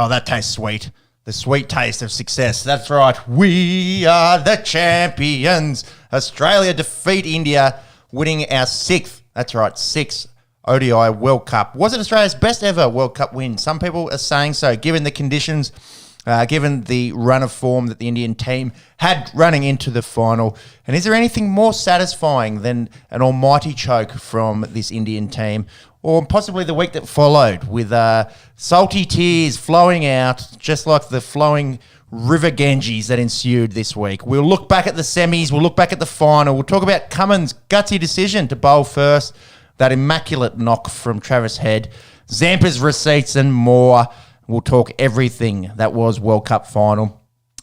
Oh, that tastes sweet. The sweet taste of success. That's right. We are the champions. Australia defeat India, winning our sixth ODI World Cup. Was it Australia's best ever World Cup win? Some people are saying so, given the conditions, given the run of form that the Indian team had running into the final. And is there anything more satisfying than an almighty choke from this Indian team? Or possibly the week that followed with salty tears flowing out, just like the flowing river Ganges that ensued this week. We'll look back at the semis. We'll look back at the final. We'll talk about Cummins' gutsy decision to bowl first, that immaculate knock from Travis Head, Zampa's receipts and more. We'll talk everything that was World Cup final.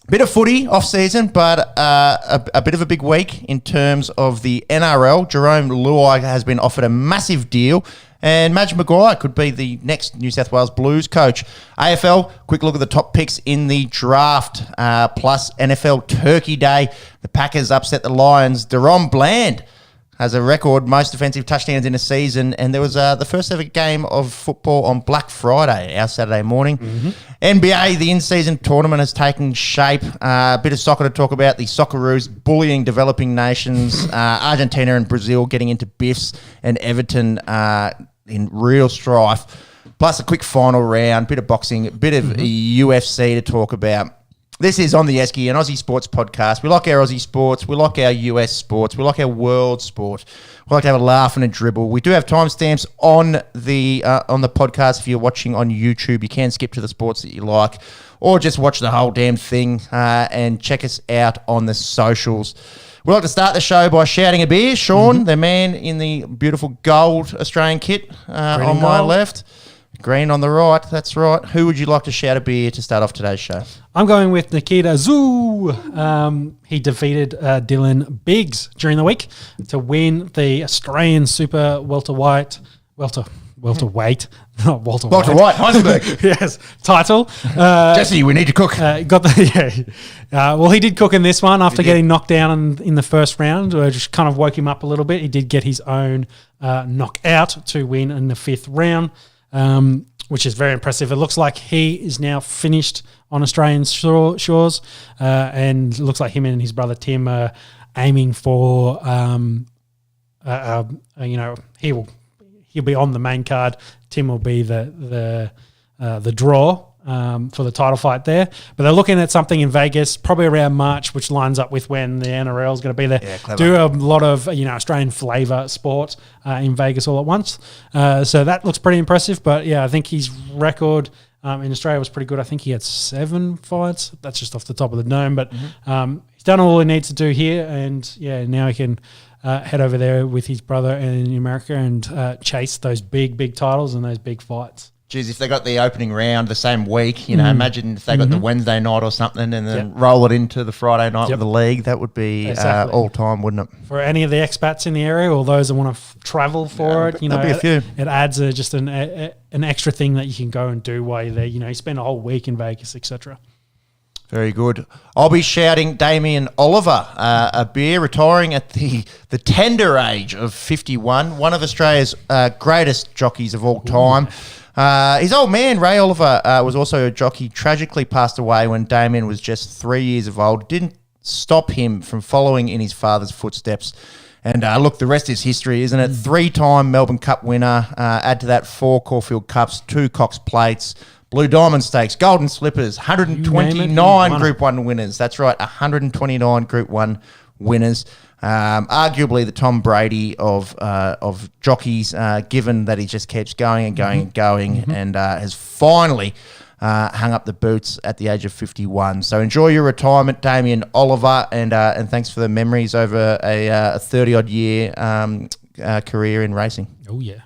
Bit of footy off-season, but a bit of a big week in terms of the NRL. Jerome Luai has been offered a massive deal, and Madge Maguire could be the next New South Wales Blues coach. AFL, quick look at the top picks in the draft, plus NFL Turkey Day. The Packers upset the Lions. Deron Bland has a record most defensive touchdowns in a season, and there was the first ever game of football on Black Friday, our Saturday morning. NBA, the in-season tournament has taken shape. A bit of soccer to talk about. The Socceroos bullying developing nations. Argentina and Brazil getting into biffs, and Everton in real strife. Plus a quick final round, bit of boxing, a bit of UFC to talk about. This is On The Esky, an Aussie sports podcast. We like our Aussie sports. We like our US sports. We like our world sport. We like to have a laugh and a dribble. We do have timestamps on the podcast. If you're watching on YouTube, you can skip to the sports that you like, or just watch the whole damn thing and check us out on the socials. We like to start the show by shouting a beer. Sean, the man in the beautiful gold Australian kit on my left. Green on the right, that's right. Who would you like to shout a beer to start off today's show? I'm going with Nikita Zoo. He defeated Dylan Biggs during the week to win the Australian Super welterweight, not Walter White, Heisenberg. Yes, title. Jesse, we need to cook. Well, he did cook in this one after getting knocked down in the first round. Just kind of woke him up a little bit. He did get his own knockout to win in the fifth round. Which is very impressive. It looks like he is now finished on Australian shores, and it looks like him and his brother Tim are aiming for, he'll be on the main card. Tim will be the draw for the title fight there. But they're looking at something in Vegas, probably around March, which lines up with when the NRL is going to be there. Yeah, clever. Do a lot of Australian flavour sport in Vegas all at once. So that looks pretty impressive. But yeah, I think his record in Australia was pretty good. I think he had 7 fights. That's just off the top of the dome. But he's done all he needs to do here, and yeah, now he can head over there with his brother in America and chase those big titles and those big fights. Geez, if they got the opening round the same week, imagine if they got the Wednesday night or something and then roll it into the Friday night of the league, that would be all time, wouldn't it? For any of the expats in the area or those that want to travel for it, there'll be a few. It adds just an extra thing that you can go and do while you're there. You spend a whole week in Vegas, etc. Very good. I'll be shouting Damien Oliver, a beer, retiring at the tender age of 51, one of Australia's greatest jockeys of all time. His old man, Ray Oliver, was also a jockey, tragically passed away when Damien was just 3 years of old. Didn't stop him from following in his father's footsteps. And look, the rest is history, isn't it? 3-time Melbourne Cup winner. Add to that 4 Caulfield Cups, 2 Cox Plates, Blue Diamond Stakes, Golden Slippers, 129 Group 1 winners. That's right, 129 Group 1 winners. Arguably the Tom Brady of jockeys, given that he just keeps going and going and going, and has finally hung up the boots at the age of 51. So enjoy your retirement, Damien Oliver, and thanks for the memories over a 30-odd year career in racing. Oh, yeah.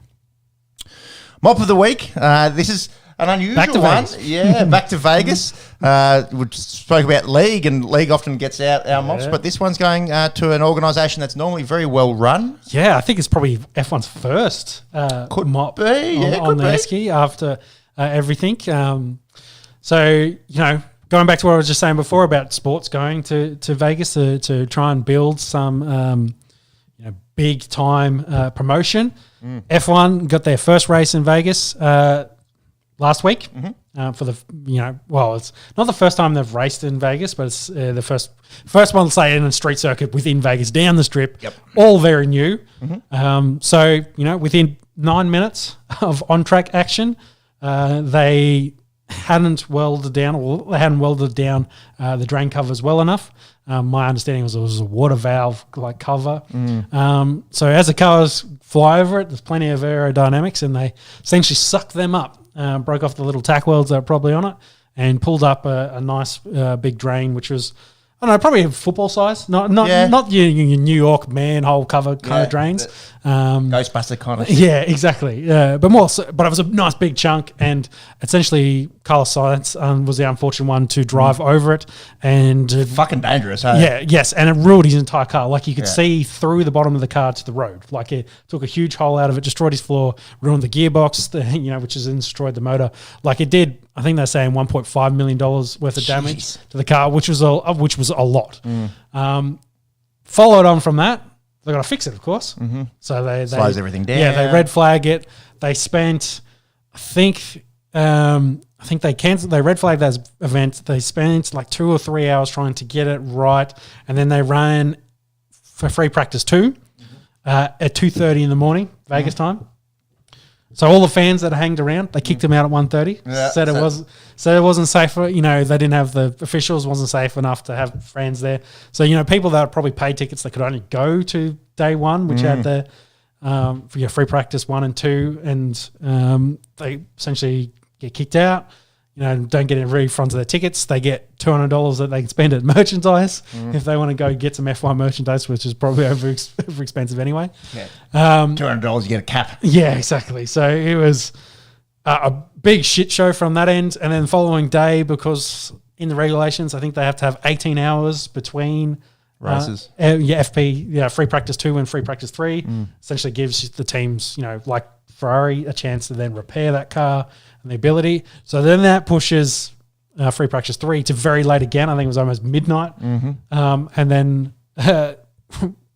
Mop of the week. This is an unusual one. Yeah, back to Vegas. We spoke about League, and League often gets out our mops, but this one's going to an organisation that's normally very well run. Yeah, I think it's probably F1's first mop on the Esky after everything. So, going back to what I was just saying before about sports going to Vegas to try and build some big time promotion. F1 got their first race in Vegas last week. for the, it's not the first time they've raced in Vegas, but it's the first one, say, in a street circuit within Vegas, down the strip, all very new. So, within 9 minutes of on-track action, they hadn't welded down the drain covers well enough. My understanding was it was a water valve like cover. So as the cars fly over it, there's plenty of aerodynamics, and they essentially sucked them up, broke off the little tack welds that are probably on it, and pulled up a nice big drain, which was, I don't know, probably a football size, not your New York manhole cover kind of drains. Ghostbuster kind of shit. Yeah, exactly. But it was a nice big chunk, and essentially Carlos Sainz was the unfortunate one to drive over it, and fucking dangerous, hey? Yeah, yes, and it ruined his entire car. Like you could see through the bottom of the car to the road. Like it took a huge hole out of it, destroyed his floor, ruined the gearbox, which has then destroyed the motor. Like it did. I think they're saying $1.5 million worth of damage to the car, which was a lot. Followed on from that, they got to fix it, of course. So they slows everything down. Yeah, they red flag it. They spent, I think they canceled. They red flagged that event. They spent like 2 or 3 hours trying to get it right, and then they ran for free practice 2 at 2:30 in the morning Vegas time. So all the fans that hanged around, they kicked him out at 1:30. Said it wasn't safe for, they didn't have the officials, wasn't safe enough to have fans there. So, people that probably paid tickets, they could only go to day 1, which had the free practice 1 and 2, and they essentially get kicked out. Don't get any refunds of their tickets. They get $200 that they can spend at merchandise if they want to go get some F1 merchandise, which is probably over expensive anyway. Yeah. $200, you get a cap. Yeah, exactly. So it was a big shit show from that end. And then the following day, because in the regulations, I think they have to have 18 hours between races. Free practice 2 and free practice 3. Essentially gives the teams, like Ferrari, a chance to then repair that car and the ability. So then that pushes free practice 3 to very late again. I think it was almost midnight. And then by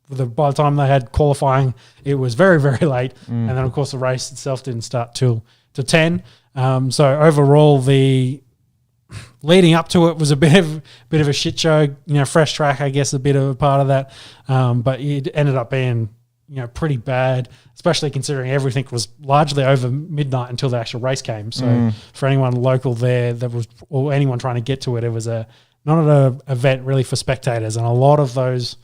the time they had qualifying, it was very, very late. And then, of course, the race itself didn't start till 10. So overall, the leading up to it was a bit of a shit show. Fresh track, I guess, a bit of a part of that. But it ended up being pretty bad, especially considering everything was largely over midnight until the actual race came. So for anyone local there or anyone trying to get to it, it was not an event really for spectators, and a lot of those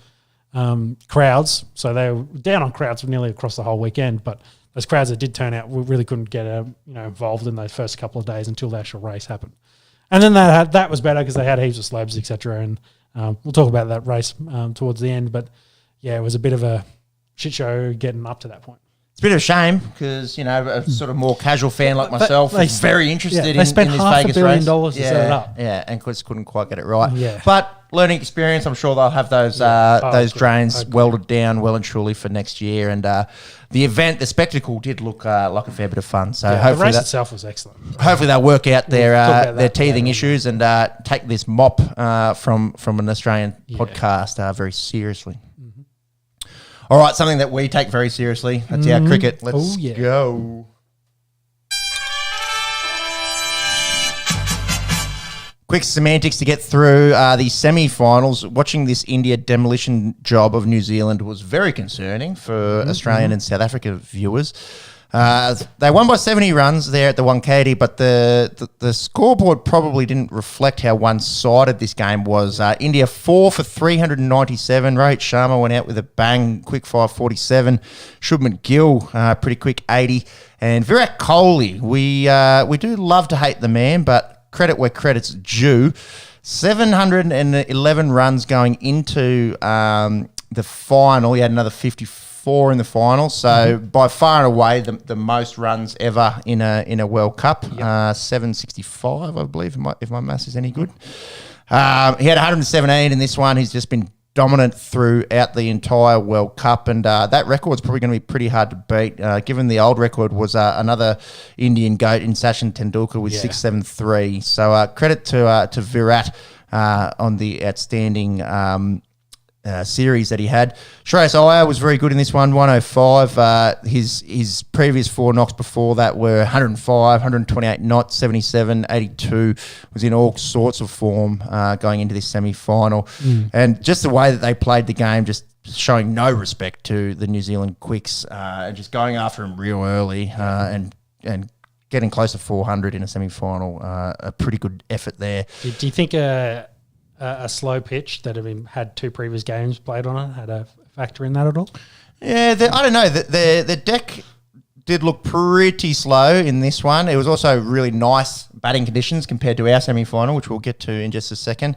crowds. So they were down on crowds nearly across the whole weekend, but those crowds that did turn out really couldn't get involved in those first couple of days until the actual race happened. And then that was better because they had heaps of slabs, etc. And we'll talk about that race towards the end. But yeah, it was a bit of a shit show getting up to that point. It's a bit of a shame because, a sort of more casual fan like myself is very interested in this Vegas race. They spent $500 million to set it up. Yeah, and just couldn't quite get it right. Yeah. But learning experience, I'm sure they'll have those drains welded down well and truly for next year. And the event, the spectacle did look like a fair bit of fun. So hopefully the race itself was excellent. Hopefully they'll work out their teething issues and take this mop from an Australian podcast very seriously. All right, something that we take very seriously. That's our cricket. Let's go. Quick semantics to get through the semi-finals. Watching this India demolition job of New Zealand was very concerning for Australian and South Africa viewers. They won by 70 runs there at the Wankhede, but the scoreboard probably didn't reflect how one-sided this game was. India 4 for 397. Rohit Sharma went out with a bang, quick 547. Shubman Gill, pretty quick 80. And Virat Kohli, we do love to hate the man, but credit where credit's due. 711 runs going into the final. He had another 54 in the final, so by far and away the most runs ever in a World Cup. 765, I believe, if my maths is any good. He had 117 in this one. He's just been dominant throughout the entire World Cup, and that record's probably going to be pretty hard to beat, given the old record was another Indian GOAT in Sachin Tendulkar with 673. So credit to Virat on the outstanding series that he had. Shreyas Iyer was very good in this one, 105. His previous 4 knocks before that were 105, 128 knots, 77, 82. Was in all sorts of form going into this semi-final. And just the way that they played the game, just showing no respect to the New Zealand quicks and just going after him real early and getting close to 400 in a semi-final. A pretty good effort there. Do you think a slow pitch that had 2 previous games played on it had a factor in that at all? Yeah, I don't know. The deck did look pretty slow in this one. It was also really nice batting conditions compared to our semi-final, which we'll get to in just a second.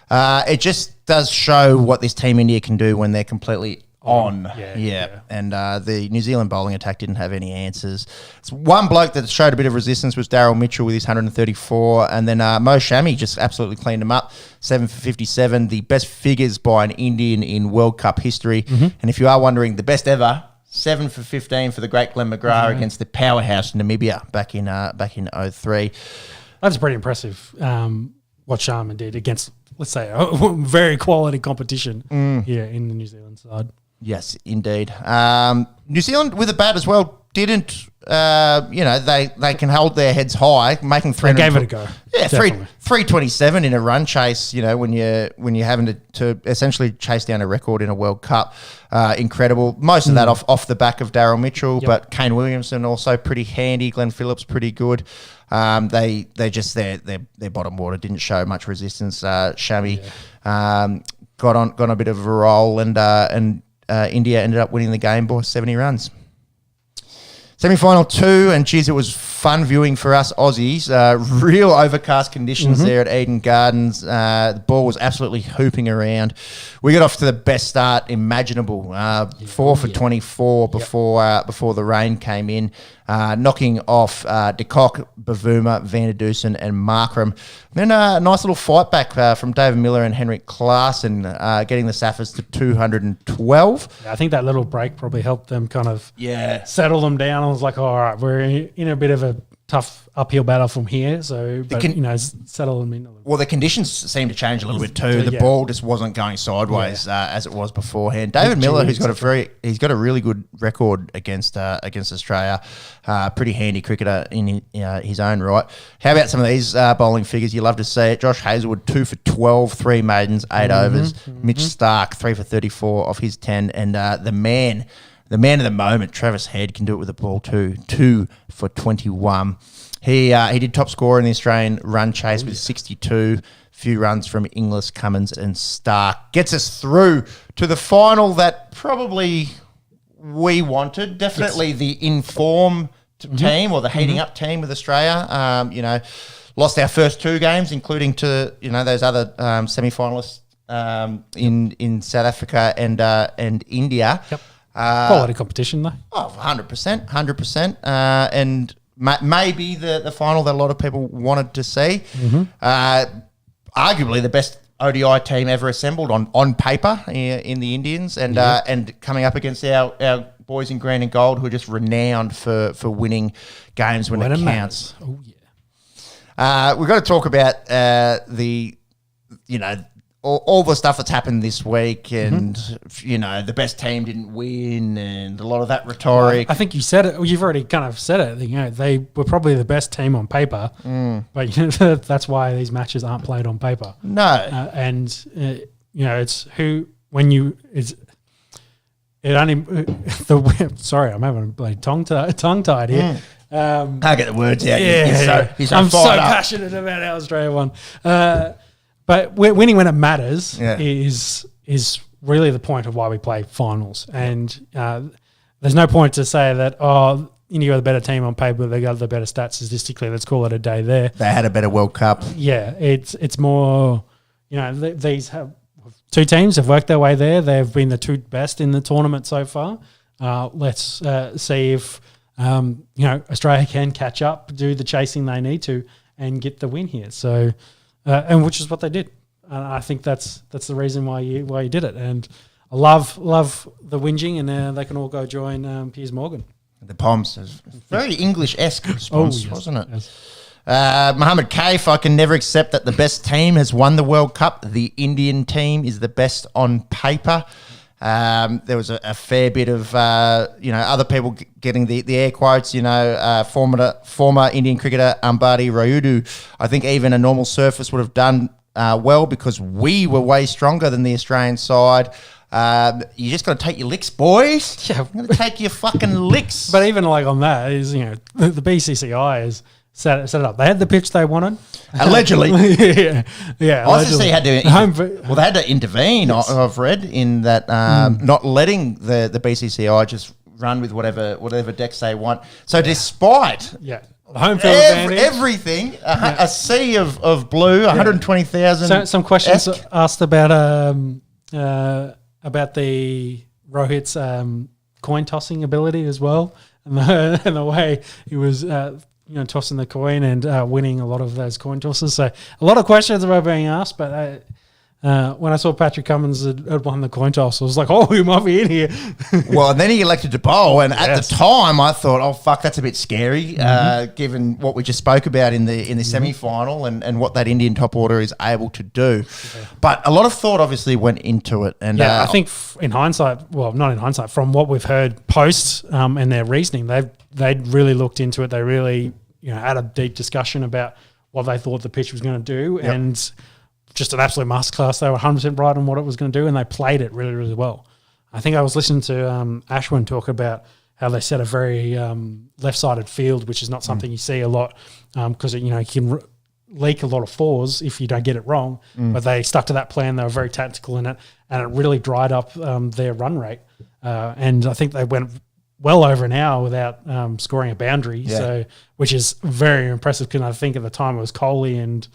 It just does show what this Team India can do when they're completely on. Yeah. And the New Zealand bowling attack didn't have any answers. It's one bloke that showed a bit of resistance was Daryl Mitchell with his 134, and then Mo Shami just absolutely cleaned him up, 7 for 57, the best figures by an Indian in World Cup history. And if you are wondering, the best ever, 7 for 15 for the great Glenn McGrath against the powerhouse Namibia back in 03. That's pretty impressive. What Sharma did against, let's say, a very quality competition here in the New Zealand side. Yes, indeed. New Zealand with a bat as well didn't, they can hold their heads high, making 300. They gave it a go. Yeah, 327 in a run chase, when you're having to essentially chase down a record in a World Cup. Incredible. Most of that off the back of Daryl Mitchell, but Kane Williamson also pretty handy. Glenn Phillips pretty good. They just their bottom water didn't show much resistance. Shami got on a bit of a roll, and India ended up winning the game by 70 runs. Semi-final 2, and geez, it was fun viewing for us Aussies. Real overcast conditions there at Eden Gardens. The ball was absolutely hooping around. We got off to the best start imaginable. 4 for 24 before the rain came in, knocking off De Kock, Bavuma, Van der Dusen and Markram. Then a nice little fight back from David Miller and Henrik Klaassen, getting the Saffers to 212. I think that little break probably helped them kind of settle them down. I was like, all right, we're in a bit of a tough uphill battle from here, settle them in a little bit. Well, the conditions seemed to change a little bit too. The ball just wasn't going sideways as it was beforehand. David Miller, who's got a really good record against Australia, pretty handy cricketer in his own right. How about some of these bowling figures? You love to see it. Josh Hazlewood 2 for 12, 3 maidens, 8 overs. Mitch Stark 3 for 34 off his 10, and the man of the moment, Travis Head, can do it with the ball too. 2 for 21. He did top scorer in the Australian run chase with 62. Few runs from Inglis, Cummins and Stark. Gets us through to the final that probably we wanted. Definitely the informed team or the heating up team with Australia. Lost our first 2 games, including to those other semi-finalists in South Africa and India. Yep. Quality competition, though. Oh, 100%. And maybe the final that a lot of people wanted to see. Arguably the best ODI team ever assembled on paper in the Indians, and coming up against our boys in green and gold, who are just renowned for winning games when it counts. Oh, yeah. We've got to talk about all the stuff that's happened this week, and the best team didn't win, and a lot of that rhetoric. I think you said it. You've already kind of said it. They were probably the best team on paper, but that's why these matches aren't played on paper. No, it's who when you it's. It only sorry, I'm having a bloody tongue tied here. Can't get the words out. I'm so passionate about our Australia one. But winning when it matters is really the point of why we play finals. And there's no point to say that, India are the better team on paper, they got the better stats statistically, let's call it a day there. They had a better World Cup. Yeah, it's more, these 2 teams have worked their way there. They've been the 2 best in the tournament so far. Let's see if, Australia can catch up, do the chasing they need to, and get the win here. So... and which is what they did. I think that's the reason why you did it. And I love the whinging, and they can all go join Piers Morgan. The Poms. Very English-esque response, wasn't it? Yes. Mohammed Kaif, I can never accept that the best team has won the World Cup. The Indian team is the best on paper. There was a fair bit of, other people getting the air quotes, former Indian cricketer Ambati Rayudu. I think even a normal surface would have done well because we were way stronger than the Australian side. You just got to take your licks, boys. Yeah. I'm going to take your fucking licks. But even like on that is, the BCCI is set it up. They had the pitch they wanted. Allegedly. yeah. ICC had to, they had to intervene, yes. I've read, in that not letting the BCCI just run with whatever decks they want. So despite... Yeah. The home field advantage. Everything, a sea of blue, 120,000. So some questions asked about the Rohit's coin tossing ability as well, and the way he was tossing the coin and winning a lot of those coin tosses. So a lot of questions were being asked, but when I saw Patrick Cummins had won the coin toss, I was like, oh, he might be in here. Well, and then he elected to bowl, and at the time I thought, oh, fuck, that's a bit scary, given what we just spoke about in the semi-final and what that Indian top order is able to do. Yeah. But a lot of thought obviously went into it. And I think in hindsight, well, not in hindsight, from what we've heard post and their reasoning, they'd really looked into it. They really had a deep discussion about what they thought the pitch was going to do, and just an absolute masterclass. They were 100% right on what it was going to do, and they played it really, really well. I think I was listening to Ashwin talk about how they set a very left-sided field, which is not something you see a lot because it can leak a lot of fours if you don't get it wrong. But they stuck to that plan. They were very tactical in it, and it really dried up their run rate. And I think they went well over an hour without scoring a boundary, so which is very impressive because I think at the time it was Kohli and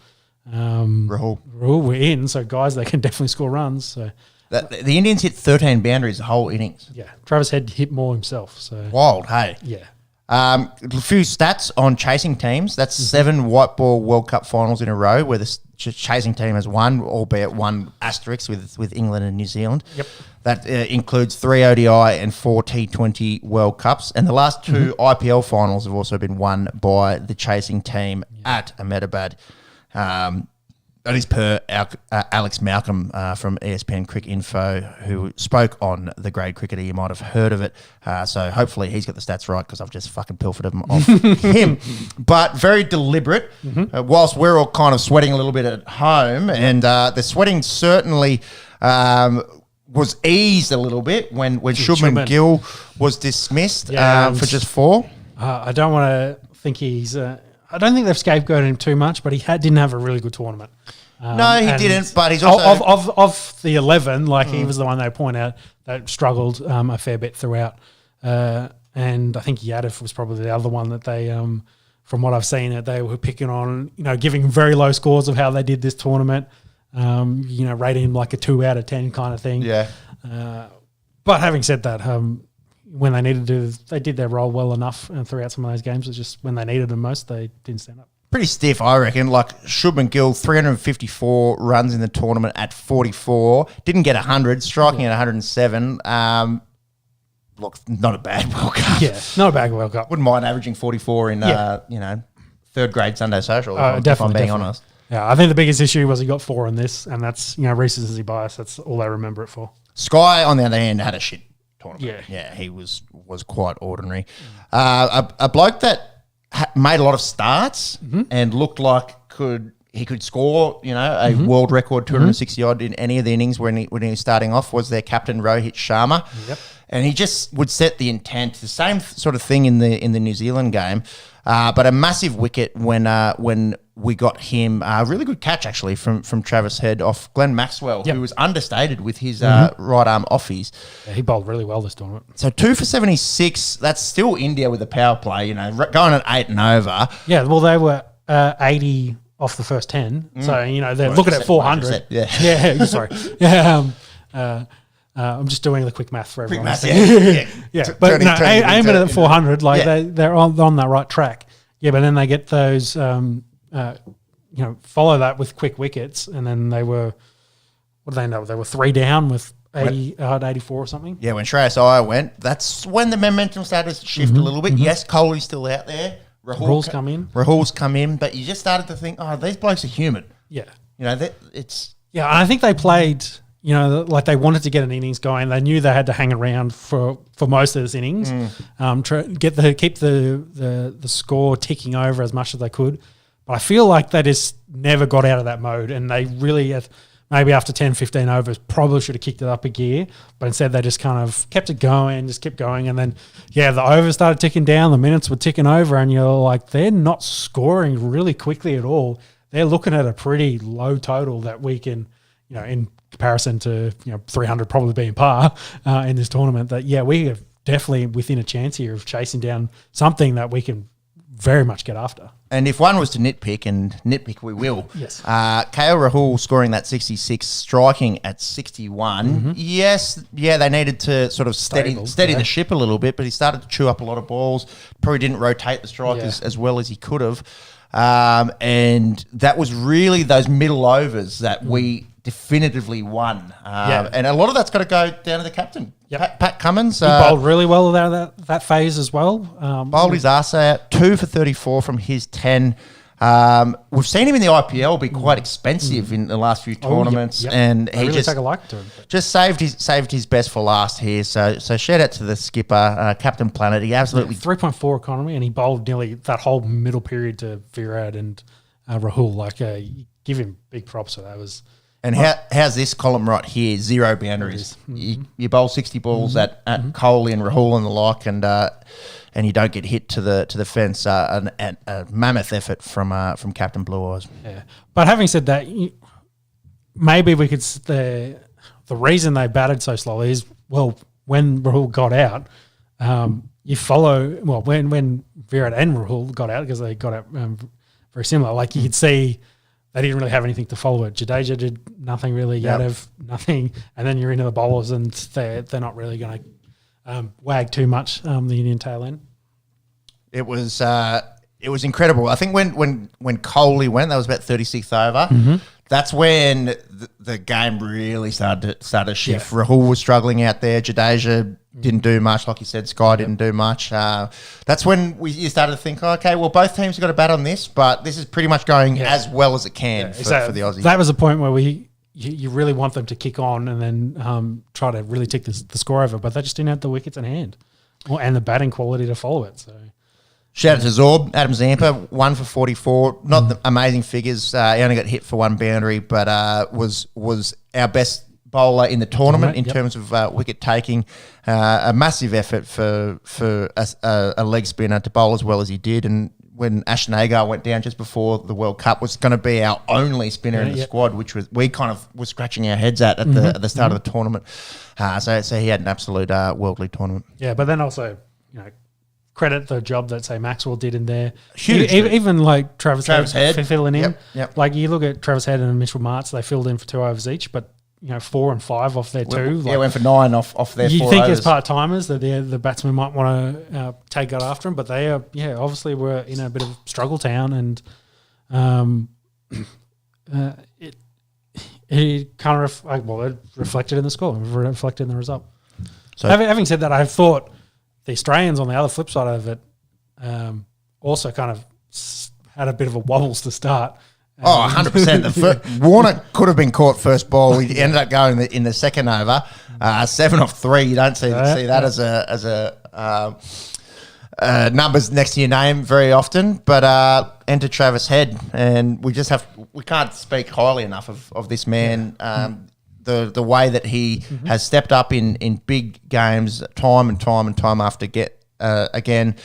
Rahul were in, so guys, they can definitely score runs. So the Indians hit 13 boundaries the whole innings. Yeah, Travis Head hit more himself. So wild, hey. Yeah. A few stats on chasing teams. That's 7 white ball World Cup finals in a row where the chasing team has won, albeit one asterisk with England and New Zealand. Yep. That includes 3 ODI and 4 T20 World Cups. And the last 2 IPL finals have also been won by the chasing team at Ahmedabad. That is per Alex Malcolm from ESPN Crick Info, who spoke on the grade cricketer. You might have heard of it. So hopefully he's got the stats right because I've just fucking pilfered them off him. But very deliberate, whilst we're all kind of sweating a little bit at home. And the sweating certainly was eased a little bit when Shubman Gill was dismissed for just 4. I don't want to think he's... I don't think they've scapegoated him too much, but he didn't have a really good tournament. No, he didn't, but he's also... Of the 11, he was the one they point out that struggled a fair bit throughout. And I think Yadav was probably the other one that they, from what I've seen, that they were picking on, giving very low scores of how they did this tournament, rating him like a 2 out of 10 kind of thing. Yeah. But having said that, when they needed to, they did their role well enough throughout some of those games. It's just when they needed them most, they didn't stand up. Pretty stiff, I reckon. Like Shubman Gill, 354 runs in the tournament at 44. Didn't get 100, striking at 107. Look, not a bad World Cup. Yeah, not a bad World Cup. Wouldn't mind averaging 44 in, third grade Sunday social, if I'm being honest. Yeah, I think the biggest issue was he got 4 in this, and that's, recency bias. That's all they remember it for. Sky, on the other hand, had a shit tournament. Yeah, he was quite ordinary. A bloke that made a lot of starts and looked like he could score, a world record 260 odd in any of the innings when he was starting off was their captain Rohit Sharma. Yep. And he just would set the intent. The same sort of thing in the New Zealand game, but a massive wicket when we got him. A really good catch actually from Travis Head off Glenn Maxwell, who was understated with his right arm offies. Yeah, he bowled really well this tournament. So 2 for 76. That's still India with the power play. Going at 8 and over. Yeah, well they were 80 off the first 10. So they're looking at 400. Yeah, sorry. Yeah. I'm just doing the quick math for everyone. Quick math, yeah. But aiming at 400, they're on that right track. Yeah, but then they get those, follow that with quick wickets, and then they were, what do they know? They were 3 down with 84 or something. Yeah, when Shreyas Iyer went, that's when the momentum started to shift a little bit. Yes, Kohli's still out there, Rahul's come in. Rahul's come in, but you just started to think, oh, these blokes are human. Yeah. You know, it's... Yeah, and I think they played, you know, like they wanted to get an innings going. They knew they had to hang around for most of this innings, keep the score ticking over as much as they could. But I feel like they just never got out of that mode, and they really, maybe after 10, 15 overs, probably should have kicked it up a gear. But instead they just kind of kept it going, just kept going. And then, yeah, the overs started ticking down, the minutes were ticking over, and you're like, they're not scoring really quickly at all. They're looking at a pretty low total that we can, you know, in comparison to, you know, 300 probably being par in this tournament, that, yeah, we are definitely within a chance here of chasing down something that we can very much get after. And if one was to nitpick, and nitpick we will, yes, KL Rahul scoring that 66, striking at 61. Yes, yeah, they needed to sort of steady the ship a little bit, but he started to chew up a lot of balls. Probably didn't rotate the strikers as well as he could have. And that was really those middle overs that we definitively won. And a lot of that's got to go down to the captain, Pat Cummins. He bowled really well that phase as well. Bowled his arse out, 2 for 34 from his 10. We've seen him in the IPL be quite expensive in the last few tournaments, and he really just take a like to him. Just saved his best for last here. So shout out to the skipper, Captain Planet. He absolutely 3.4 economy, and he bowled nearly that whole middle period to Virat and Rahul. Like, give him big props for that. Was and how's this column right here? 0 boundaries. You bowl 60 balls at Kohli and Rahul and the like, and you don't get hit to the fence. A mammoth effort from Captain Blue Eyes. Yeah, but having said that, maybe we could. The reason they batted so slowly is, well, when Rahul got out, you follow. Well, when Virat and Rahul got out, because they got out very similar. Like, you could see they didn't really have anything to follow it. Jadeja did nothing really. Yadav nothing, and then you're into the bowlers, and they're not really going to wag too much the Indian tail end. It was incredible. I think when Kohli went, that was about 36th over. That's when the game really started to shift. Rahul was struggling out there. Jadeja didn't do much, like you said. Sky didn't do much. That's when you started to think, okay, well, both teams have got a bat on this, but this is pretty much going as well as it can for the Aussie. That was a point where you really want them to kick on and then try to really tick the score over, but they just didn't have the wickets in hand and the batting quality to follow it. So, shout out to Zorb, Adam Zampa, 1 for 44. Not the amazing figures. He only got hit for 1 boundary, but was our best bowler in the tournament in terms of wicket taking. A massive effort for a leg spinner to bowl as well as he did. And when Ashton Agar went down just before the World Cup, was going to be our only spinner in the squad, which we kind of were scratching our heads at the start of the tournament. So he had an absolute worldly tournament. Yeah, but then also, you know, credit the job that, say, Maxwell did in there. Huge. Even like Travis Head filling in. Yep. Like, you look at Travis Head and Mitchell Martz, they filled in for 2 overs each, but, you know, 4 and 5 off their 2. Went for 9 off their 4 You think overs. as part-timers that the batsmen might want to take that after them, but they are, obviously were in a bit of struggle town, and it kind of it reflected in the score, reflected in the result. So, having said that, I thought the Australians on the other flip side of it also kind of had a bit of a wobbles to start. 100%. Warner could have been caught first ball. We ended up going in the second over, 7 off 3. You don't see that as a numbers next to your name very often. But enter Travis Head, and we can't speak highly enough of this man. The way that he has stepped up in big games time and time after again,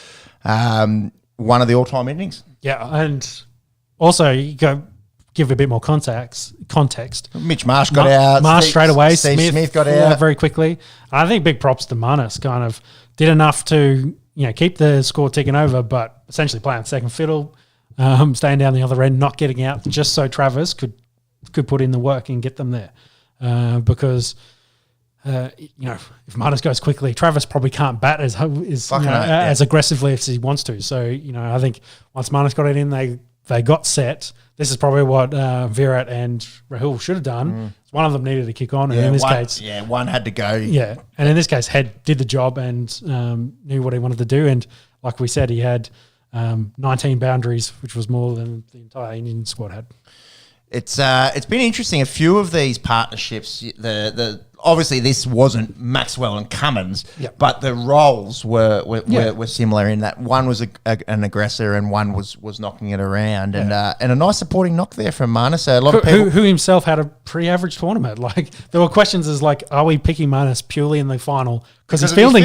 one of the all-time innings. Yeah, and also you go give a bit more context. Mitch Marsh got out. Marsh straight away. Steve Smith got out very quickly. I think big props to Marnus. Kind of did enough to keep the score ticking over, but essentially playing second fiddle, staying down the other end, not getting out, just so Travis could put in the work and get them there. Because if Marnus goes quickly, Travis probably can't bat as aggressively as he wants to. So I think once Marnus got it in, they got set. This is probably what Virat and Rahul should have done. One of them needed to kick on, and in this case, one had to go. Yeah, and in this case, Head did the job and knew what he wanted to do. And like we said, he had 19 boundaries, which was more than the entire Indian squad had. It's been interesting. A few of these partnerships, obviously this wasn't Maxwell and Cummins, but the roles were similar in that one was an aggressor and one was knocking it around, and a nice supporting knock there from Marnus. So a lot of people who himself had a pretty average tournament. Like there were questions as like, are we picking Marnus purely in the final because he's fielding?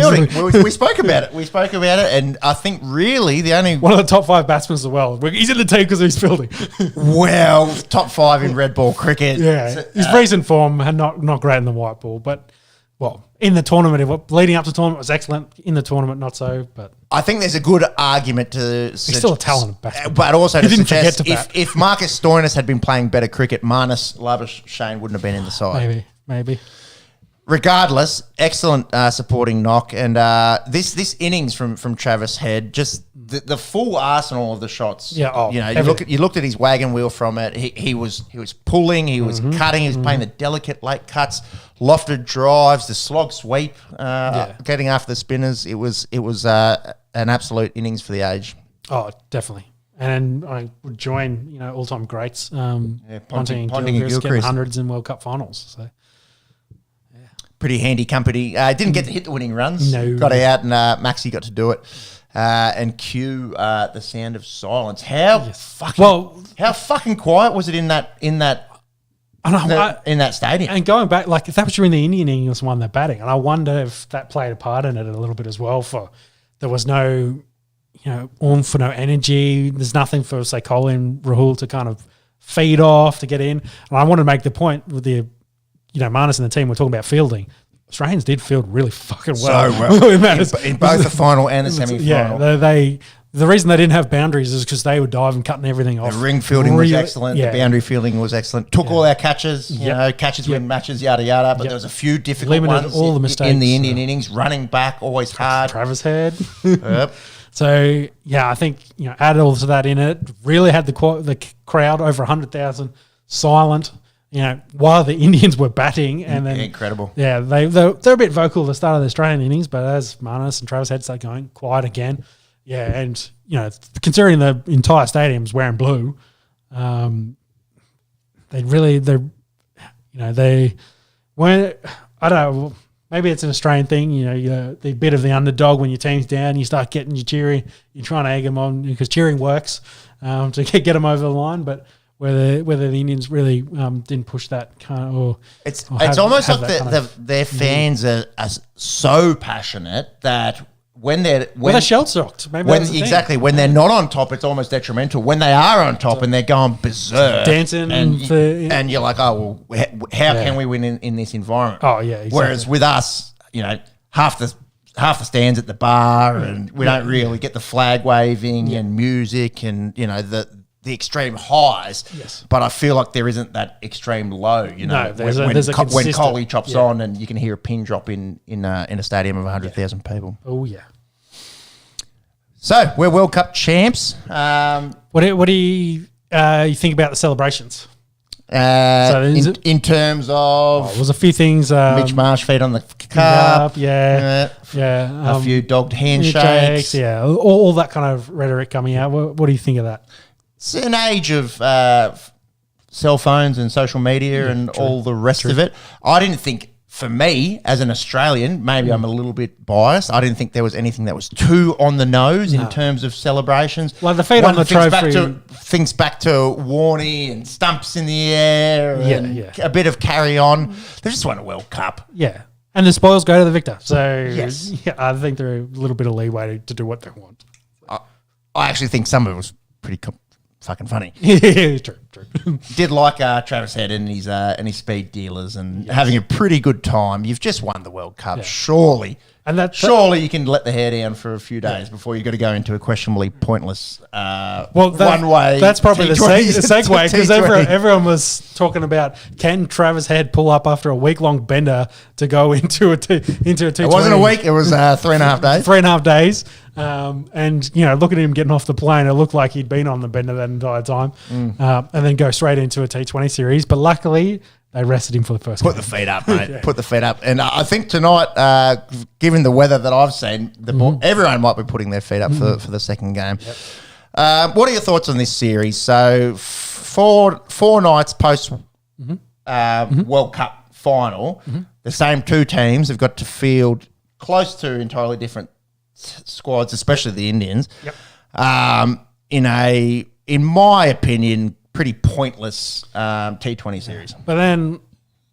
We spoke about it. And I think really the only one of the top 5 batsmen as well. He's in the team because he's fielding. Well, top 5 in red ball cricket. Yeah, so, his recent form had not great in the white ball, but in the tournament, leading up to the tournament was excellent. In the tournament, not so. But I think there's a good argument to. He's still a talented batsman, but also he to didn't suggest forget to bat. if Marcus Stoinis had been playing better cricket, Marnus Labuschagne wouldn't have been in the side. Maybe. Regardless, excellent supporting knock, and this innings from Travis Head, just the full arsenal of the shots. Yeah, you looked at his wagon wheel from it. He was pulling, he was cutting, he was playing the delicate late cuts, lofted drives, the slog sweep, getting after the spinners. It was an absolute innings for the age. Oh, definitely. And I would join all-time greats, Ponting and Gilchrist getting hundreds in World Cup finals. So. Pretty handy company. Didn't get to hit the winning runs. No. Got out and Maxie got to do it. And cue the sound of silence. How fucking quiet was it in that stadium? And going back, like if that was during the Indian innings one they're batting, and I wonder if that played a part in it a little bit as well. For there was no, oomph, no energy. There's nothing for say Colin Rahul to kind of feed off to get in. And I want to make the point with the. Marnus and the team were talking about fielding. Australians did field really fucking well. So well. in both the final and the semi-final. Yeah, the reason they didn't have boundaries is because they were diving, cutting everything off. The ring fielding was excellent. Yeah. The boundary fielding was excellent. Took all our catches, catches win matches, yada, yada. But there was a few difficult ones all the mistakes, in the Indian innings. Running back, always hard. Travis Head. Yep. So, I think, added all to that in it. Really had the crowd over 100,000 silent. While the Indians were batting, and then incredible. Yeah, they're a bit vocal at the start of the Australian innings, but as Marnus and Travis Head start going quiet again, and considering the entire stadium's wearing blue, they weren't. I don't know. Maybe it's an Australian thing, the bit of the underdog when your team's down, you start getting your cheering, you're trying to egg them on because cheering works to get them over the line, but. Whether the Indians really didn't push that kind of, it's almost like their fans are so passionate that when they're shell shocked, when they're not on top, it's almost detrimental. When they are on top and they're going berserk, dancing, and you're like, oh well, how can we win in this environment? Oh yeah, exactly. Whereas with us, half the stands at the bar, and we don't really get the flag waving and music, and the extreme highs, but I feel like there isn't that extreme low. When Coley chops on, and you can hear a pin drop in a stadium of 100,000 people. Oh yeah. So we're World Cup champs. What do you think about the celebrations? In terms of, there was a few things. Mitch Marsh feet on the cup, a few dogged handshakes, all that kind of rhetoric coming out. What do you think of that? It's an age of cell phones and social media and all the rest of it. I didn't think, for me, as an Australian, maybe I'm a little bit biased, I didn't think there was anything that was too on the nose in terms of celebrations. Like the feet on the trophy. Things back to Warney and stumps in the air and a bit of carry on. They just won a World Cup. Yeah. And the spoils go to the victor. So, I think they're a little bit of leeway to do what they want. I actually think some of it was pretty fucking funny. True. Did like Travis Head and his speed dealers and having a pretty good time. You've just won the World Cup, surely. And surely you can let the hair down for a few days before you've got to go into a questionably pointless one way. That's probably the segue because everyone was talking about can Travis Head pull up after a week-long bender to go into a T20. It wasn't a week. It was 3.5 days. 3.5 days. And look at him getting off the plane. It looked like he'd been on the bender that entire time, and then go straight into a T20 series. But luckily, they rested him for the first Put game. the feet up, mate. Put the feet up. And I think tonight, given the weather that I've seen, everyone might be putting their feet up for the second game. Yep. What are your thoughts on this series? So 4 nights post World Cup final, the same 2 teams have got to field close to entirely different squads, especially the Indians. Yep. In my opinion, pretty pointless T20 series. But then,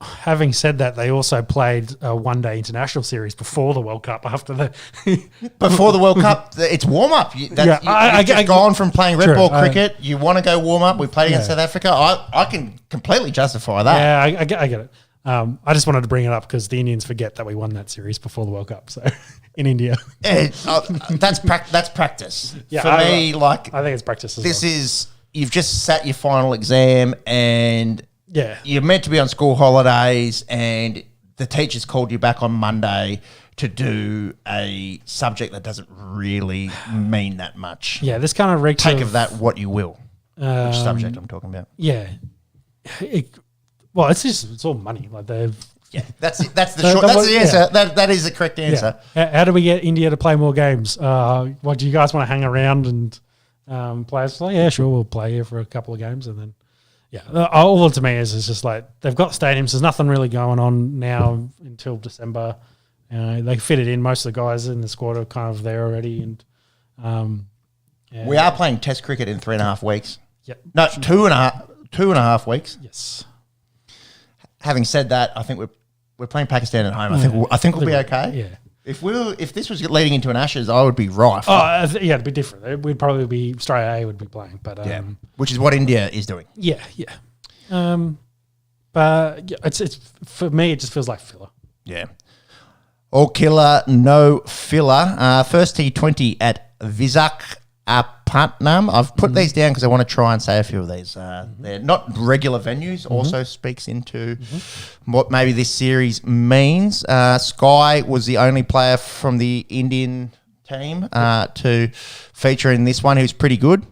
having said that, they also played a one-day international series before the World Cup. After the Before the World Cup, it's warm up. You've just gone from playing red ball cricket. You want to go warm up. We played against South Africa. I can completely justify that. Yeah, I get it. I just wanted to bring it up because the Indians forget that we won that series before the World Cup. So in India, that's practice. Yeah, for me, I think it's practice. This is you've just sat your final exam and you're meant to be on school holidays, and the teacher's called you back on Monday to do a subject that doesn't really mean that much. Yeah, this kind of reeks Take of that what you will. Which subject I'm talking about? Yeah. Well, it's all money. Like they've. Yeah, that's it. That's the short. That's the answer. Yeah. That is the correct answer. Yeah. How do we get India to play more games? What do you guys want to hang around and play? It's like, yeah, sure, we'll play here for a couple of games, and then all to me is it's just like they've got stadiums. There's nothing really going on now until December. They fit it in. Most of the guys in the squad are kind of there already, and we are playing Test cricket in 3.5 weeks. Yep. No, 2.5 weeks. Yes. Having said that, I think we're playing Pakistan at home. I think we'll be okay. Yeah. If this was leading into an Ashes, I would be rife. It'd be different. We'd probably be Australia A would be playing, but which is what India is doing. Yeah. But it's for me, it just feels like filler. Yeah. All killer, no filler. First T20 at Visakhapatnam. I've put these down because I want to try and say a few of these. They're not regular venues, also speaks into what maybe this series means. Sky was the only player from the Indian team to feature in this one. He was pretty good.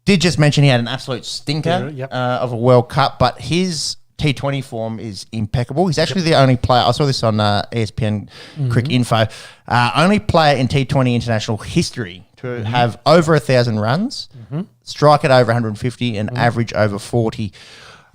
Did just mention he had an absolute stinker of a World Cup, but his T20 form is impeccable. He's actually the only player. I saw this on ESPN Cricket Info. Only player in T20 international history to have over 1,000 runs, strike at over 150, and average over 40.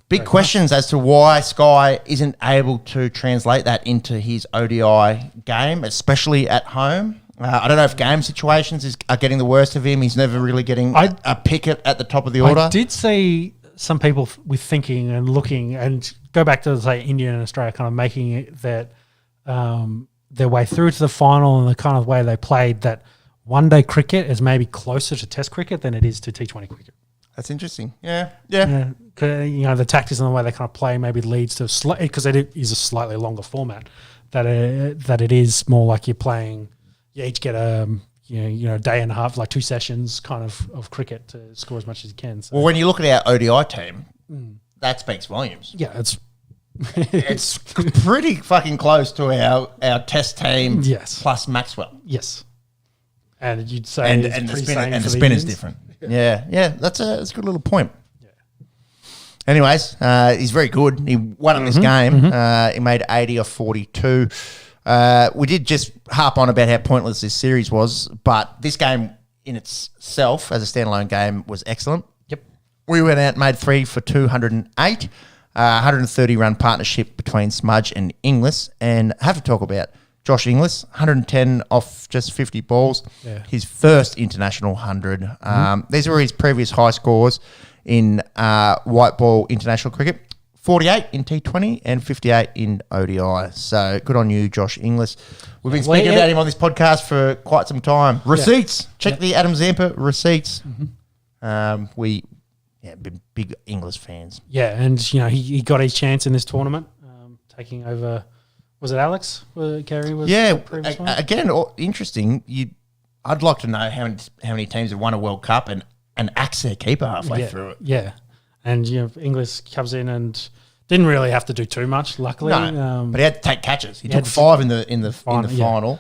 Big questions as to why Sky isn't able to translate that into his ODI game, especially at home. I don't know if game situations are getting the worst of him. He's never really getting a pick at the top of the order. I did see some people with thinking and looking and go back to, say, India and Australia kind of making it that their way through to the final and the kind of way they played that one-day cricket is maybe closer to Test cricket than it is to T20 cricket. That's interesting. Yeah. The tactics and the way they kind of play maybe leads to because it is a slightly longer format that it is more like you're playing. You each get a day and a half, like 2 sessions kind of cricket to score as much as you can. So. Well, when you look at our ODI team, that speaks volumes. Yeah, it's pretty fucking close to our Test team. Yes. Plus Maxwell. Yes. And you'd say and the spin is different. Yeah. That's a good little point. Yeah. Anyways, he's very good. He won in this game. He made 80 off 42. We did just harp on about how pointless this series was, but this game in itself, as a standalone game, was excellent. Yep. We went out and made 3 for 208, 130-run partnership between Smudge and Inglis, and I have to talk about Josh Inglis, 110 off just 50 balls, his first international 100. These were his previous high scores in white ball international cricket. 48 in T20 and 58 in ODI. So good on you, Josh Inglis. We've been speaking about him on this podcast for quite some time. Receipts. Check the Adam Zampa receipts. We been big Inglis fans. Yeah, and he got his chance in this tournament, taking over. Was it Alex? Kerry was the previous one? Again, interesting. I'd like to know how many teams have won a World Cup and axe their keeper halfway through it. Yeah. And Inglis comes in and didn't really have to do too much, luckily. No, but he had to take catches. He took 5 in the final.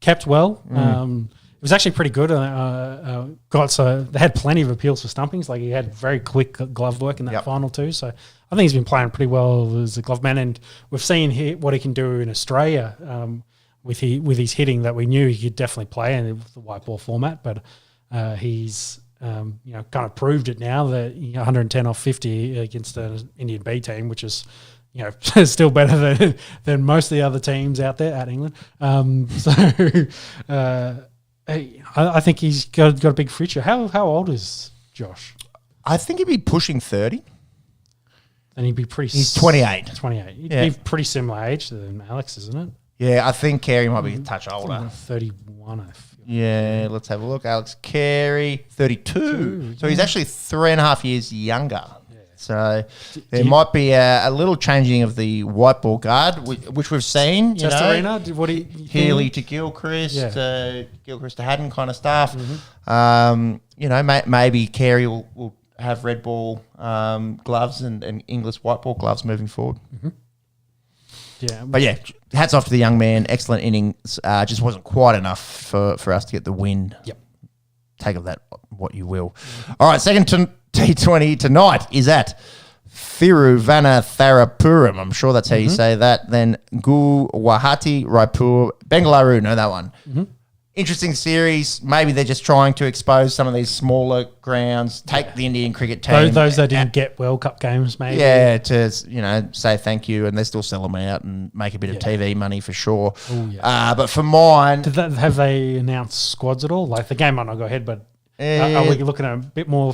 Kept well. It was actually pretty good. They had plenty of appeals for stumpings. Like he had very quick glove work in that final too. So I think he's been playing pretty well as a glove man, and we've seen what he can do in Australia with his hitting that we knew he could definitely play in the white ball format. But he's kind of proved it now that 110 off 50 against an Indian B team, which is still better than most of the other teams out there at England. I think he's got a big future. How old is Josh? I think he'd be pushing 30. And he'd be pretty... He's 28. 28. He'd be pretty similar age to Alex, isn't it? Yeah, I think Carey might be a touch older. 31, I feel. Yeah, let's have a look. Alex Carey, 32. So he's actually 3.5 years younger. Yeah. So there might be a little changing of the white ball guard, which we've seen. Just Arena? What do you Healy to Gilchrist, Gilchrist to Haddon kind of stuff. Maybe Carey will have red ball gloves and English white ball gloves moving forward. Mm-hmm. Yeah, but hats off to the young man. Excellent innings. Just wasn't quite enough for us to get the win. Yep. Take of that what you will. All right, second T20 tonight is at Thiruvananthapuram. I'm sure that's how you say that. Then Guwahati, Raipur, Bengaluru. Know that one. Mm-hmm. Interesting series. Maybe they're just trying to expose some of these smaller grounds, take the Indian cricket team. Those that didn't get World Cup games, maybe. Yeah, to say thank you, and they still sell them out and make a bit of TV money for sure. Ooh, yeah. But for mine... have they announced squads at all? Like, the game might not go ahead, but are we looking at a bit more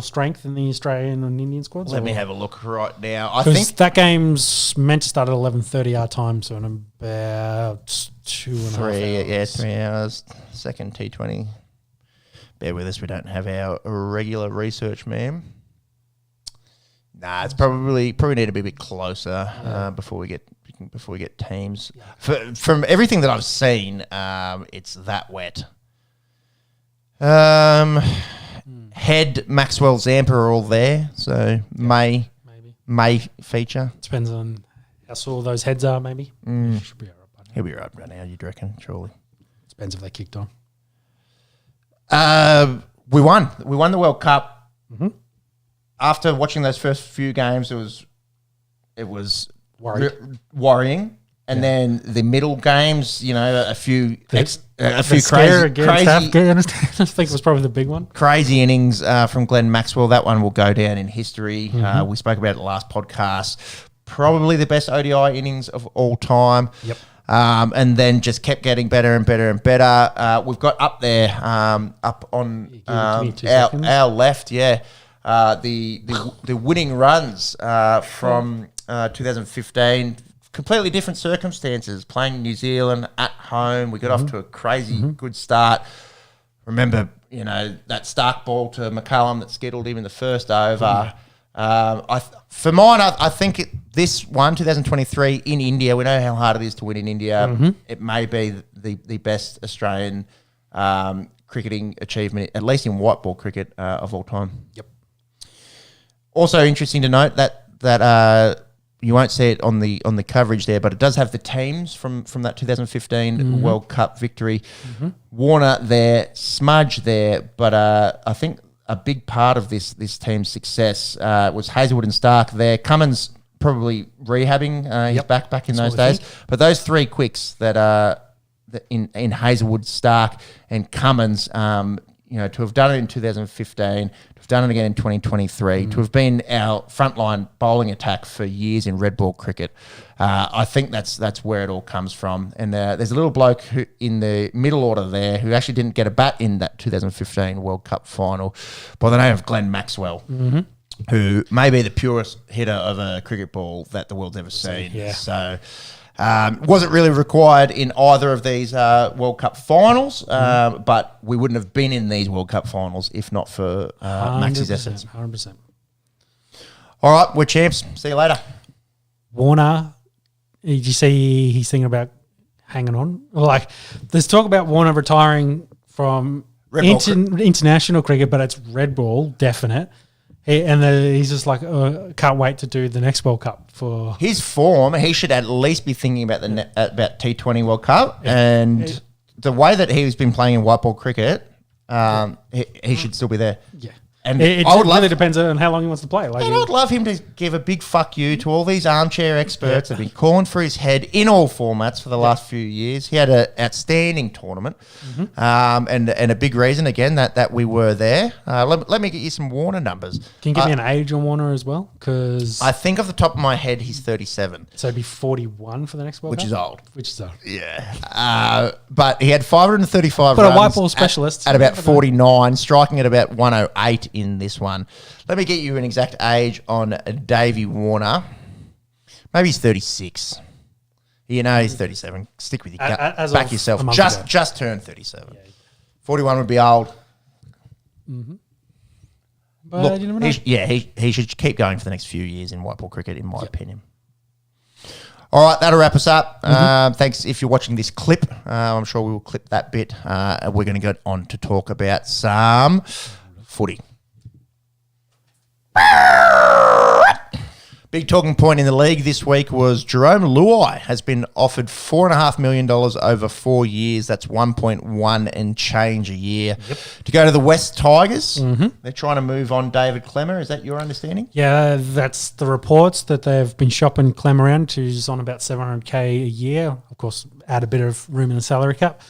strength in the Australian and Indian squads? Let me have a look right now. I think that game's meant to start at 11:30 our time, so in about 2.5 hours. Yeah, 3 hours. Second T20. Bear with us, we don't have our regular research, ma'am. Nah, it's probably need to be a bit closer before we get teams. Yeah. From everything that I've seen, it's that wet. Head, Maxwell, Zampa are all there, so May feature. Depends on how sore those heads are, maybe. Should be all right by now. He'll be right now, you'd reckon, surely. Depends if they kicked on. We won the World Cup. Mm-hmm. After watching those first few games, it was worrying. And then the middle games, a few crazy. I think it was probably the big one. Crazy innings from Glenn Maxwell. That one will go down in history. Mm-hmm. We spoke about it in the last podcast. Probably the best ODI innings of all time. Yep. And then just kept getting better and better and better. We've got up there, up on our left, the winning runs from 2015. Completely different circumstances, playing in New Zealand at home. We got off to a crazy good start. Remember, that Stark ball to McCullum that skittled him in the first over. For mine, I think this one, 2023, in India, we know how hard it is to win in India. Mm-hmm. It may be the best Australian cricketing achievement, at least in white ball cricket, of all time. Yep. Also interesting to note that you won't see it on the coverage there, but it does have the teams from that 2015 World Cup victory. Mm-hmm. Warner there, Smudge there, but I think a big part of this team's success was Hazelwood and Stark there. Cummins probably rehabbing his back in those days, but those three quicks that in Hazelwood, Stark, and Cummins, to have done it in 2015. We've done it again in 2023, to have been our frontline bowling attack for years in red ball cricket. I think that's where it all comes from. And there's a little bloke who in the middle order there who actually didn't get a bat in that 2015 World Cup final by the name of Glenn Maxwell, who may be the purest hitter of a cricket ball that the world's ever seen. Yeah. So... wasn't really required in either of these World Cup finals, but we wouldn't have been in these World Cup finals if not for Max's efforts. 100%. All right, we're champs. See you later. Warner, did you see he's thinking about hanging on? Like, there's talk about Warner retiring from international cricket, but it's red ball, definite. He's just like, can't wait to do the next World Cup. For his form, he should at least be thinking about about T20 World Cup, and the way that he's been playing in white ball cricket, he should still be there. Yeah, And It I would love really depends on how long he wants to play. Like, And I'd love him to give a big fuck you to all these armchair experts that have been calling for his head in all formats for the last few years. He had an outstanding tournament, and a big reason, again, that we were there. Let me get you some Warner numbers. can you give me an age on Warner as well? Because I think off the top of my head, he's 37. so it'd be 41 for the next World Which Cup? is old. Which is old. Yeah. But he had 535 But a runs white ball specialist. at about 49, striking at about 108 in this one. Let me get you an exact age on Davey Warner. Maybe he's 36. You know he's 37. Stick with your gut. As Back of yourself. a month Just ago. just turned 37. 41 would be old. But Look, you never know. he should keep going for the next few years in white ball cricket, in my opinion. All right, that'll wrap us up. Thanks if you're watching this clip. I'm sure we will clip that bit. We're going to go on to talk about some footy. Big talking point in the league this week was Jerome Luai has been offered $4.5 million over 4 years. That's 1.1 and change a year to go to the West Tigers. They're trying to move on David Clemmer. Is that your understanding? Yeah, that's the reports that they've been shopping Clem around, who's on about $700K a year. Of course, add a bit of room in the salary cap.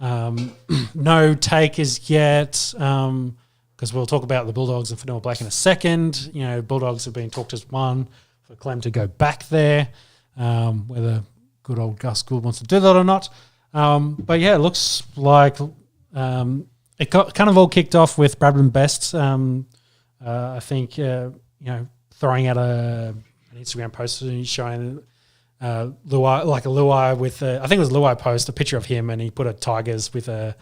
No takers yet, because we'll talk about the Bulldogs and Fanua Black in a second. You know, Bulldogs have been talked as one for Clem to go back there, whether good old Gus Gould wants to do that or not. But yeah, it looks like it got kind of all kicked off with Bradman Best. I think throwing out an Instagram post showing Luai, like a Luai with I think it was Luai post, a picture of him, and he put a Tigers with a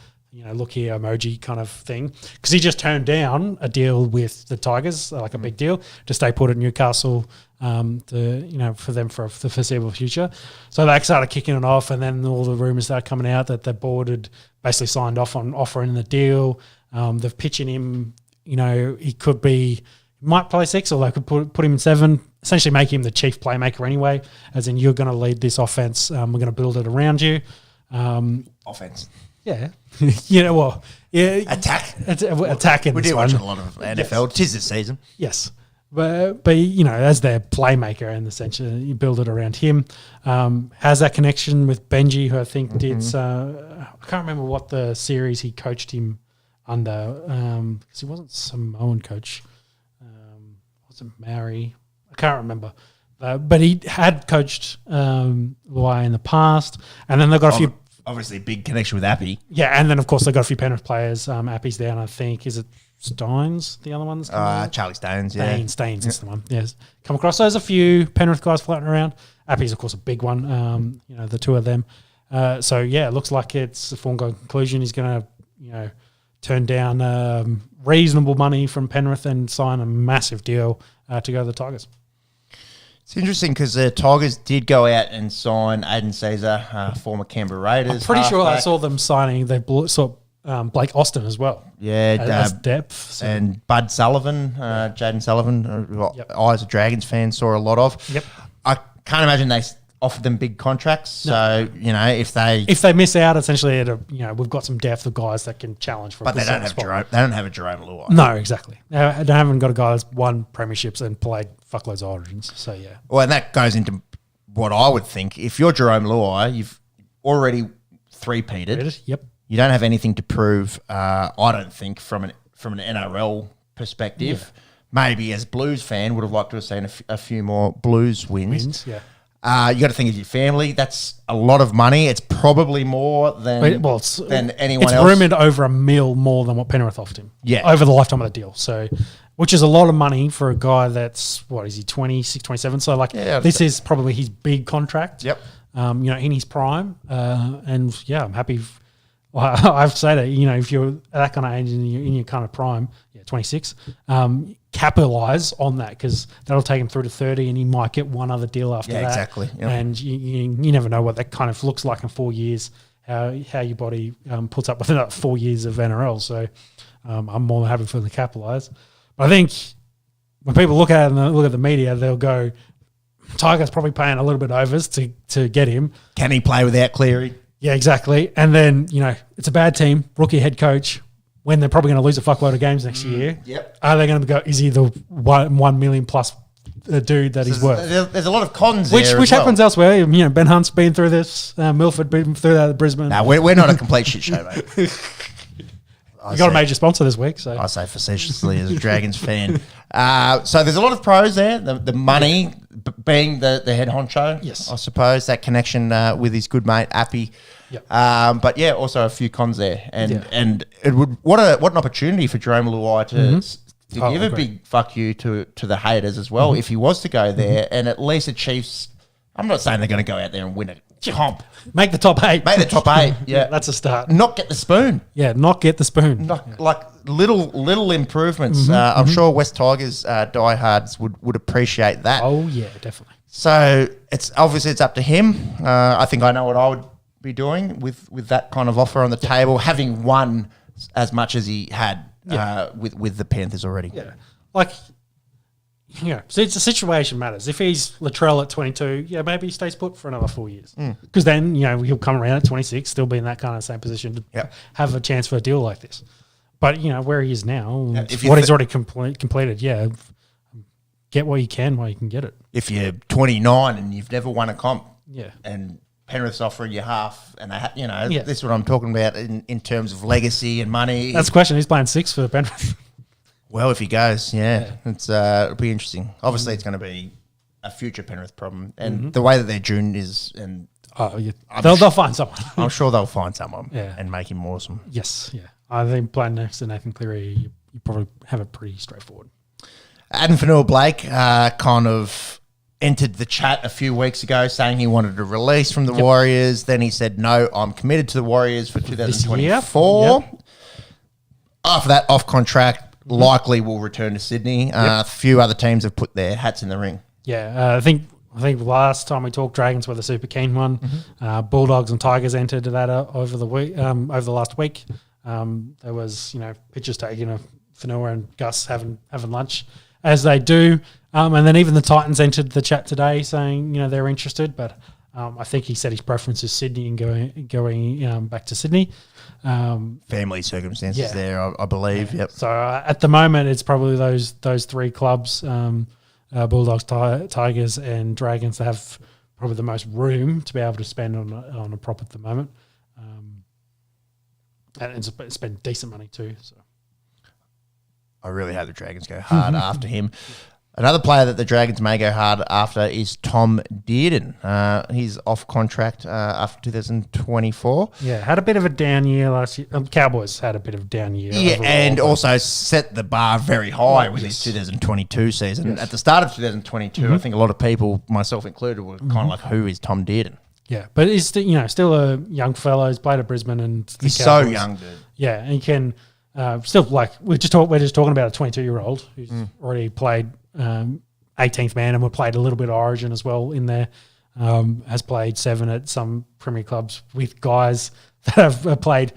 look here emoji kind of thing, because he just turned down a deal with the Tigers, like a big deal, to stay put at Newcastle, for them for the foreseeable future. So they started kicking it off, and then all the rumours started coming out that the board had basically signed off on offering the deal. They're pitching him, he might play 6, or they could put him in 7, essentially make him the chief playmaker anyway, as in you're going to lead this offense, we're going to build it around you. Offense. Yeah. Yeah. Attack. Attack in We this do one. watch a lot of NFL. Yes. 'Tis the season. Yes. But as their playmaker, and essentially you build it around him. Has that connection with Benji, who I think did, I can't remember what the series he coached him under, because he wasn't Samoan coach. Wasn't Maori. I can't remember. But he had coached Luai in the past, and then they've got a few. Obviously, big connection with Appy. Yeah, and then of course they've got a few Penrith players. Appy's down, I think. Is it Steins, the other one that's coming out? Charlie Stones, yeah. Staines is the one. Yes, come across. So there's a few Penrith guys floating around. Appy's of course a big one. The two of them. So yeah, it looks like it's a foregone conclusion. He's going to turn down reasonable money from Penrith and sign a massive deal to go to the Tigers. It's interesting because the Tigers did go out and sign Aiden Caesar, former Canberra Raiders. I'm pretty sure I halfback. saw them signing. They saw Blake Austin as well. Yeah, as depth. So. And Bud Sullivan, Jaden Sullivan, who I as a Dragons fan saw a lot of. Yep. I can't imagine they offered them big contracts. No. So, if they miss out, essentially, we've got some depth of guys that can challenge for. But they don't have Jerome. They don't have a Jerome Luai. No, exactly. They haven't got a guy that's won premierships and played fuckloads of Origins. So yeah. Well, and that goes into what I would think. If you're Jerome Luai, you've already three-peated. Yep. You don't have anything to prove. I don't think from an NRL perspective. Yeah. Maybe as Blues fan, would have liked to have seen a few more Blues wins. Yeah. You got to think of your family. That's a lot of money. It's probably more than anyone else. It's rumoured over $1 million more than what Penrith offered him. Yeah. Over the lifetime of the deal. So, which is a lot of money for a guy that's, what is he, 26, 27? So, this is probably his big contract. Yep. In his prime. And, yeah, I'm happy. I have to say that, if you're at that kind of age in your kind of prime, 26, capitalise on that, because that'll take him through to 30 and he might get one other deal after that. Yeah, exactly. Yep. And you never know what that kind of looks like in 4 years, how your body puts up with another 4 years of NRL. So I'm more than happy for the capitalise. But I think when people look at it and look at the media, they'll go, Tiger's probably paying a little bit overs to get him. Can he play without Cleary? Yeah, exactly. And then, it's a bad team, rookie head coach, when they're probably going to lose a fuckload of games next year. Yep. Are they going to go? Is he the 1 million plus dude that he's worth? There's a lot of cons there, Which happens elsewhere. You know, Ben Hunt's been through this. Milford been through that at Brisbane. No, we're not a complete shit show, mate. We got a major sponsor this week, so I say facetiously as a Dragons fan. So there's a lot of pros there. The money being the head honcho, Yes. I suppose that connection with his good mate Appy. Yep. But yeah, also a few cons there, and Yeah. and it would what an opportunity for Jerome Luai to Oh, give a agree. big fuck you to the haters as well if he was to go there and at least the Chiefs. I'm not saying they're going to go out there and win a comp. make the top 8. Make the top 8. Yeah, That's a start. not get the spoon. Yeah, not get the spoon. Not like little improvements. I'm sure West Tigers diehards would appreciate that. Oh yeah, definitely. So it's up to him. I think I know what I would be doing with that kind of offer on the table, having won as much as he had with the Panthers already. Yeah, like. Yeah, so it's a situation matters. If he's Latrell at 22, yeah, maybe he stays put for another 4 years. Because then, you know, he'll come around at 26, still be in that kind of same position to have a chance for a deal like this. But, you know, where he is now, if what he's already completed, get what you can while you can get it. If you're 29 and you've never won a comp, Yeah. and Penrith's offering you half, and Yeah. this is what I'm talking about in terms of legacy and money. That's the question. He's playing 6 for Penrith. Well, if he goes, it'll be interesting. Obviously, it's going to be a future Penrith problem, and the way that their June is, and Oh, yeah. They'll find someone. I'm sure they'll find someone Yeah. and make him awesome. Yes, yeah. I think playing next to Nathan Cleary, you probably have it pretty straightforward. Adam Fanua-Blake kind of entered the chat a few weeks ago saying he wanted a release from the Warriors. Then he said, no, I'm committed to the Warriors for 2024. Yep. After that, off contract, likely will return to Sydney. A few other teams have put their hats in the ring. Yeah, I think last time we talked, Dragons were the super keen one. Bulldogs and Tigers entered that over the week, over the last week. There was, you know, pictures taken of Fanua and Gus having lunch, as they do. And then even the Titans entered the chat today saying, you know, they're interested. But I think he said his preference is Sydney and going back to Sydney. Family circumstances there, I believe. Yep. So at the moment, it's probably those 3 clubs, Bulldogs, Tigers, and Dragons, that have probably the most room to be able to spend on a prop at the moment. And spend decent money too. So I really hope the Dragons go hard after him. Another player that the Dragons may go hard after is Tom Dearden. He's off contract after 2024. Yeah, had a bit of a down year last year. Cowboys had a bit of a down year. Yeah, overall, and but- also set the bar very high with his 2022 season. At the start of 2022, I think a lot of people, myself included, were kind of like, who is Tom Dearden? Yeah, but he's still a young fellow. He's played at Brisbane and the He's Cowboys. so young, dude. Yeah, and he can still, like, we're just talking about a 22-year-old who's already played 18th man and played a little bit of Origin as well in there. Has played 7 at some Premier clubs with guys that have played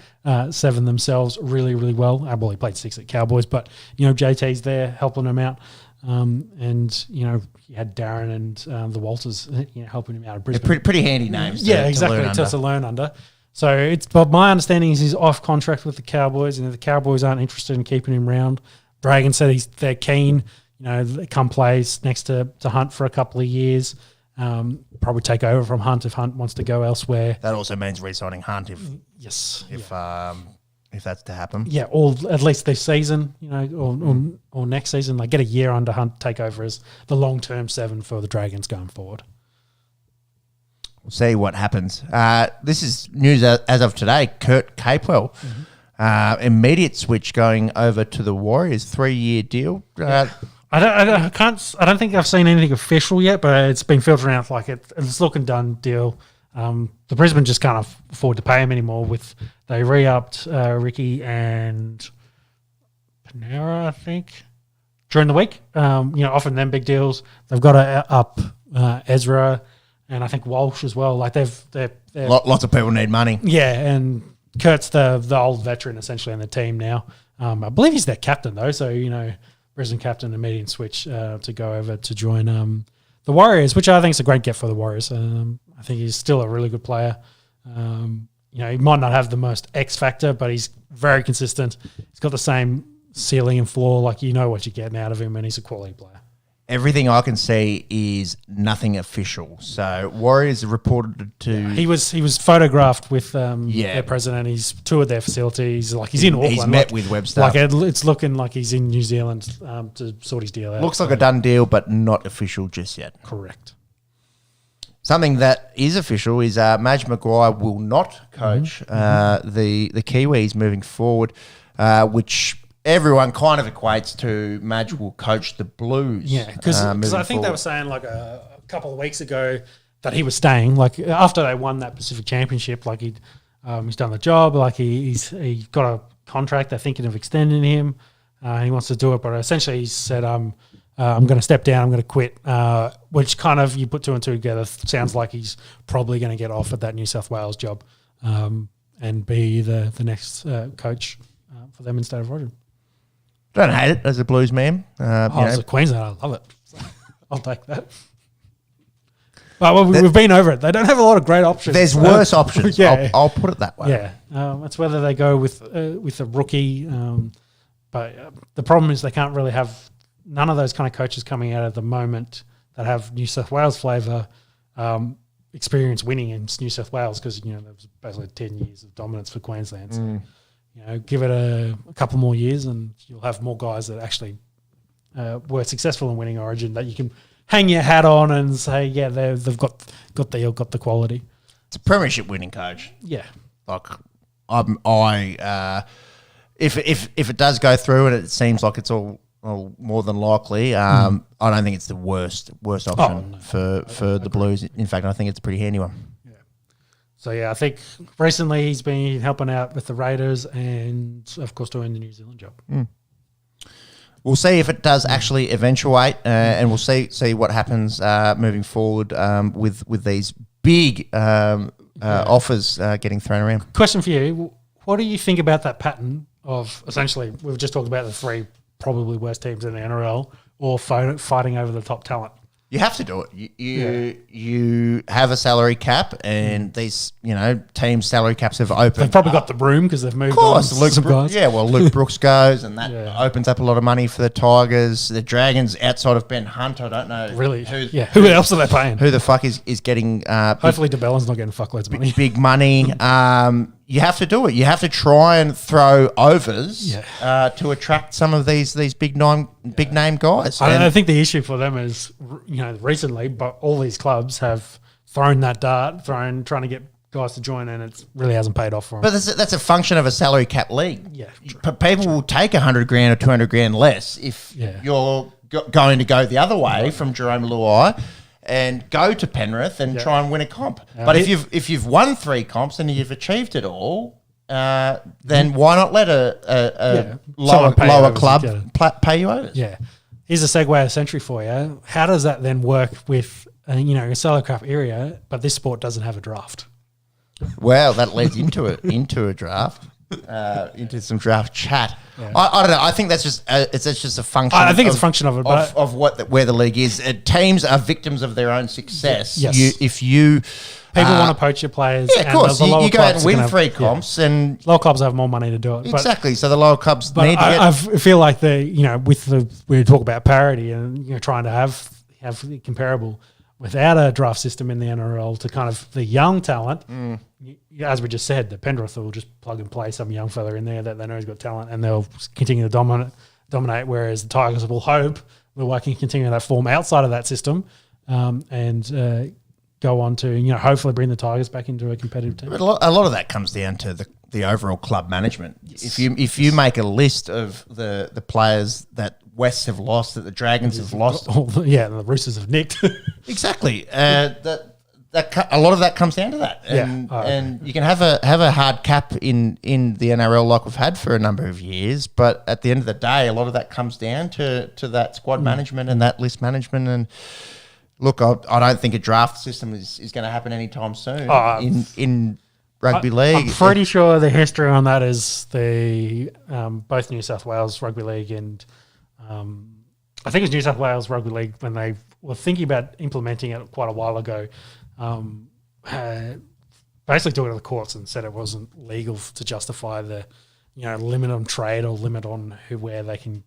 7 themselves really, really well. Well, he played 6 at Cowboys, but, you know, JT's there helping him out. And, you know, he had Darren and the Walters helping him out of Brisbane. They're pretty handy names. To learn under. So but my understanding is he's off contract with the Cowboys, and if the Cowboys aren't interested in keeping him around, Dragon said they're keen. You know, come play next to Hunt for a couple of years. Probably take over from Hunt if Hunt wants to go elsewhere. That also means re-signing Hunt if that's to happen. Yeah, or at least this season, you know, or next season, like get a year under Hunt, take over as the long-term 7 for the Dragons going forward. We'll see what happens. This is news as of today. Kurt Capewell, immediate switch going over to the Warriors, 3-year deal. I don't think I've seen anything official yet, but it's been filtered out like it's looking done deal. The Brisbane just can't afford to pay him anymore. They re-upped Ricky and Panera, I think, during the week. Offering them big deals. They've got to up Ezra and I think Walsh as well. Like they're lots of people need money. Yeah, and Kurt's the old veteran essentially on the team now. I believe he's their captain though, so you know, Brisbane captain, immediate switch to go over to join the Warriors, which I think is a great get for the Warriors. I think he's still a really good player. He might not have the most X factor, but he's very consistent. He's got the same ceiling and floor. Like, you know what you're getting out of him, and he's a quality player. Everything I can see is nothing official. So Warriors reported to he was photographed with their president. He's toured their facilities. Like, he's in Auckland. He's met with Webster. Like, it's looking like he's in New Zealand to sort his deal out. Looks like a done deal, but not official just yet. Correct. Something that is official is Madge Maguire will not coach the Kiwis moving forward, which everyone kind of equates to Madge will coach the Blues. Yeah, because I think they were saying like a couple of weeks ago that he was staying. Like, after they won that Pacific Championship, like he's done the job. Like, he got a contract. They're thinking of extending him. He wants to do it, but essentially he said, I'm going to step down. I'm going to quit. Which kind of, you put two and two together, sounds like he's probably going to get offered that New South Wales job and be the next coach for them instead of Roger. Don't hate it as a Blues man. As a Queensland, I love it. So I'll take that. But we've been over it. They don't have a lot of great options. There's worse options. Yeah. I'll put it that way. Yeah, it's whether they go with a rookie. But the problem is they can't really have none of those kind of coaches coming out at the moment that have New South Wales flavour, experience winning in New South Wales, because there was basically 10 years of dominance for Queensland. So, give it a couple more years and you'll have more guys that actually were successful in winning Origin that you can hang your hat on and say, yeah, they've got the quality. It's a premiership winning coach. Yeah. Like, if it does go through and it seems like it's all more than likely, I don't think it's the worst option for the Blues. In fact, I think it's a pretty handy one. So, I think recently he's been helping out with the Raiders and, of course, doing the New Zealand job. We'll see if it does actually eventuate, and we'll see what happens moving forward with these big offers getting thrown around. Question for you. What do you think about that pattern of, essentially, we've just talked about the three probably worst teams in the NRL, or fighting over the top talent? You have to do it. You have a salary cap, and these teams' salary caps have opened. They've probably got the room because they've moved on. Some guys. Yeah, well, Luke Brooks goes, and that opens up a lot of money for the Tigers. The Dragons, outside of Ben Hunt, I don't know really. Who else are they paying? Who the fuck is getting? Hopefully, DeBellin's not getting fuckloads of money. Big money. You have to do it. You have to try and throw overs to attract some of these big name guys. I think the issue for them is, recently, but all these clubs have thrown that dart, trying to get guys to join, and it really hasn't paid off for them. But that's a function of a salary cap league. Yeah, people will take $100,000 or $200,000 less if you're going to go the other way from Jerome Luai and go to Penrith and try and win a comp. But if you've won 3 comps and you've achieved it all, then why not let a lower club pay you over? Yeah. Here's a segue of the century for you. How does that then work with a salary cap area, but this sport doesn't have a draft? Well, that leads into a draft. Into some draft chat. Yeah. I don't know. I think that's just a function. I think it's a function of it, of where the league is. Teams are victims of their own success. Yes. People want to poach your players. Yeah, of course. You go out and win 3 comps, and lower clubs have more money to do it. Exactly. So the lower clubs need to get. I feel like we talk about parity and trying to have comparable. Without a draft system in the NRL to kind of the young talent, as we just said, the Penrith will just plug and play some young fella in there that they know has got talent, and they'll continue to dominate. Whereas the Tigers will hope that can continue that form outside of that system, and go on to hopefully bring the Tigers back into a competitive team. But a lot of that comes down to the overall club management. Yes. If you make a list of the players that Wests have lost, that the Dragons have lost, and the Roosters have nicked. Exactly. That a lot of that comes down to that, and you can have a hard cap in the NRL like we've had for a number of years, but at the end of the day, a lot of that comes down to that squad management and that list management. And look, I don't think a draft system is going to happen anytime soon in rugby league. I'm pretty sure the history on that is the both New South Wales Rugby League and I think it was New South Wales Rugby League, when they were thinking about implementing it quite a while ago, basically took it to the courts and said it wasn't legal to justify the limit on trade or limit on where they can,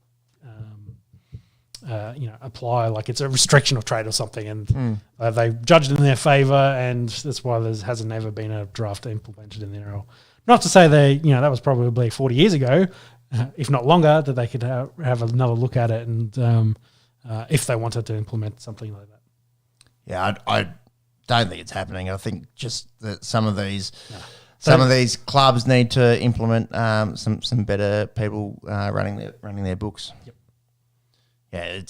apply. Like it's a restriction of trade or something, and they judged in their favour, and that's why there hasn't ever been a draft implemented in the NRL. Not to say that was probably 40 years ago, if not longer, that they could have another look at it, and if they wanted to implement something like that. Yeah, I don't think it's happening. I think just that some of these clubs need to implement some better people running their books. Yep. Yeah,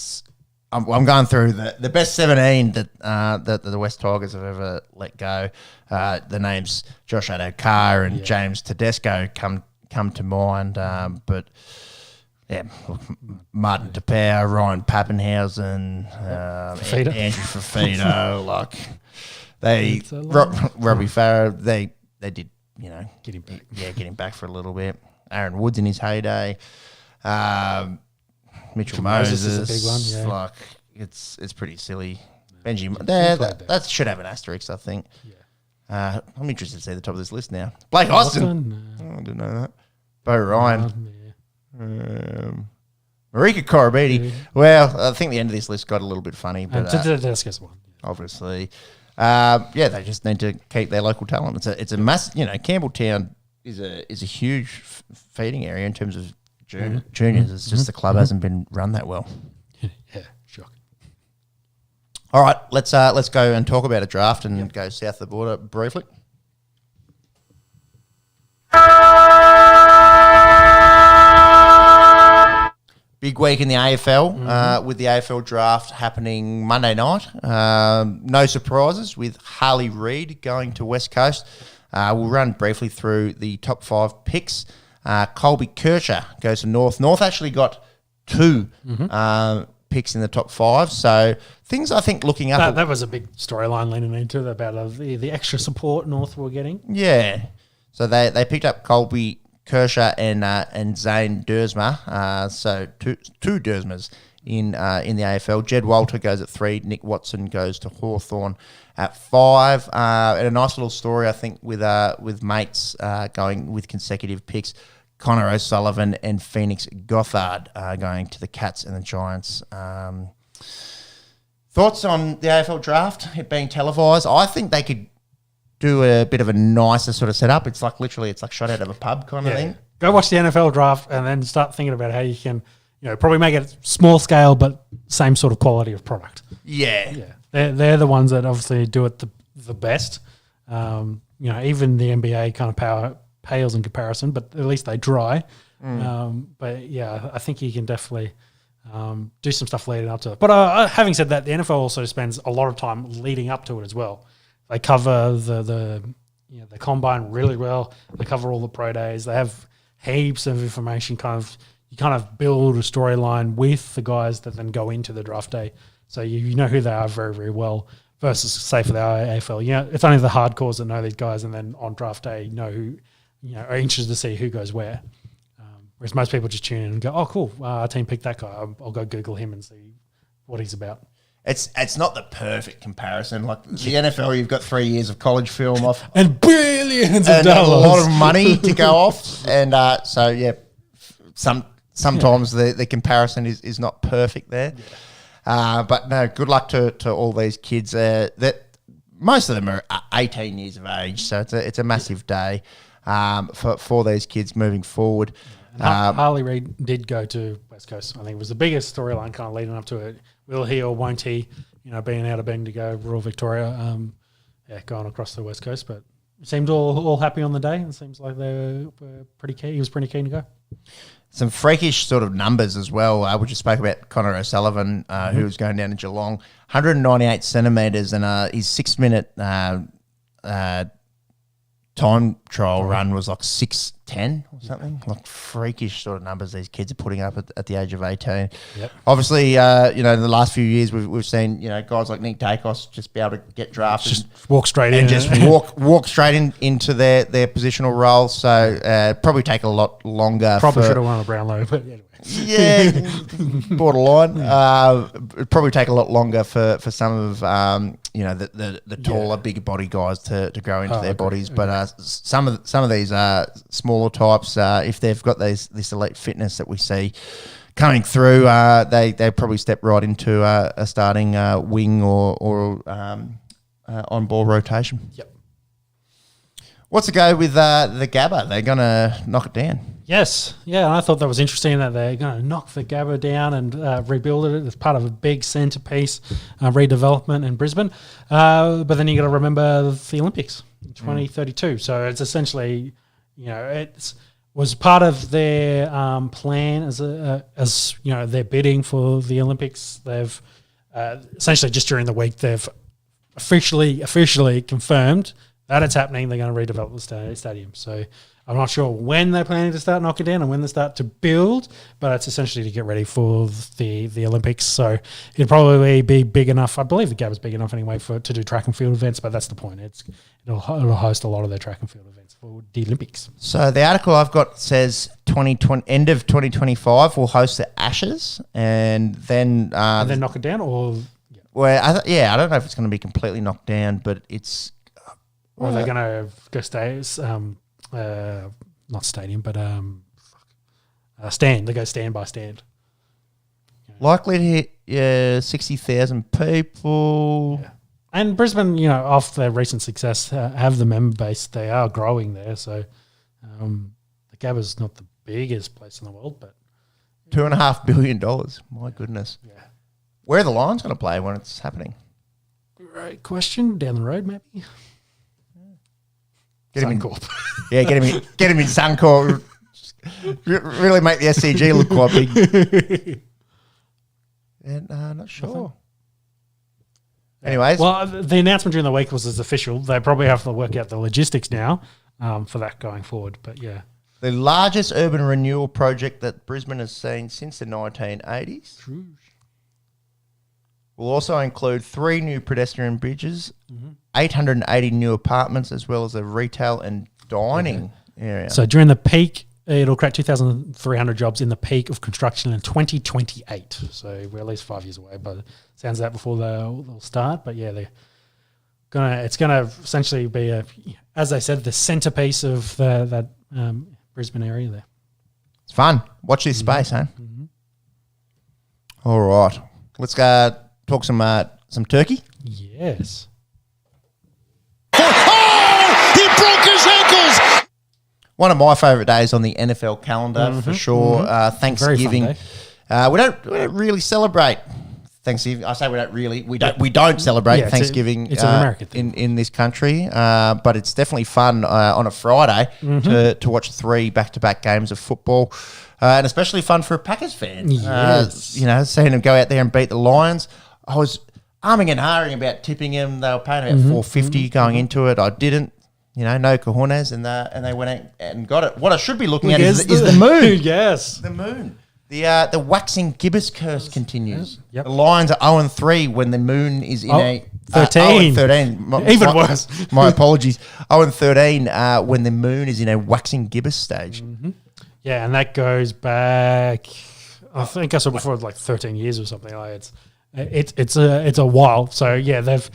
I'm going through the best 17 that the West Tigers have ever let go. The names Josh Addo-Carr and James Tedesco come to mind, but yeah, Martin Tapau, Ryan Pappenhausen, Andrew Fafito, like Robbie Farrow, they did get him back. Yeah, get him back for a little bit. Aaron Woods in his heyday. Mitchell Moses is a big one, yeah. Like it's pretty silly. Benji, that should have an asterisk, I think. Yeah. I'm interested to see the top of this list now. Blake Austin. I didn't know that. Bo Ryan. Marika Korobidi. Well, I think the end of this list got a little bit funny, but obviously, they just need to keep their local talent. It's a mass. Campbelltown is a huge feeding area in terms of juniors. It's just the club hasn't been run that well. Yeah, sure. All right, let's go and talk about a draft and go south of the border briefly. Big week in the AFL with the AFL draft happening Monday night. No surprises with Harley Reid going to West Coast. We'll run briefly through the top 5 picks. Colby Kershaw goes to North. North actually got 2 picks in the top 5. So things I think looking up. That was a big storyline leaning into about the extra support North were getting. Yeah. So they picked up Colby Kershaw and Zane Dersma, so two Dersmas in the AFL. Jed Walter goes at 3. Nick Watson goes to Hawthorn at 5. And a nice little story, I think, with mates going with consecutive picks. Connor O'Sullivan and Phoenix Gothard going to the Cats and the Giants. Thoughts on the AFL draft, it being televised? I think they could do a bit of a nicer sort of setup. It's like shot out of a pub kind of thing. Go watch the NFL draft and then start thinking about how you can, probably make it small scale but same sort of quality of product. Yeah. They're the ones that obviously do it the best. Even the NBA kind of pales in comparison, but at least they try. But yeah, I think you can definitely do some stuff leading up to it. But having said that, the NFL also spends a lot of time leading up to it as well. They cover the combine really well. They cover all the pro days. They have heaps of information. You kind of build a storyline with the guys that then go into the draft day, so you know who they are very, very well. Versus say for the AFL, it's only the hardcores that know these guys, and then on draft day know who are interested to see who goes where. Whereas most people just tune in and go, "Oh, cool, our team picked that guy. I'll go Google him and see what he's about." It's not the perfect comparison. Like the NFL, you've got 3 years of college film off and billions of dollars, a lot of money to go off, and sometimes the comparison is not perfect there. But no, good luck to all these kids. That most of them are 18 years of age, so it's a massive day for these kids moving forward. Harley Reid did go to West Coast. I think it was the biggest storyline kind of leading up to it. Will he or won't he, being out of Bend to go Royal Victoria, going across the West Coast. But seemed all happy on the day, and seems like they were pretty keen. He was pretty keen to go. Some freakish sort of numbers as well. We just spoke about Connor O'Sullivan, who was going down to Geelong. 198 centimetres, and his 6-minute time trial run was like 6:10 or something. Like freakish sort of numbers these kids are putting up at the age of 18. Yep. Obviously, in the last few years we've seen guys like Nick Dacos just be able to get drafted, just walk straight in, and just walk straight into their positional role. So probably take a lot longer. Probably should have won a Brownlow, but anyway. Yeah, borderline. It'd probably take a lot longer for some of the taller, bigger body guys to grow into their bodies. But some of these smaller smaller types, if they've got this elite fitness that we see coming through, they probably step right into a starting wing or on-ball rotation. Yep. What's the go with the Gabba? They're going to knock it down. Yes. Yeah, and I thought that was interesting that they're going to knock the Gabba down and rebuild it as part of a big centrepiece redevelopment in Brisbane. But then you got to remember the Olympics in 2032. So it's essentially, it was part of their plan as their bidding for the Olympics. They've essentially just during the week they've officially confirmed that it's happening. They're going to redevelop the stadium. So I'm not sure when they're planning to start knocking down and when they start to build, but it's essentially to get ready for the Olympics. So it'll probably be big enough. I believe the Gabba's big enough anyway to do track and field events, but that's the point. It'll host a lot of their track and field events for the Olympics. So the article I've got says 2020 end of 2025 will host the Ashes, and then knock it down, or I don't know if it's going to be completely knocked down, but it's. Or they're going to go stay, not stadium, but stand. They go stand by stand. Likely to hit 60,000 people. Yeah. And Brisbane, off their recent success, have the member base. They are growing there. So the Gabba's not the biggest place in the world, but $2.5 billion. My goodness. Yeah. Where are the Lions going to play when it's happening? Great question. Down the road, maybe. Get him Suncorp. Get him in Suncorp. Really make the SCG look quite big. And not sure. Nothing. Anyways, well, the announcement during the week was official. They probably have to work out the logistics now for that going forward. But yeah, the largest urban renewal project that Brisbane has seen since the 1980s. True. Will also include 3 new pedestrian bridges, 880 new apartments, as well as a retail and dining area. So during the peak, it'll create 2,300 jobs in the peak of construction in 2028. So we're at least 5 years away, but it sounds that before they'll start. But yeah, it's gonna essentially be as they said, the centerpiece of that Brisbane area there. It's fun. Watch this space, huh? All right, let's go talk some turkey. Yes. Oh, he broke his ankles. One of my favourite days on the NFL calendar for sure. Thanksgiving. Very fun we don't really celebrate Thanksgiving. I say we don't really. We don't celebrate Thanksgiving. It's an American thing. in this country, but it's definitely fun on a Friday to watch 3 back-to-back games of football, and especially fun for a Packers fan. Yes. Seeing them go out there and beat the Lions. I was arming and ahhing about tipping them. They were paying about $4.50 going into it. I didn't. No cojones, and they went out and got it. What I should be looking at is the moon. Yes. The moon. The waxing gibbous curse continues. Yep. The Lions are 0-3 when the moon is in 13. 0-13. Even worse. My apologies. 0-13 when the moon is in a waxing gibbous stage. Yeah, and that goes back. I think I saw before like 13 years or something like it's a while. So yeah, they've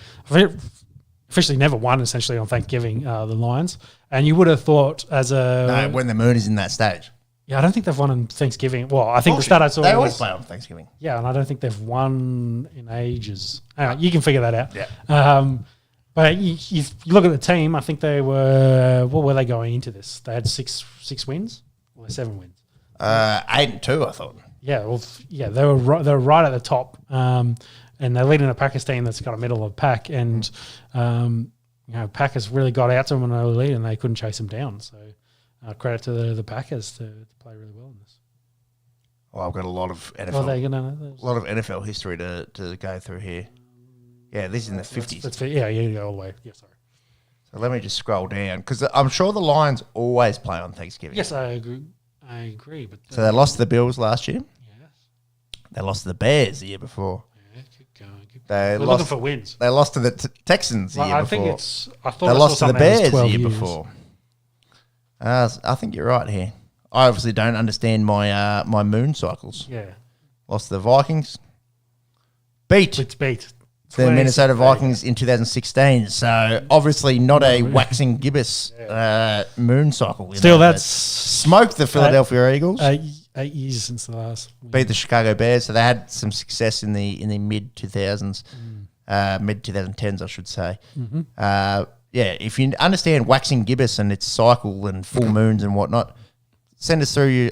officially never won essentially on Thanksgiving, the Lions. And you would have thought when the moon is in that stage. Yeah, I don't think they've won on Thanksgiving. Well, I think the stat I saw they always play on Thanksgiving. Yeah, and I don't think they've won in ages. You can figure that out. Yeah. But you look at the team. I think they were. What were they going into this? They had six wins or 7 wins. 8-2, I thought. Yeah, well, they were right at the top, and they're leading a Packers team that's got a middle of the pack, and Packers really got out to them in early lead, and they couldn't chase them down. So credit to the Packers to play really well in this. Well, I've got a lot of NFL, a lot of NFL history to go through here. Yeah, this is in the 50s. You go all the way. Yeah, sorry. So let me just scroll down because I'm sure the Lions always play on Thanksgiving. Yes, I agree. But so they lost to the Bills last year. Yes. They lost to the Bears the year before. Yeah, keep going. They're looking for wins. They lost to the Texans the year before. I thought they lost to the Bears the year years. before. I think you're right here. I obviously don't understand my my moon cycles. Yeah. Lost to the Vikings. Beat. It's beat. the Minnesota Vikings in 2016. So obviously not a waxing gibbous moon cycle. Still, that's smoked the Philadelphia Eagles. 8 years since the last. Beat the Chicago Bears. So they had some success in the mid 2000s, mid 2010s, I should say. If you understand waxing gibbous and its cycle and full moons and whatnot, send us through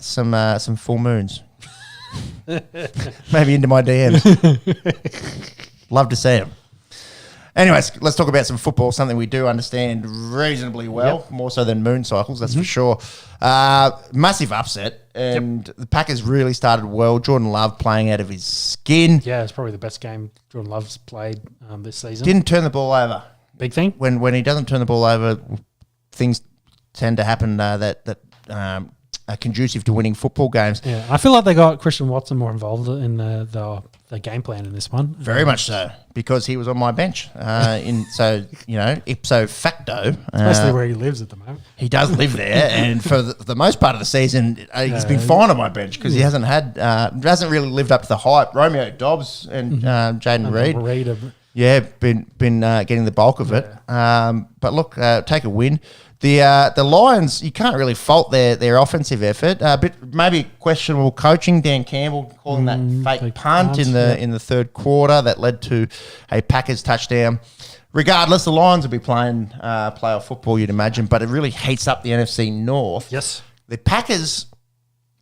some full moons. Maybe into my DMs. Love to see them. Anyways, let's talk about some football, something we do understand reasonably well, more so than moon cycles, that's for sure. Massive upset, and the Packers really started well. Jordan Love playing out of his skin. Yeah, it's probably the best game Jordan Love's played this season. Didn't turn the ball over. Big thing. When he doesn't turn the ball over, things tend to happen that are conducive to winning football games. Yeah, I feel like they got Christian Watson more involved in the game plan in this one. Very much so, because he was on my bench. Ipso facto. Especially where he lives at the moment. He does live there, and for the most part of the season, he's been fine on my bench because he hasn't really lived up to the hype. Romeo Dobbs and Jaden Reed. Yeah, been getting the bulk of it. But look, take a win. The Lions, you can't really fault their offensive effort. A bit maybe questionable coaching. Dan Campbell calling that fake punt in the third quarter that led to a Packers touchdown. Regardless, the Lions will be playing playoff football, you'd imagine, but it really heats up the NFC North. Yes, the Packers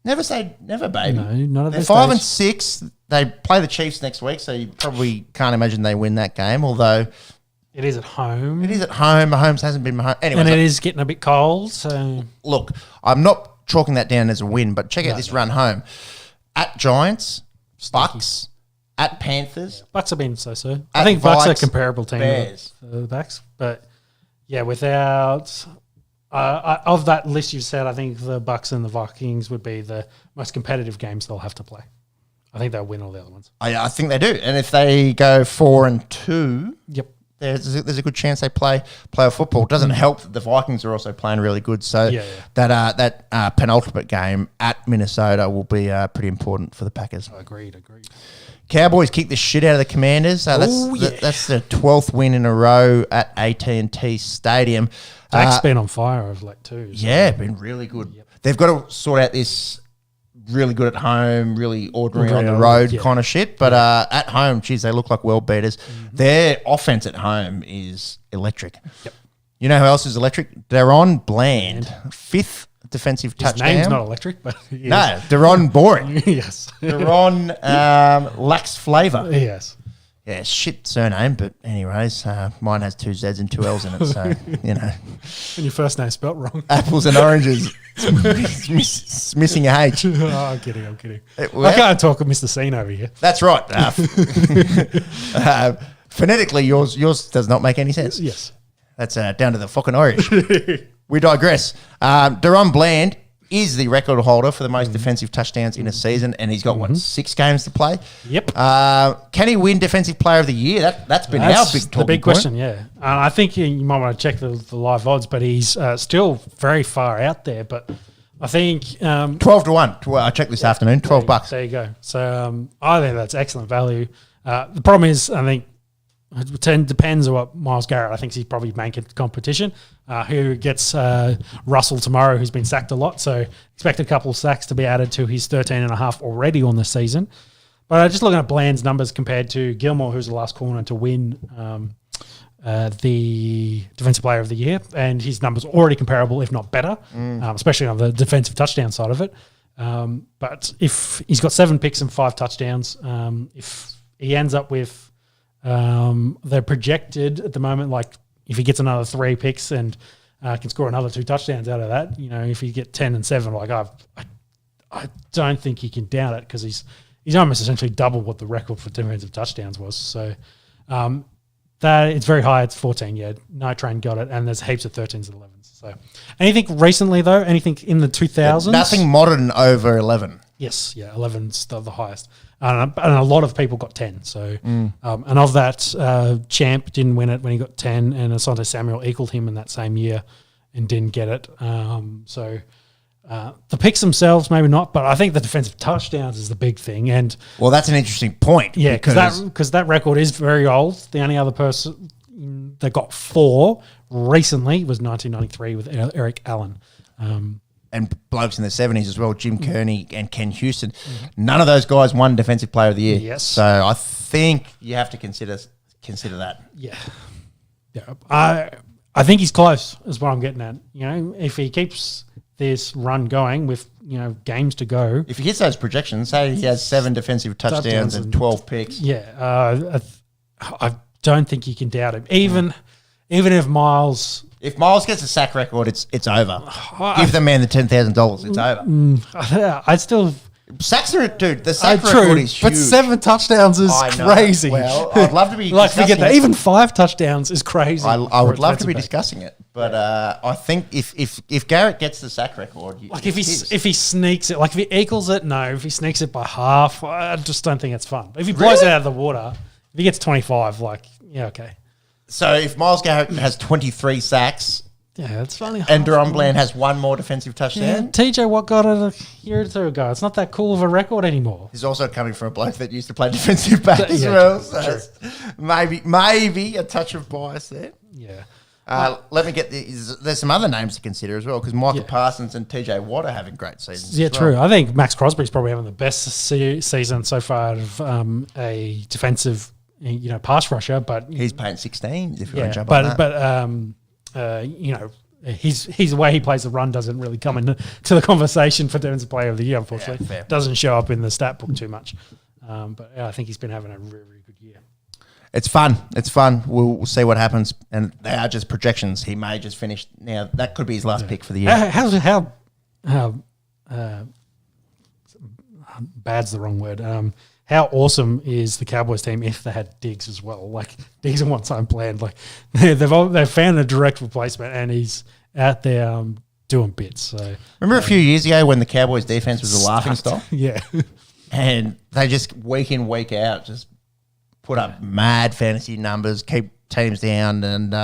never say never, baby. No, none of They're this 5-6. They play the Chiefs next week, so you probably can't imagine they win that game. Although it is at home. Mahomes hasn't been Mahomes. Anyway, and it is getting a bit cold. So look, I'm not chalking that down as a win, but check out this run home. At Giants, Bucks, at Panthers. Bucks have been so. I think Bucks are a comparable team to the Bucks. But yeah, without of that list you said, I think the Bucks and the Vikings would be the most competitive games they'll have to play. I think they'll win all the other ones. I think they do. And if they go 4-2, there's a good chance they play football. It doesn't help that the Vikings are also playing really good. So that penultimate game at Minnesota will be pretty important for the Packers. Agreed. Cowboys kick the shit out of the Commanders. That's the 12th win in a row at AT&T Stadium. Dak's been on fire of late too. So. Yeah, been really good. Yep. They've got to sort out this really good at home, really ordinary on the road kind of shit. But at home, geez, they look like world beaters. Their offense at home is electric. Yep. You know who else is electric? Deron Bland. 5th defensive touchdown. His name's not electric, but no, Deron boring. Yes. Deron lacks flavour. Yes. Yeah, shit surname, but anyways, mine has 2 Z's and 2 L's in it, so, you know. And your first name spelt wrong. Apples and oranges. It's missing a H. Oh, I'm kidding. I can't talk of Mr. Scene over here. That's right. Phonetically, yours does not make any sense. Yes. That's down to the fucking Irish. We digress. Deron Bland is the record holder for the most defensive touchdowns in a season, and he's got, 6 games to play? Yep. Can he win Defensive Player of the Year? That's been our big talking the big point. question, yeah. I think you might want to check the live odds, but he's still very far out there. But I think 12-1. I checked this afternoon. $12. There you go. So I think that's excellent value. The problem is, I think it depends on what Myles Garrett. I think he's probably making competition. Who gets Russell tomorrow, who's been sacked a lot. So expect a couple of sacks to be added to his 13.5 already on the season. But just looking at Bland's numbers compared to Gilmore, who's the last corner to win the Defensive Player of the Year, and his numbers are already comparable, if not better, especially on the defensive touchdown side of it. But if he's got 7 picks and 5 touchdowns, if he ends up with they're projected at the moment, like if he gets another 3 picks and can score another 2 touchdowns out of that, you know, if you get 10 and 7, like I don't think he can doubt it because he's almost essentially double what the record for defensive touchdowns was. So that it's very high. It's 14. Yeah, Night Train got it, and there's heaps of 13s and 11s. So anything recently though? Anything in the 2000s? Nothing modern over 11. Yes, yeah, 11's the highest. And a lot of people got 10. So, and of that, Champ didn't win it when he got 10, and Asante Samuel equaled him in that same year and didn't get it. So The picks themselves, maybe not, but I think the defensive touchdowns is the big thing. And Well, that's an interesting point. yeah, because that record is very old. The only other person that got 4 recently was 1993 with Eric Allen. And blokes in the 70s as well, Jim Kearney and Ken Houston. None of those guys won Defensive Player of the Year. Yes. So I think you have to consider that. Yeah. I think he's close is what I'm getting at. If he keeps this run going with, games to go. If he hits those projections, say he has 7 defensive touchdowns and 12 picks. Yeah. I don't think you can doubt him. Even if Miles... If Miles gets a sack record, it's over. Give the man the $10,000. It's over. I still... Sacks are, dude, the sack record is huge. But 7 touchdowns is crazy. Well, I'd love to be forget that. Even 5 touchdowns is crazy. I would love to be discussing it. But I think if Garrett gets the sack record... if he sneaks it, if he equals it, no. If he sneaks it by half, I just don't think it's fun. But if he blows it out of the water, if he gets 25, okay. So if Myles Garrett has 23 sacks... Yeah, that's funny. And Deron Bland has 1 more defensive touchdown. Yeah, TJ Watt got it a year or 2 ago. It's not that cool of a record anymore. He's also coming from a bloke that used to play defensive back as well. So maybe a touch of bias there. Yeah. Let me get there's some other names to consider as well, because Michael Parsons and TJ Watt are having great seasons. Yeah, true. I think Max Crosby's probably having the best season so far out of a defensive, pass rusher. But he's paying 16 if you want to jump on that. His way he plays the run doesn't really come into the conversation for Defensive Player of the Year, unfortunately. Yeah, doesn't show up in the stat book too much. But I think he's been having a very, very good year. It's fun. We'll see what happens. And they are just projections. He may just finish. Now, that could be his last pick for the year. How bad's the wrong word. How awesome is the Cowboys team if they had Diggs as well? Diggs and one-time plan. They've found a direct replacement, and he's out there doing bits. So remember a few years ago when the Cowboys defense was a laughing stock? Yeah, and they just week in, week out just put up mad fantasy numbers, keep teams down, and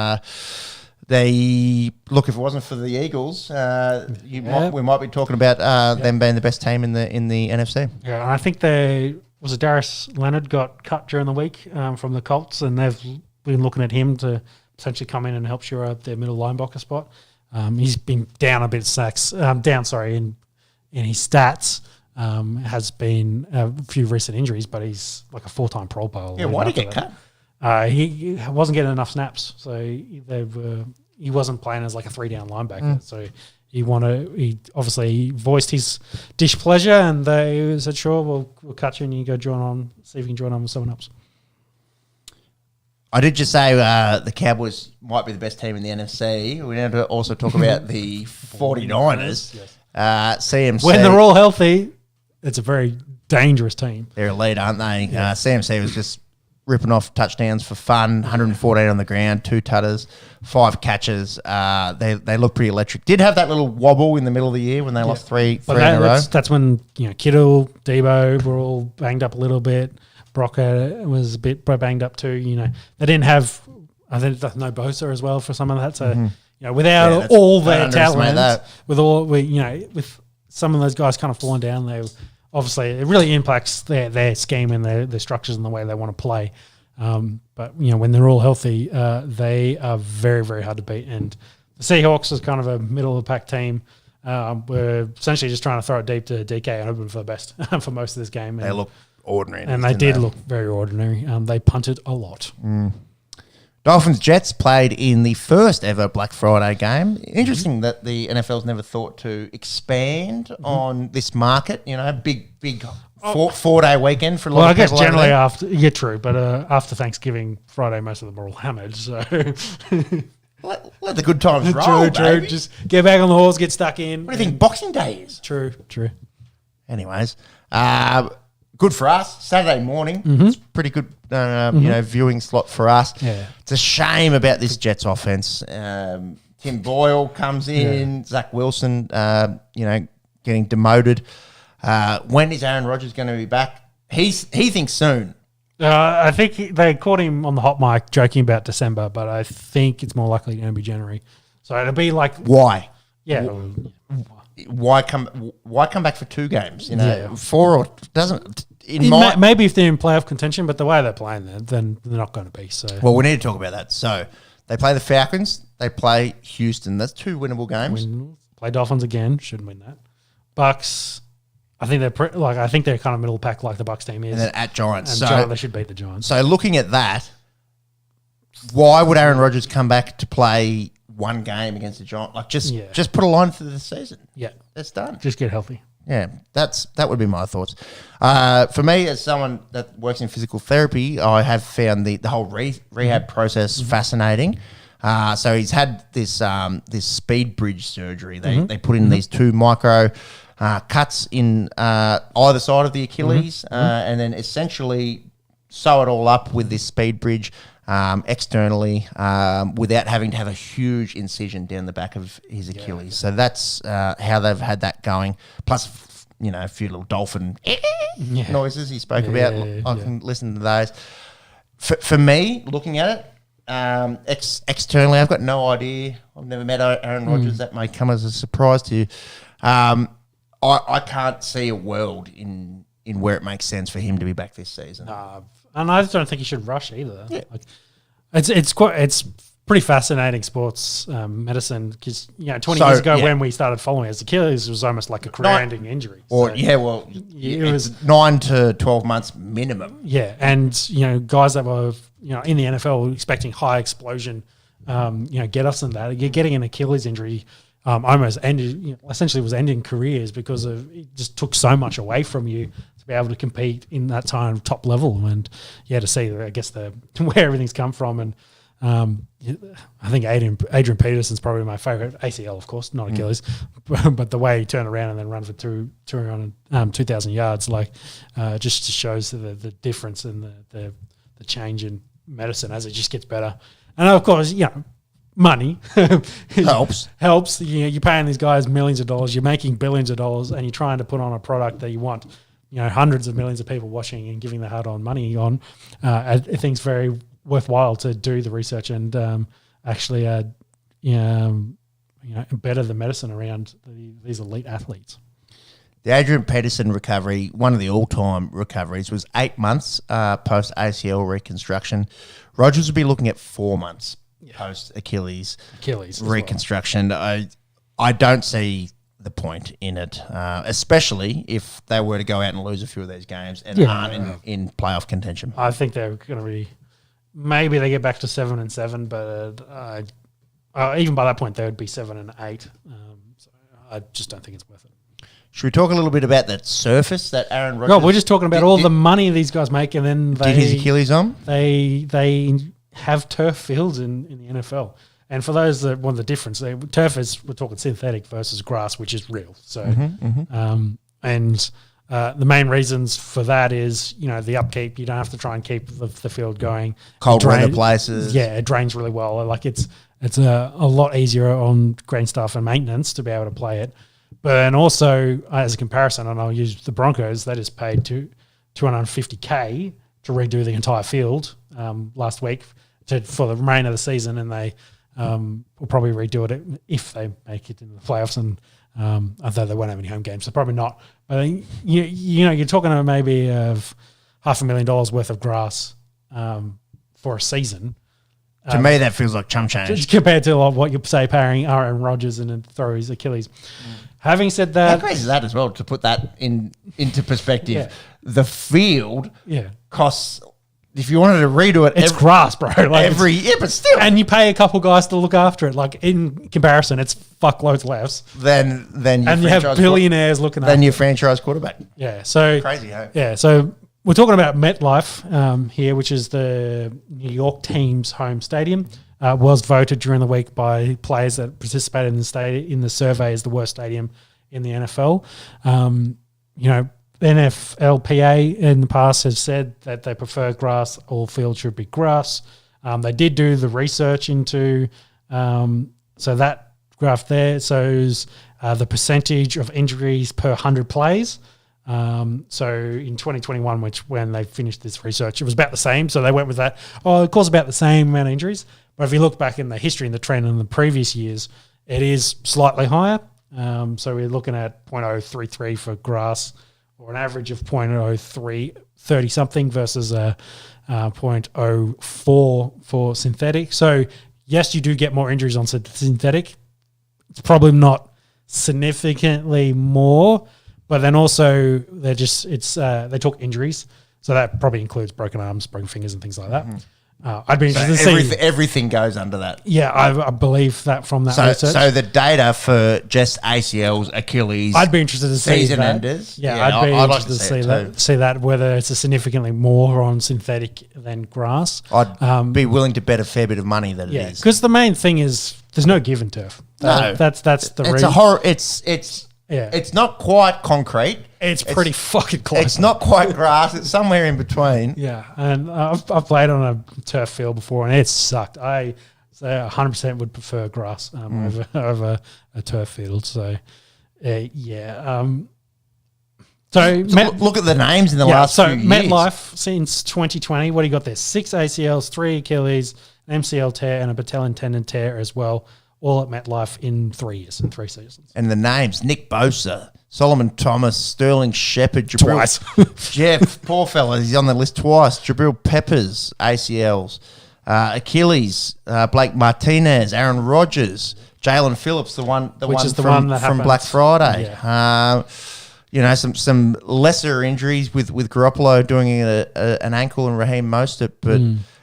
they look. If it wasn't for the Eagles, we might be talking about them being the best team in the NFC. Yeah, and I think Darius Leonard got cut during the week from the Colts, and they've been looking at him to potentially come in and help shore up their middle linebacker spot. He's been down a bit in his stats. Has been a few recent injuries, but he's like a 4-time Pro Bowl. Yeah, why did he get cut? He wasn't getting enough snaps, so he wasn't playing as like a 3-down linebacker. So he obviously voiced his displeasure, and they said, "Sure, we'll cut you, and you go join on. See if you can join on with someone else." I did just say the Cowboys might be the best team in the NFC. We need to also talk about the 49ers. Yes. CMC. When they're all healthy, it's a very dangerous team. They're elite, aren't they? Yeah. CMC was just ripping off touchdowns for fun, 114 on the ground, 2 tutters, 5 catches. They look pretty electric. Did have that little wobble in the middle of the year when they lost three in a row. That's when Kittle, Debo were all banged up a little bit. Brock was a bit banged up too. They didn't have, I think, no Bosa as well for some of that. So without all their talent, with some of those guys kind of falling down, it really impacts their scheme and their structures and the way they want to play. But when they're all healthy, they are very, very hard to beat. And the Seahawks is kind of a middle of the pack team. We're essentially just trying to throw it deep to DK and hoping for the best for most of this game. They look ordinary. And they did look very ordinary. They punted a lot. Dolphins-Jets played in the first ever Black Friday game. Interesting that the NFL's never thought to expand on this market. Big 4-day weekend for a lot of people. Well, I guess generally after, true, but after Thanksgiving Friday, most of them are all hammered. So let the good times roll, true. baby. Just get back on the horse, get stuck in. What do you think Boxing Day is? True. Anyways, good for us. Saturday morning. It's pretty good, viewing slot for us. Yeah. It's a shame about this Jets offense. Tim Boyle comes in. Zach Wilson, getting demoted. When is Aaron Rodgers going to be back? He thinks soon. I think they caught him on the hot mic joking about December, but I think it's more likely going to be January. So it'll be like... Why? Yeah. why come back for 2 games? You know, Yeah. 4 or doesn't. Maybe if they're in playoff contention, but the way they're playing, then they're not going to be. So Well, we need to talk about that. So they play the Falcons. They play Houston. That's 2 winnable games. play Dolphins again, should win that. Bucks, I think they're kind of middle pack like the Bucks team is. And then at Giants. And they should beat the Giants. So looking at that, why would Aaron Rodgers come back to play 1 game against the Giants? Like just put a line through the season. Yeah, it's done. Just get healthy. Yeah, that would be my thoughts. For me, as someone that works in physical therapy, I have found the whole rehab process fascinating. So he's had this speed bridge surgery. They put in these 2 micro cuts in either side of the Achilles, and then essentially sew it all up with this speed bridge externally without having to have a huge incision down the back of his Achilles. So that's how they've had that going. Plus, a few little dolphin noises he spoke about. I can listen to those. For me, looking at it, externally, I've got no idea. I've never met Aaron Rodgers. That may come as a surprise to you. I can't see a world in where it makes sense for him to be back this season. And I don't think he should rush either. Yeah. It's pretty fascinating sports medicine because 20 years ago when we started following his Achilles, it was almost like a career-ending injury. It was 9 to 12 months minimum. Yeah, and guys that were in the NFL were expecting high explosion, get ups and that. You're getting an Achilles injury. Almost ended, essentially was ending careers because it just took so much away from you to be able to compete in that time top level. And to see, I guess, where everything's come from. And I think Adrian Peterson's probably my favorite. ACL, of course, not Achilles, but the way he turned around and then run for 2,000 yards, just shows the difference and the change in medicine as it just gets better. And of course, money helps. You're paying these guys millions of dollars. You're making billions of dollars, and you're trying to put on a product that you want, hundreds of millions of people watching and giving their hard-earned money on. I think it's very worthwhile to do the research and actually, better the medicine around these elite athletes. The Adrian Peterson recovery, one of the all-time recoveries, was 8 months post ACL reconstruction. Rodgers would be looking at 4 months. Post Achilles reconstruction. Well. I don't see the point in it, especially if they were to go out and lose a few of these games and aren't in playoff contention. I think they're going to be. Maybe they get back to 7-7, but even by that point they would be 7-8. So I just don't think it's worth it. Should we talk a little bit about that surface that Aaron Rodgers? No, we're just talking about all the money these guys make, and then did his Achilles on? They have turf fields in the NFL. And for those that want the difference, turf is, we're talking synthetic versus grass, which is real. So, and the main reasons for that is, the upkeep. You don't have to try and keep the field going. Cold weather places. Yeah, it drains really well. Like it's a lot easier on green stuff and maintenance to be able to play it. But and also, as a comparison, and I'll use the Broncos, they just paid $250K to redo the entire field last week for the remainder of the season, and they will probably redo it if they make it into the playoffs. And although they won't have any home games, so probably not. But you're talking about maybe of $500,000 worth of grass for a season. To me, that feels like chump change compared to what you say paying Aaron Rodgers and then throw his Achilles. Having said that, how crazy is that as well? To put that into perspective, the field costs. If you wanted to redo it, it's grass, bro. But still, and you pay a couple guys to look after it. Like in comparison, it's fuckloads less. Then you have billionaires looking after. Then your franchise quarterback. Yeah, so crazy. Hey? Yeah, so we're talking about MetLife here, which is the New York team's home stadium. Was voted during the week by players that participated in the survey as the worst stadium in the NFL. NFLPA in the past has said that they prefer grass. All fields should be grass. They did do the research into so that graph there shows the percentage of injuries per 100 plays. So in 2021, when they finished this research, it was about the same. So they went with that. Oh, it caused about the same amount of injuries. But if you look back in the history and the trend in the previous years, it is slightly higher. So we're looking at 0.033 for grass, or an average of 0.0330 something versus a 0.04 for synthetic. So yes, you do get more injuries on synthetic. It's probably not significantly more, but then also they talk injuries, so that probably includes broken arms, broken fingers, and things like that. I'd be interested to see. Everything goes under that. Yeah, I believe that from that research. So the data for just ACLs, Achilles, I'd be interested to see season that. enders. Yeah, I'd be interested to see that, whether it's a significantly more on synthetic than grass. I'd be willing to bet a fair bit of money that it is. Because the main thing is there's no give in turf. That's the reason. It's a horror. It's not quite concrete. It's pretty fucking close. It's not quite grass. It's somewhere in between. Yeah, and I've played on a turf field before, and it sucked. I 100% would prefer grass over a turf field. So, yeah. So look at the names in the last few years. MetLife since 2020, what do you got there? 6 ACLs, 3 Achilles, an MCL tear, and a patella tendon tear as well. All at MetLife in 3 years, in 3 seasons. And the names: Nick Bosa, Solomon Thomas, Sterling Shepard, Twice. Jeff, poor fella, he's on the list twice. Jabril Peppers, ACLs. Achilles, Blake Martinez, Aaron Rodgers, Jalen Phillips, the one from Black Friday. Yeah. Some lesser injuries with Garoppolo doing an ankle and Raheem Mostert, but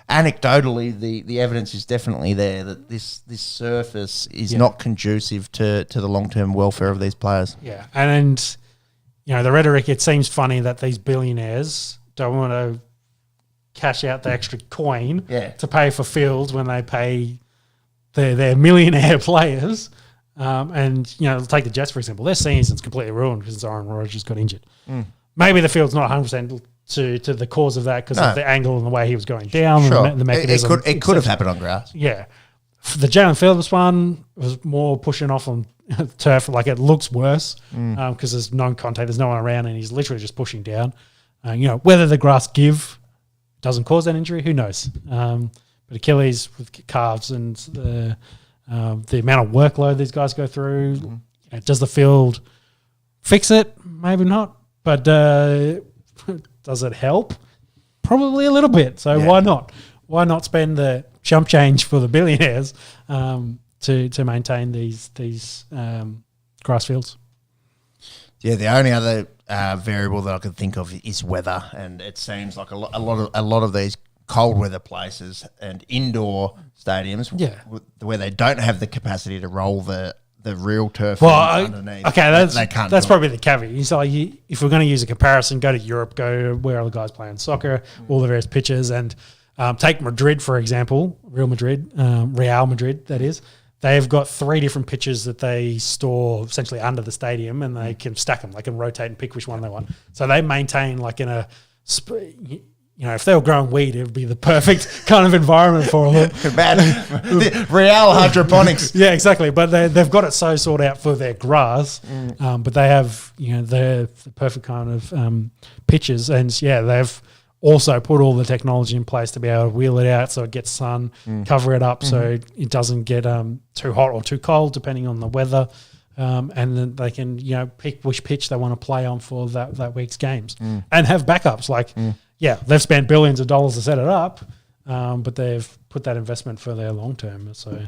anecdotally, the evidence is definitely there that this surface is not conducive to the long-term welfare of these players. Yeah, and the rhetoric, it seems funny that these billionaires don't want to cash out the extra coin to pay for fields when they pay their millionaire players. And take the Jets, for example. Their season's completely ruined because Aaron Rodgers got injured. Maybe the field's not 100% to the cause of that because of the angle and the way he was going down and the mechanism. It could have happened on grass. Yeah. The Jalen Phillips one was more pushing off on turf. Like, it looks worse because there's no contact, there's no one around, and he's literally just pushing down. Whether the grass doesn't cause that injury, who knows? But Achilles with calves and the amount of workload these guys go through, does the field fix it? Maybe not. But does it help? Probably a little bit. So why not? Why not spend the chump change for the billionaires to maintain these grass fields? Yeah, the only other variable that I could think of is weather, and it seems like a lot of these cold weather places and indoor stadiums, where they don't have the capacity to roll the real turf underneath. Okay, that's probably the caveat. So if we're going to use a comparison, go to Europe, go where are the guys playing soccer, all the various pitches, and take Madrid, for example, Real Madrid, that is. They've got 3 different pitches that they store essentially under the stadium, and they can stack them. They can rotate and pick which one they want. So they maintain if they were growing weed, it would be the perfect kind of environment for them. Real hydroponics. Yeah, exactly. But they've got it so sorted out for their grass, but they have the perfect kind of pitches, and they've also put all the technology in place to be able to wheel it out so it gets sun, cover it up so it doesn't get too hot or too cold depending on the weather. And then they can pick which pitch they want to play on for that week's games and have backups. They've spent billions of dollars to set it up, but they've put that investment for their long term. So,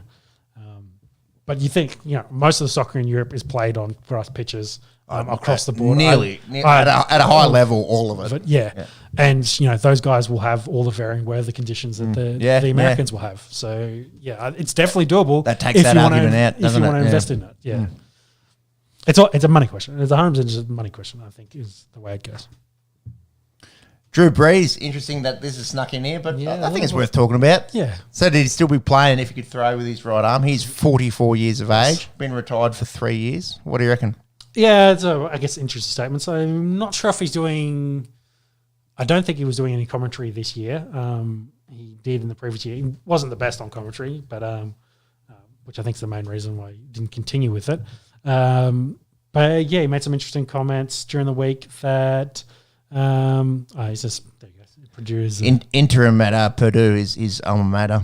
but you think most of the soccer in Europe is played on grass pitches across the board, at a high level, all of it. And those guys will have all the varying weather conditions that the Americans will have. So it's definitely doable. That takes that argument out, if you want to invest in it. It's a money question. It's 100% a money question, I think, is the way it goes. Drew Brees, interesting that this is snuck in here, but I think it's worth talking about. Yeah. So did he still be playing if he could throw with his right arm? He's 44 years of age, been retired for 3 years. What do you reckon? Yeah, it's I guess interesting statement. So I'm not sure if he's doing – I don't think he was doing any commentary this year. He did in the previous year. He wasn't the best on commentary, but which I think is the main reason why he didn't continue with it. But he made some interesting comments during the week that he's just there you go, producer. Interim at Purdue is his alma mater.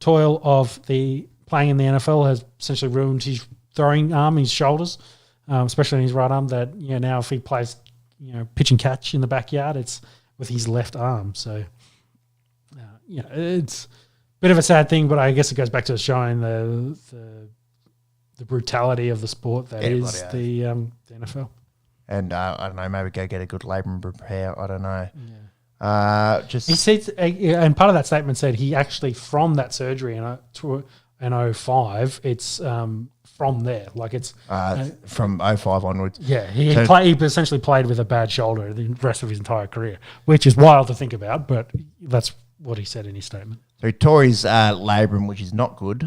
toil of the playing in the NFL has essentially ruined his throwing arm, his shoulders, especially in his right arm. That now if he plays pitch and catch in the backyard, it's with his left arm. So it's a bit of a sad thing, but I guess it goes back to showing the brutality of the sport that is the NFL. And I don't know, maybe go get a good labour and repair. I don't know. Yeah. He said, and part of that statement said he actually from that surgery in 05, it's from there, like it's from 05 onwards. Yeah, he essentially played with a bad shoulder the rest of his entire career, which is wild to think about, but that's what he said in his statement. So he tore his labrum, which is not good,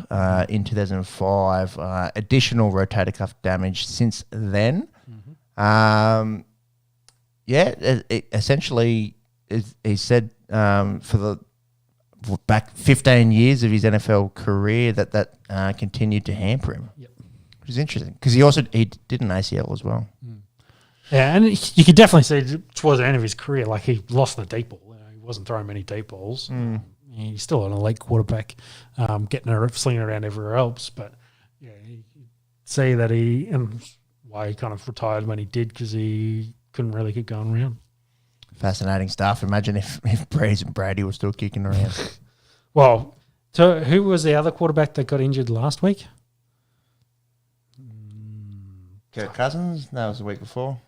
in 2005. Additional rotator cuff damage since then. Essentially, he said for the back 15 years of his NFL career that continued to hamper him. Yep. Which is interesting because he did an ACL as well. Yeah, and you could definitely see towards the end of his career, like he lost the deep ball. He wasn't throwing many deep balls. He's still an elite quarterback, slinging around everywhere else. But yeah, you see that and why he kind of retired when he did because he couldn't really get going around. Fascinating stuff. Imagine if Brady was still kicking around. Well, so who was the other quarterback that got injured last week? Kirk Cousins? That was the week before.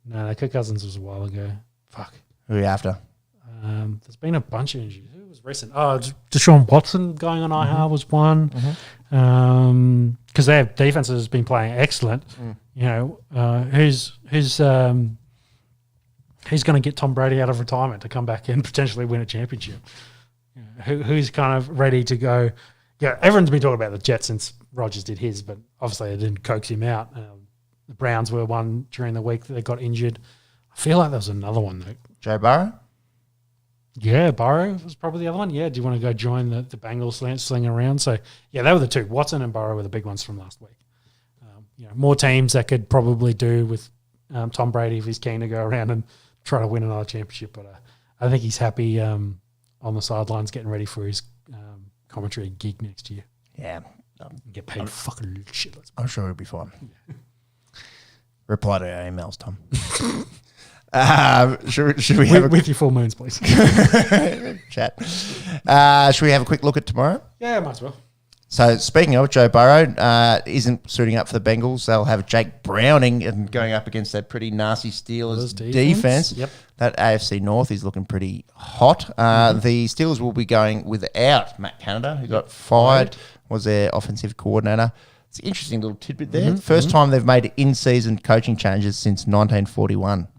No, Kirk Cousins was a while ago. Fuck. Who are you after? There's been a bunch of injuries. Who was recent? Oh, Deshaun Watson going on IR was one. Because their defense has been playing excellent. Who's going to get Tom Brady out of retirement to come back and potentially win a championship? Who's kind of ready to go? Yeah, everyone's been talking about the Jets since Rodgers did his, but obviously it didn't coax him out. The Browns were one during the week that they got injured. I feel like there was another one though. Joe Burrow? Yeah, Burrow was probably the other one. Yeah, do you want to go join the Bengals slinging around? So, yeah, they were the two. Watson and Burrow were the big ones from last week. More teams that could probably do with Tom Brady if he's keen to go around and try to win another championship. But I think he's happy on the sidelines getting ready for his commentary gig next year. Yeah. Get paid fucking shit. I'm sure it'll be fine. Reply to our emails, Tom. Should we have with your full moons, please? Chat. Should we have a quick look at tomorrow? Yeah, might as well. So speaking of, Joe Burrow isn't suiting up for the Bengals. They'll have Jake Browning and going up against that pretty nasty Steelers defense. Yep. That AFC North is looking pretty hot. The Steelers will be going without Matt Canada, who got fired, was their offensive coordinator. It's an interesting little tidbit there. First time they've made in-season coaching changes since 1941.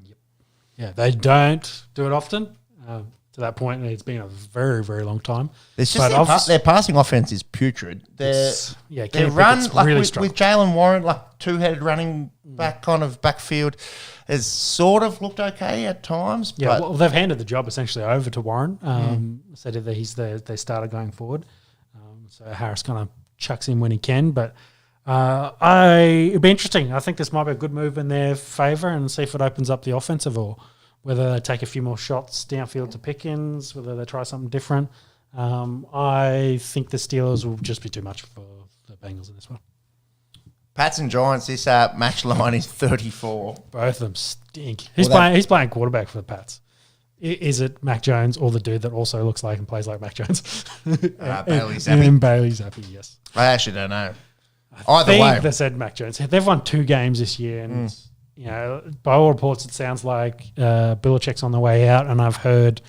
Yeah, they don't do it often. To that point, it's been a very, very long time. It's just their passing offense is putrid. They run like really with Jalen Warren, like two-headed running back kind of backfield, has sort of looked okay at times. Yeah, well, they've handed the job essentially over to Warren. Said that he's their starter going forward. So Harris kind of chucks in when he can, but it'd be interesting. I think this might be a good move in their favour and see if it opens up the offensive or whether they take a few more shots downfield to Pickens, whether they try something different. I think the Steelers will just be too much for the Bengals in this one. Pats and Giants, this match line is 34. Both of them stink. He's playing quarterback for the Pats. Is it Mac Jones or the dude that also looks like and plays like Mac Jones? Bailey Zappi. And Bailey Zappi, yes. I actually don't know. I think they said Mac Jones. They've won 2 games this year, and by all reports, it sounds like Belichick's on the way out, and I've heard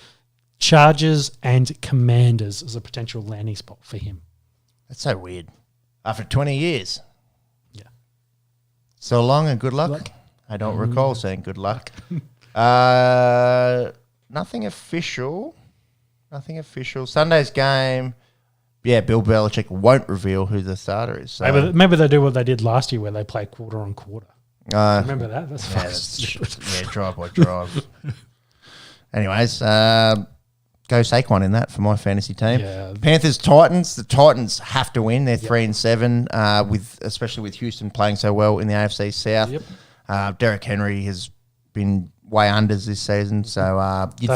Chargers and Commanders as a potential landing spot for him. That's so weird. After 20 years. Yeah. So long and good luck. I don't recall saying good luck. Nothing official. Sunday's game. Yeah, Bill Belichick won't reveal who the starter is. So. Maybe they do what they did last year where they play quarter on quarter. Remember that? That's drive by drive. Anyways, go Saquon in that for my fantasy team. Yeah. Panthers, Titans. The Titans have to win. They're 3-7, especially with Houston playing so well in the AFC South. Yep. Derrick Henry has been way unders this season, so you'd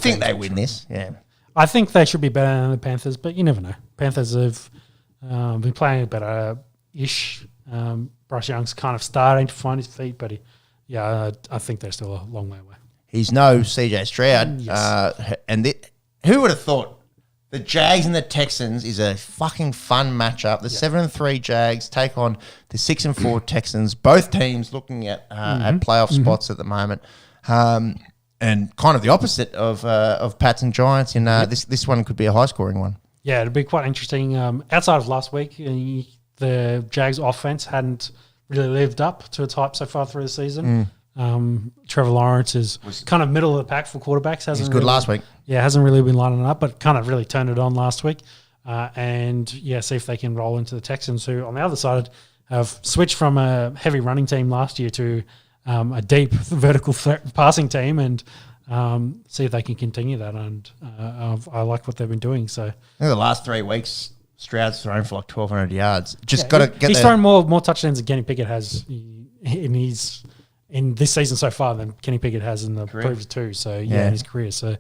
think they win this. Yeah. I think they should be better than the Panthers, but you never know. Panthers have been playing better-ish. Bryce Young's kind of starting to find his feet, but I think they're still a long way away. He's no CJ Stroud. Yes. Who would have thought the Jags and the Texans is a fucking fun matchup? The 7-3 Jags take on the 6-4 Texans. Both teams looking at playoff spots at the moment. And kind of the opposite of Pats and Giants. In this one could be a high-scoring one. Yeah, it'd be quite interesting. Outside of last week, the Jags offense hadn't really lived up to its hype so far through the season. Trevor Lawrence is kind of middle of the pack for quarterbacks. He was good last week. Yeah, hasn't really been lining up, but kind of really turned it on last week. See if they can roll into the Texans, who on the other side have switched from a heavy running team last year to a deep vertical passing team, and see if they can continue that. And I like what they've been doing. So I think the last 3 weeks, Stroud's thrown for like 1,200 yards. Got to get. He's thrown more touchdowns than Kenny Pickett has in this season so far than Kenny Pickett has in the previous 2. So in his career. So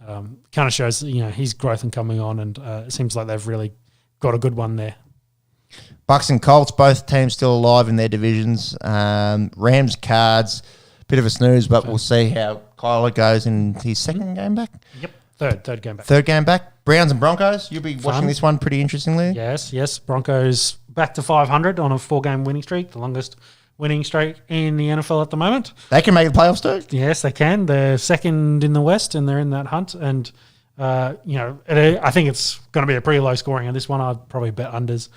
kind of shows his growth and coming on, and it seems like they've really got a good one there. Bucks and Colts, both teams still alive in their divisions. Rams, Cards, bit of a snooze, but we'll see how Kyler goes in his second game back. Yep, third game back. Third game back. Browns and Broncos. You'll be watching this one pretty interestingly. Yes. Broncos back to 500 on a 4-game winning streak, the longest winning streak in the NFL at the moment. They can make the playoffs too. Yes, they can. They're second in the West, and they're in that hunt. And I think it's going to be a pretty low scoring on this one. I'd probably bet unders.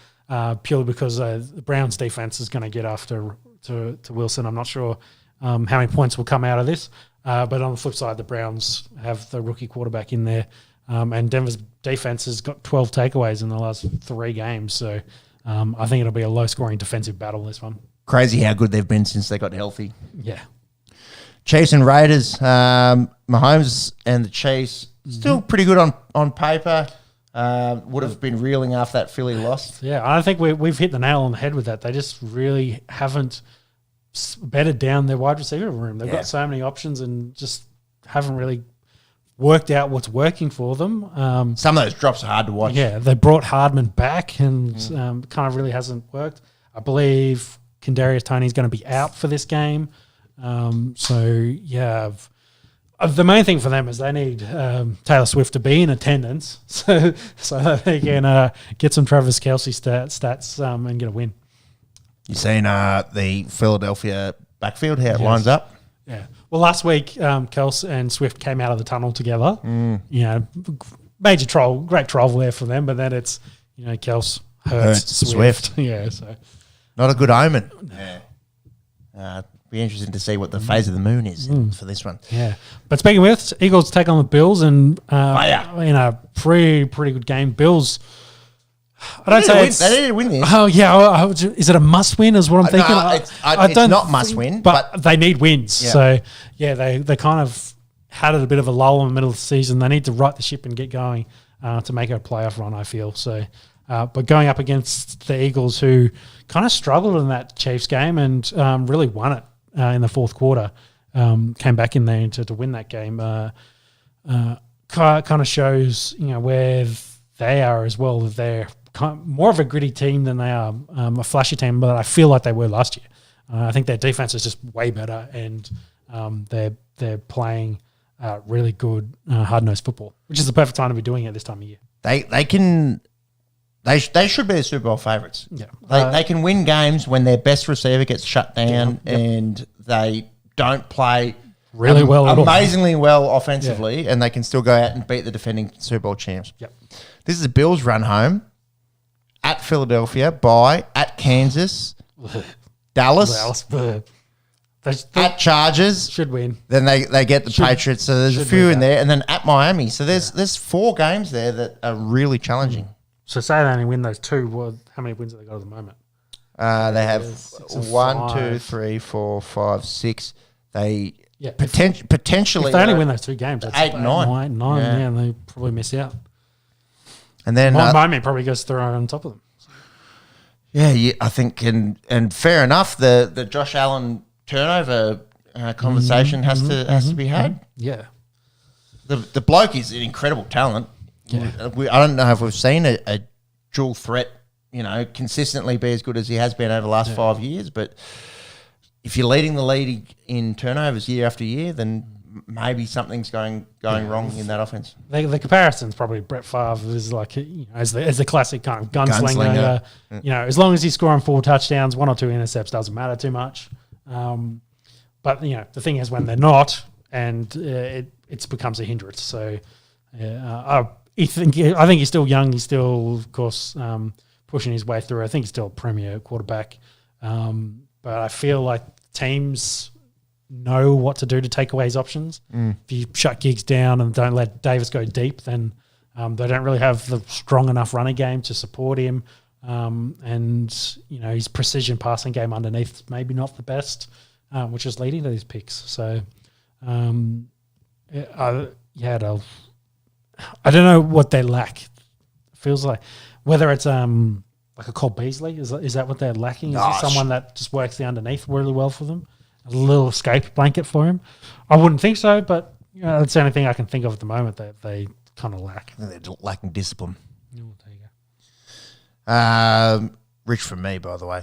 Purely because the Browns defense is going to get after to Wilson. I'm not sure how many points will come out of this. But on the flip side, the Browns have the rookie quarterback in there. And Denver's defense has got 12 takeaways in the last 3 games. So I think it'll be a low-scoring defensive battle, this one. Crazy how good they've been since they got healthy. Yeah. Chiefs and Raiders. Mahomes and the Chiefs still pretty good on paper. Would have been reeling after that Philly loss. Yeah, I think we've hit the nail on the head with that. They just really haven't bedded down their wide receiver room. They've got so many options and just haven't really worked out what's working for them. Some of those drops are hard to watch. Yeah, they brought Hardman back and kind of really hasn't worked. I believe Kadarius Toney's going to be out for this game. The main thing for them is they need Taylor Swift to be in attendance so that they can get some Travis Kelce stats and get a win. You've seen the Philadelphia backfield, how it lines up? Yeah. Well, last week, Kelce and Swift came out of the tunnel together. Great troll there for them, but then it's, Kelce hurts Swift. Yeah, so. Not a good omen. Yeah. Be interesting to see what the phase of the moon is for this one. Yeah. But speaking with, Eagles take on the Bills and in a pretty good game. Bills, I don't say they need to win this. Oh, yeah. Is it a must-win is what I'm thinking? No, it's not must-win. But they need wins. Yeah. So, they kind of had a bit of a lull in the middle of the season. They need to right the ship and get going to make it a playoff run, I feel. So, but going up against the Eagles, who kind of struggled in that Chiefs game and really won it in the fourth quarter, came back in there to win that game, kind of shows where they are as well. That they're more of a gritty team than they are a flashy team, but I feel like they were last year. I think their defense is just way better, and they're playing really good hard-nosed football, which is the perfect time to be doing it this time of year. They should be the Super Bowl favourites. Yeah. They can win games when their best receiver gets shut down and they don't play really amazingly well offensively, and they can still go out and beat the defending Super Bowl champs. Yep. This is the Bills run home at Philadelphia, at Kansas, Dallas, at Chargers. Should win. Then they get the Patriots, so there's a few in there, and then at Miami. So there's 4 games there that are really challenging. So say they only win those 2. How many wins have they got at the moment? They have 1, 2, 3, 4, 5, 6. They potentially. If they only win those 2 games, that's 8, 9. Yeah, and they probably miss out. And then Miami probably goes through on top of them. Yeah, I think, and fair enough. The Josh Allen turnover conversation has to be had. Yeah, the bloke is an incredible talent. I don't know if we've seen a dual threat, consistently be as good as he has been over the last 5 years. But if you're leading the league in turnovers year after year, then maybe something's going wrong in that offense. The comparison's probably Brett Favre is like, as the classic kind of gunslinger. As long as he's scoring 4 touchdowns, 1 or 2 intercepts doesn't matter too much. But the thing is when they're not, and it becomes a hindrance. So I think he's still young. He's still, of course, pushing his way through. I think he's still a premier quarterback. But I feel like teams know what to do to take away his options. If you shut Giggs down and don't let Davis go deep, then they don't really have the strong enough running game to support him. And his precision passing game underneath is maybe not the best, which is leading to these picks. So I don't know what they lack. It feels like whether it's like a Cole Beasley, is that what they're lacking? Is it someone that just works the underneath really well for them? A little escape blanket for him? I wouldn't think so, but that's the only thing I can think of at the moment that they kind of lack. They're lacking discipline. Oh, there you go. Rich from me, by the way.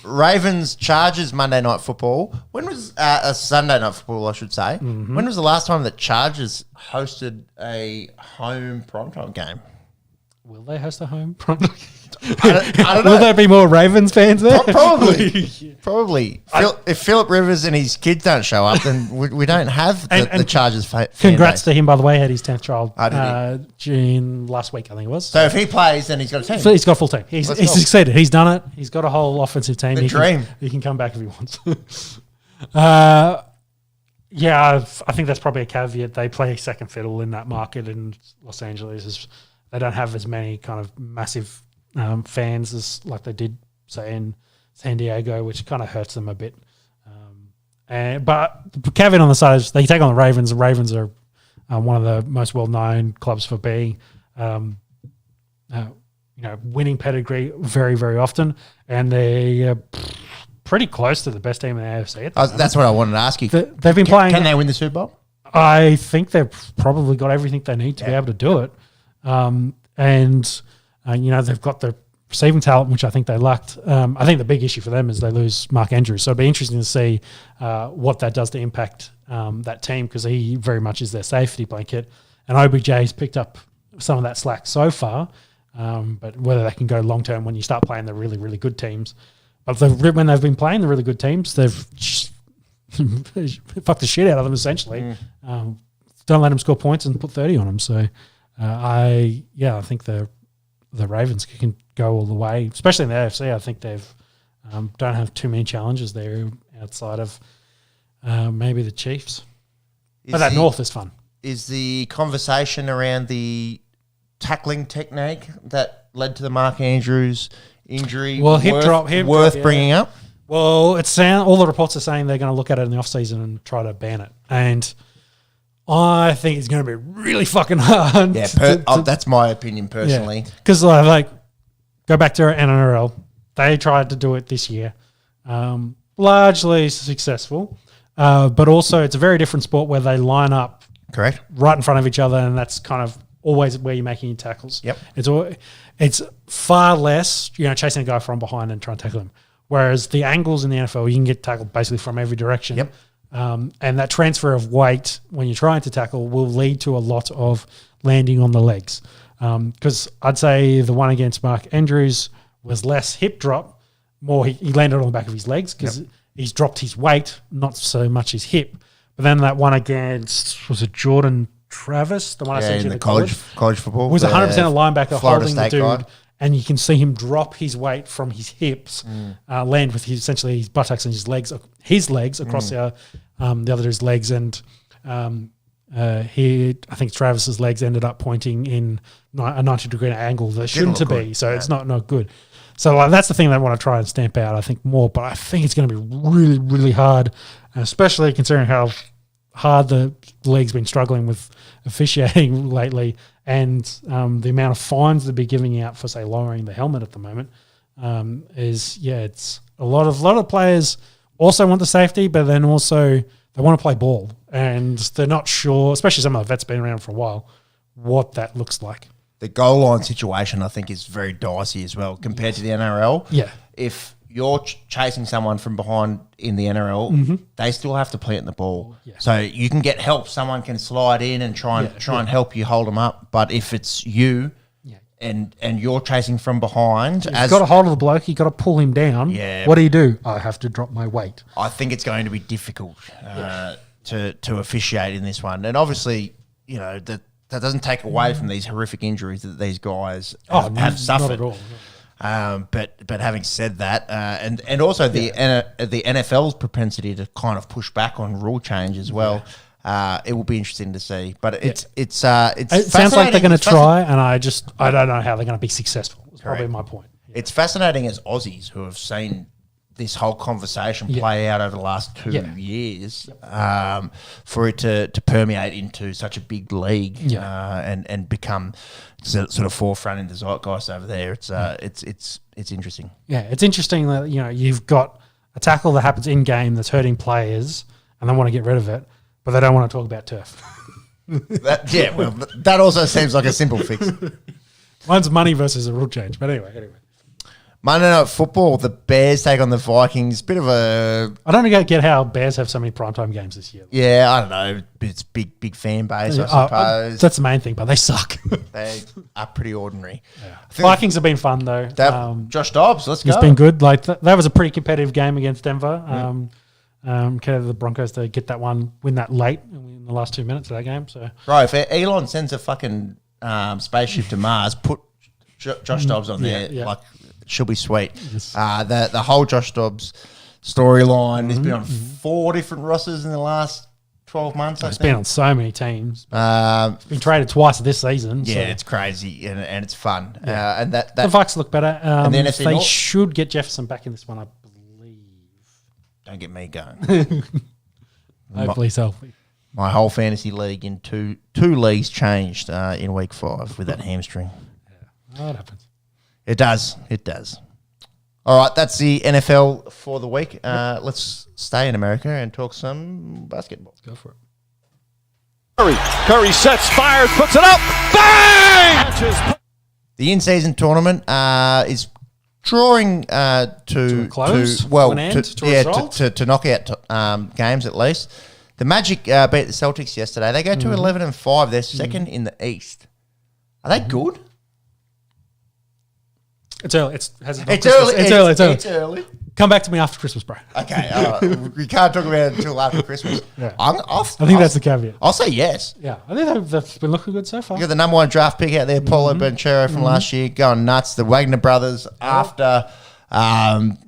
Ravens Chargers Monday Night Football. When was Sunday Night Football, I should say. Mm-hmm. When was the last time that Chargers hosted a home primetime game? Will they host a home? I don't know. Will there be more Ravens fans there? Probably. If Phillip Rivers and his kids don't show up, then we don't have the Chargers fan Congrats base. to him, by the way. Had his 10th child June last week, I think it was. So if he plays, then he's got a team. So he's got a full team. He's succeeded. He's done it. He's got a whole offensive team. He can come back if he wants. I think that's probably a caveat. They play second fiddle in that market in Los Angeles. They don't have as many kind of massive fans as like they did, say, in San Diego, which kind of hurts them a bit. But the caveat on the side is they take on the Ravens. The Ravens are one of the most well-known clubs for being, winning pedigree very, very often, and they're pretty close to the best team in the AFC. That's what I wanted to ask you. They've been playing. Can they win the Super Bowl? I think they've probably got everything they need to be able to do it. They've got the receiving talent, which I think they lacked. I think the big issue for them is they lose Mark Andrews. So it'd be interesting to see what that does to impact that team, because he very much is their safety blanket. And OBJ's picked up some of that slack so far, but whether they can go long-term when you start playing the really, really good teams. But when they've been playing the really good teams, they've just fucked the shit out of them, essentially. Don't let them score points and put 30 on them. So I think the Ravens can go all the way, especially in the AFC. I think they've don't have too many challenges there outside of maybe the Chiefs. But that North is fun. Is the conversation around the tackling technique that led to the Mark Andrews injury worth bringing up? Well, all the reports are saying they're going to look at it in the offseason and try to ban it. And I think it's going to be really fucking hard. Yeah, that's my opinion personally. Because go back to NRL. They tried to do it this year. Largely successful. But also it's a very different sport where they line up correct right in front of each other, and that's kind of always where you're making your tackles. Yep. It's far less, chasing a guy from behind and trying to tackle him. Whereas the angles in the NFL, you can get tackled basically from every direction. Yep. And that transfer of weight when you're trying to tackle will lead to a lot of landing on the legs. Because I'd say the one against Mark Andrews was less hip drop, more he landed on the back of his legs because he's dropped his weight, not so much his hip. But then that one against, was it Jordan Travis? The one I sent you in the college football. Was 100% a linebacker Florida holding the State dude. guy. And you can see him drop his weight from his hips, land with essentially his buttocks and his legs across the other dude's legs. And I think Travis's legs ended up pointing in a 90-degree angle that shouldn't to be. So it's not good. So that's the thing that I want to try and stamp out, I think, more. But I think it's going to be really, really hard, especially considering how hard the league's been struggling with officiating lately, and the amount of fines they'll be giving out for, say, lowering the helmet at the moment it's a lot of players also want the safety, but then also they want to play ball, and they're not sure, especially some of the vets been around for a while, what that looks like. The goal line situation, I think, is very dicey as well compared to the NRL. Yeah. If you're chasing someone from behind in the NRL, they still have to plant the ball. Yeah. So you can get help. Someone can slide in and try and help you hold them up. But if it's you and you're chasing from behind, You've got a hold of the bloke, you've got to pull him down. Yeah. What do? I have to drop my weight. I think it's going to be difficult to officiate in this one. And obviously, that doesn't take away from these horrific injuries that these guys have suffered. Not at all. But having said that, and also the NFL's propensity to kind of push back on rule change as well, it will be interesting to see. But it sounds like they're going to try, and I don't know how they're going to be successful. That's probably my point. Yeah. It's fascinating as Aussies who have seen this whole conversation play out over the last 2 years, for it to permeate into such a big league and become sort of forefront in the zeitgeist over there. It's interesting. Yeah, it's interesting that you've got a tackle that happens in game that's hurting players, and they want to get rid of it, but they don't want to talk about turf. That also seems like a simple fix. One's money versus a rule change, but anyway. Monday Night Football, the Bears take on the Vikings. Bit of a... I don't get how Bears have so many primetime games this year. Yeah, I don't know. It's big fan base, I suppose. That's the main thing, but they suck. They are pretty ordinary. Yeah. Vikings have been fun, though. Josh Dobbs, let's go. It's been good. Like that was a pretty competitive game against Denver. Credit the Broncos to get that one, win that late in the last 2 minutes of that game. So, right, if Elon sends a fucking spaceship to Mars, put Josh Dobbs on there. Yeah. Like... She'll be sweet. Yes. The whole Josh Dobbs storyline has been on 4 different rosters in the last 12 months. It's been on so many teams. It's been traded twice this season. Yeah, it's crazy and it's fun. Yeah. And that the Vikes look better. And the NFC they North? should get Jefferson back in this one, I believe. Don't get me going. Hopefully he's healthy. My whole fantasy league in two leagues changed in week 5 with that hamstring. Yeah, that happens. It does. All right, that's the NFL for the week. Let's stay in America and talk some basketball. Go for it. Curry sets, fires, puts it up. Bang! The in-season tournament is drawing to a close? to knockout games at least. The Magic beat the Celtics yesterday. They go to 11-5. They're second in the East. Are they good? It's early. It's early. Come back to me after Christmas, bro. Okay, we can't talk about it until after Christmas. Yeah. I think that's the caveat. I'll say yes. Yeah, I think they've been looking good so far. You got the number 1 draft pick out there, Paulo Banchero from last year, going nuts. The Wagner brothers after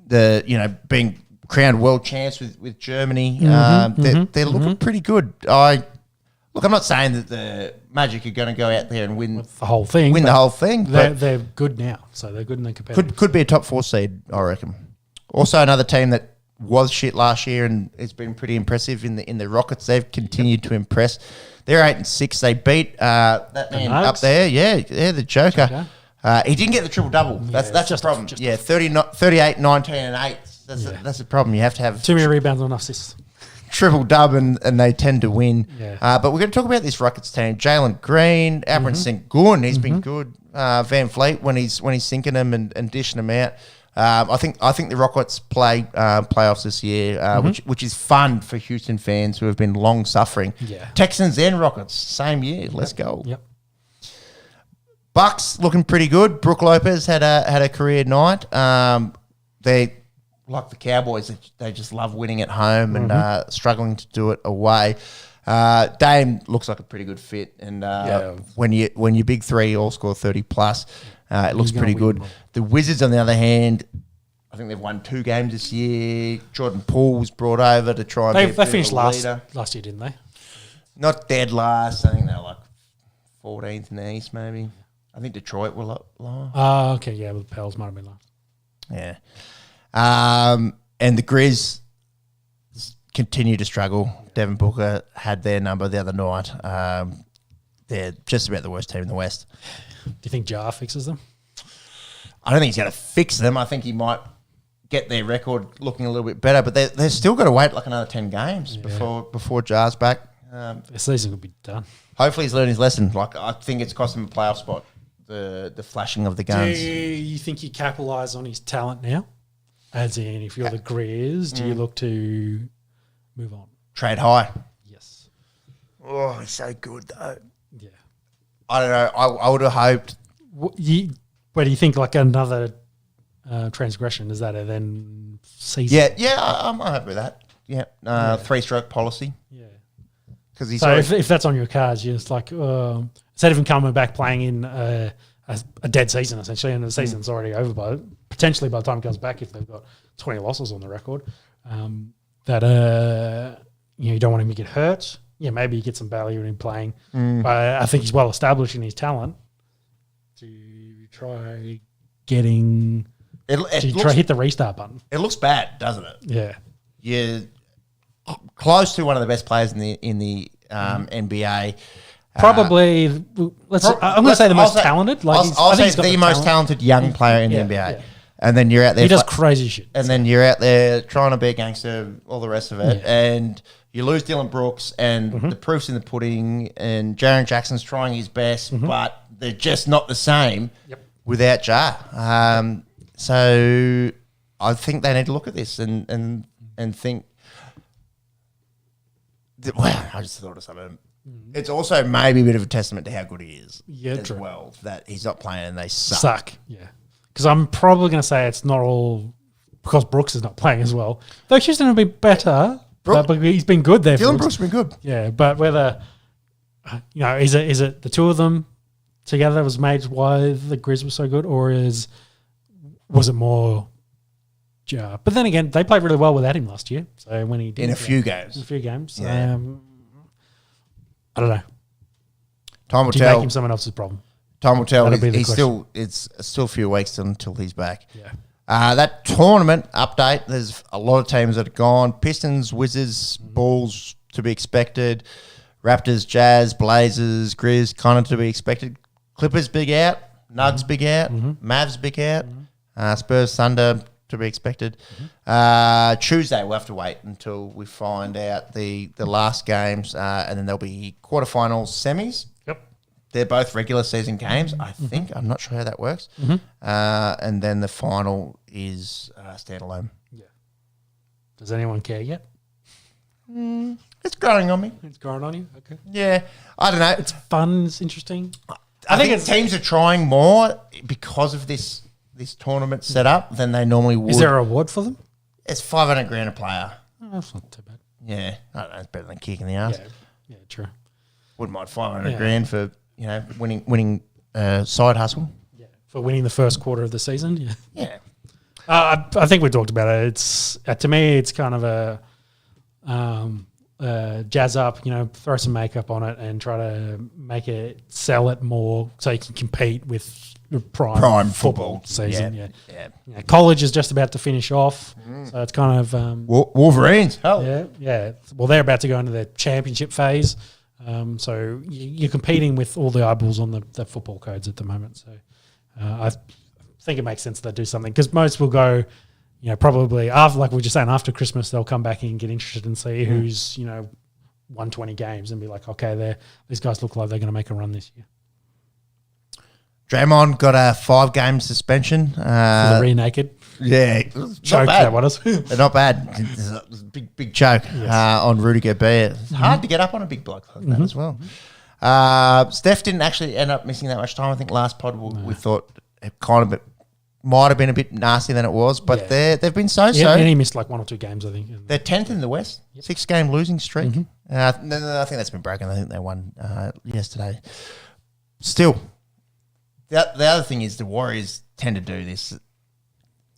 being crowned world champs with Germany. They're looking pretty good. I'm not saying that the Magic are going to go out there and win the whole thing. They're good now, so they're good in the competitive. Could be a top 4 seed, I reckon. Also, another team that was shit last year and has been pretty impressive in the Rockets. They've continued to impress. They're 8-6. They beat that man up there. Yeah, the Joker. He didn't get the triple double. That's the problem. 38, 19, and 8. That's the problem. You have to have too many rebounds on assists. Triple dub and they tend to win. Yeah. But we're going to talk about this Rockets team. Jalen Green, Aaron St. Gun, he's been good. Van Fleet when he's sinking them and dishing them out. I think the Rockets play playoffs this year, which is fun for Houston fans who have been long suffering. Yeah. Texans and Rockets, same year. Let's go. Yep. Bucks looking pretty good. Brook Lopez had a career night. They like the Cowboys, they just love winning at home and struggling to do it away. Dame looks like a pretty good fit, and when your big three all score 30 plus, it looks pretty good. The Wizards, on the other hand, I think they've won 2 games this year. Jordan Poole was brought over to try and they finished last year, didn't they? Not dead last. I think they were like 14th in the East, maybe. I think Detroit were lower. Oh, okay, yeah, well, the Pels might have been last. Yeah. And the Grizz continue to struggle. Devin Booker had their number the other night. They're just about the worst team in the West. Do you think Jar fixes them? I don't think he's going to fix them. I think he might get their record looking a little bit better, but they've still got to wait like another 10 games before Jar's back. The season will be done. Hopefully he's learned his lesson. Like, I think it's cost him a playoff spot, the flashing of the guns. Do you think you capitalise on his talent now? As in, if you're the Greers, do you look to move on? Trade high. Yes. Oh, he's so good, though. Yeah. I don't know. I would have hoped. Where do you think like another transgression? Is that a then season? Yeah, I'm happy with that. Yeah, 3-stroke policy. Yeah. Because he's So if that's on your cards, you're just like, instead of him coming back playing in a dead season, essentially, and the season's already over potentially by the time he comes back, if they've got 20 losses on the record, you don't want him to get hurt. Yeah, maybe you get some value in him playing. But I think he's well established in his talent to try getting hit the restart button. It looks bad, doesn't it? Yeah. You're close to one of the best players in the NBA. Probably, I'm going to say the most talented. I'll say the most talented young player in the NBA. Yeah. And then you're out there. He does crazy shit. And then you're out there trying to be a gangster, all the rest of it. Yeah. And you lose Dylan Brooks, and the proof's in the pudding. And Jaren Jackson's trying his best, but they're just not the same without Ja. So I think they need to look at this and think. Wow, I just thought of something. It's also maybe a bit of a testament to how good he is as well, that he's not playing and they suck. Yeah. Because I'm probably going to say it's not all because Brooks is not playing as well. Though Houston will be better, but he's been good there. Dylan Brooks has been good. Yeah, but whether, is it the two of them together was made why the Grizz was so good, or was it more Ja? But then again, they played really well without him last year. So when he did in a few games. Yeah. I don't know. Time will Do tell. you make him someone else's problem? Time will tell. It's still a few weeks until he's back. Yeah. That tournament update, there's a lot of teams that have gone. Pistons, Wizards, Bulls to be expected. Raptors, Jazz, Blazers, Grizz kind of to be expected. Clippers big out. Nugs big out. Mavs big out. Spurs, Thunder to be expected. Tuesday, we'll have to wait until we find out the last games, and then there'll be quarterfinals, semis. Yep. They're both regular season games, I think. I'm not sure how that works. And then the final is standalone. Yeah. Does anyone care yet? It's growing on me. It's growing on you? Okay. Yeah. I don't know. It's fun. It's interesting. I think teams are trying more because of this tournament set up than they normally would. Is there a reward for them? It's $500,000 a player. Oh, that's not too bad. Yeah, I don't know. It's better than kicking the ass. Yeah, true. Wouldn't mind $500,000 for winning side hustle. Yeah, for winning the first quarter of the season. Yeah. Yeah. I think we talked about it. It's to me, it's kind of a jazz up. Throw some makeup on it and try to make it sell it more so you can compete with prime football season. Yeah. College is just about to finish off, so it's kind of Wolverines. Hell. Yeah. Well, they're about to go into their championship phase, so you're competing with all the eyeballs on the football codes at the moment. So I think it makes sense that they do something because most will go. Probably after, like we were just saying, after Christmas, they'll come back and get interested and see who's won 20 games and be like, okay, these guys look like they're going to make a run this year. Draymond got a 5-game suspension. For the rear naked. Yeah. Choke that was. Not bad. It's a big choke on Rudy Gobert. It's hard to get up on a big bloke like that as well. Steph didn't actually end up missing that much time. I think last pod we thought it kind of might have been a bit nasty than it was, but they've been so-so. Yeah, and he missed like 1 or 2 games, I think. They're 10th in the West, 6-game losing streak. I think that's been broken. I think they won yesterday. Still, the other thing is the Warriors tend to do this.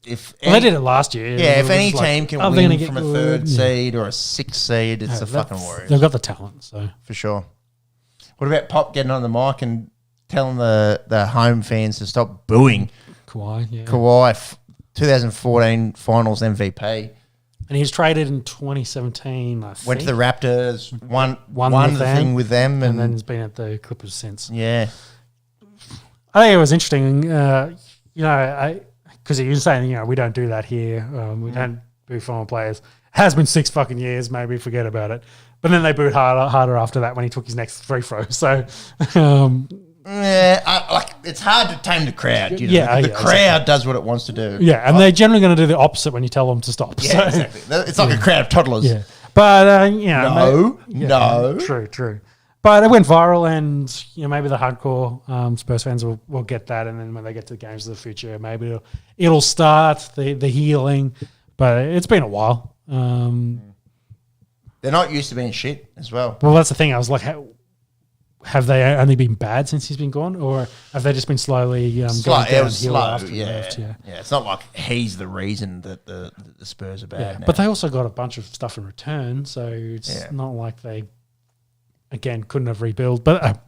They did it last year. Yeah, if any team can win from a 3rd seed or a 6th seed, it's the fucking Warriors. They've got the talent, so for sure. What about Pop getting on the mic and telling the home fans to stop booing Kawhi? Kawhi, 2014 Finals MVP. And he was traded in 2017, I think. Went to the Raptors, won the thing with them. And then he's been at the Clippers since. Yeah. I think it was interesting, because he was saying, we don't do that here. We don't boo former players. Has been 6 fucking years, maybe forget about it. But then they booed harder after that when he took his next free throw. So, it's hard to tame the crowd. You know? Yeah, the crowd does what it wants to do. yeah, and they're generally going to do the opposite when you tell them to stop. Yeah, So, exactly. It's like a crowd of toddlers. yeah. But, you know. No. True. But it went viral, and you know maybe the hardcore Spurs fans will get that, and then when they get to the games of the future, maybe it'll start the healing. But it's been a while. They're not used to being shit as well. Well, that's the thing. I was like, have they only been bad since he's been gone, or have they just been slowly going downhill after he left? Yeah. It's not like he's the reason that the Spurs are bad now. But they also got a bunch of stuff in return, so it's not like they, again, couldn't have rebuilt. But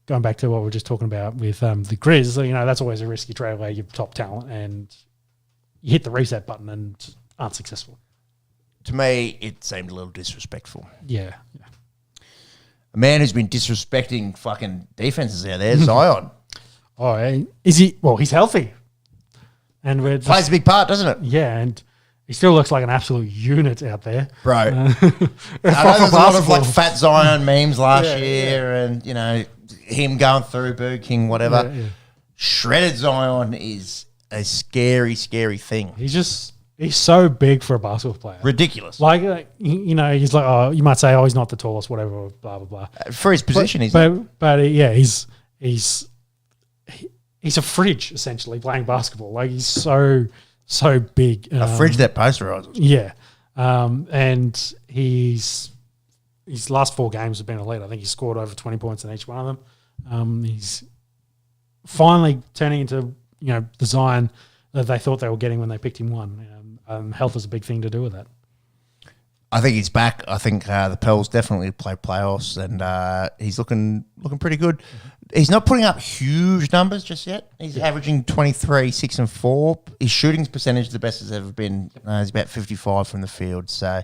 going back to what we were just talking about with the Grizz, you know, that's always a risky trade where you've top talent and you hit the reset button and aren't successful. To me, it seemed a little disrespectful. Yeah. A man who's been disrespecting fucking defenses out there, Zion. Oh, is he? Well, he's healthy. And Plays a big part, doesn't it? Yeah, and he still looks like an absolute unit out there. Bro. I know there's a lot of like fat Zion memes last year and, you know, him going through Burger King, whatever. Yeah. Shredded Zion is a scary, scary thing. He's so big for a basketball player. Ridiculous. Like you know, he's like, oh, you might say, oh, he's not the tallest, whatever, blah, blah, blah. For his position, he's he's a fridge, essentially, playing basketball. Like, he's so big. a fridge that posterises. Yeah. And his last 4 games have been elite. I think he's scored over 20 points in each one of them. He's finally turning into, you know, the Zion that they thought they were getting when they picked him one. Health is a big thing to do with that. I think he's back. I think the Pels definitely play playoffs, and he's looking pretty good. Mm-hmm. He's not putting up huge numbers just yet. He's averaging 23, 6 and 4. His shooting percentage is the best it's ever been. He's about 55 from the field. So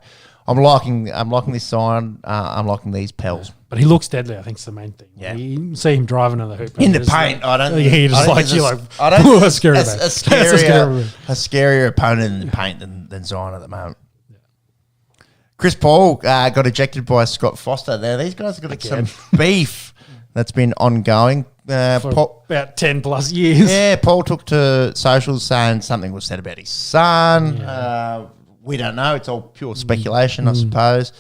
I'm liking this sign. I'm liking these Pels. But he looks deadly. I think it's the main thing. Yeah. You see him driving in the hoop in the paint. I don't. He just like you like. I don't think a scary a scarier opponent in the paint than Zion at the moment. Chris Paul got ejected by Scott Foster. Now, these guys have got some beef that's been ongoing. For about 10 plus years. Yeah, Paul took to socials saying something was said about his son. Yeah. We don't know. It's all pure speculation, I suppose.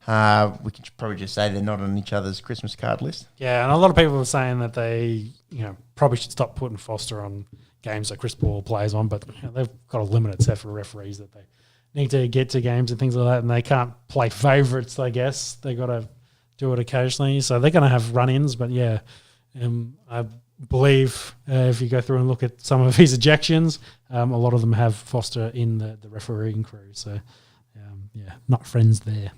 We can probably just say they're not on each other's Christmas card list. Yeah, and a lot of people were saying that they, you know, probably should stop putting Foster on games that Chris Paul plays on, but you know, they've got a limited set for referees that they need to get to games and things like that, and they can't play favourites, I guess. They got to do it occasionally. So they're going to have run-ins, but yeah, I believe if you go through and look at some of his ejections, a lot of them have Foster in the refereeing crew. So, yeah, not friends there.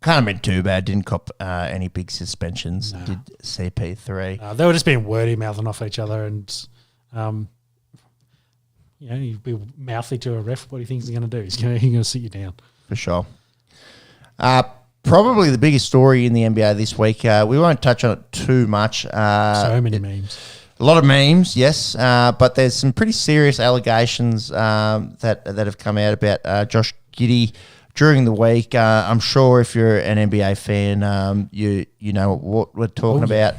Can't have been too bad. Didn't cop any big suspensions. No. Did CP3. They were just being wordy, mouthing off each other, and you know, you'd be mouthy to a ref. What do you think he's going to do? He's going to sit you down. For sure. Probably the biggest story in the NBA this week. We won't touch on it too much. So many memes. A lot of memes, yes. But there's some pretty serious allegations that have come out about Josh Giddey during the week. I'm sure if you're an NBA fan, you know what we're talking about.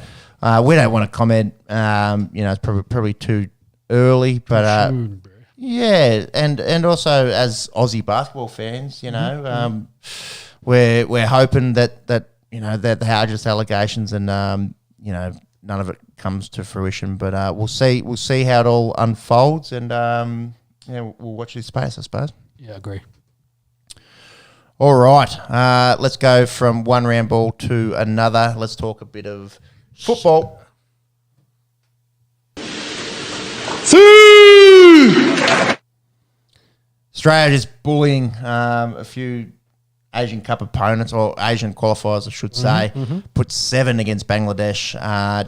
We don't want to comment. You know, it's probably too early, but yeah, and also as Aussie basketball fans, you know, we're hoping that you know that they are just allegations, and you know, none of it comes to fruition. But we'll see how it all unfolds, and yeah, we'll watch this space, I suppose. Yeah, I agree. All right, let's go from one round ball to another. Let's talk a bit of football. Australia just bullying a few Asian Cup opponents, or Asian qualifiers, I should say. Put 7 against Bangladesh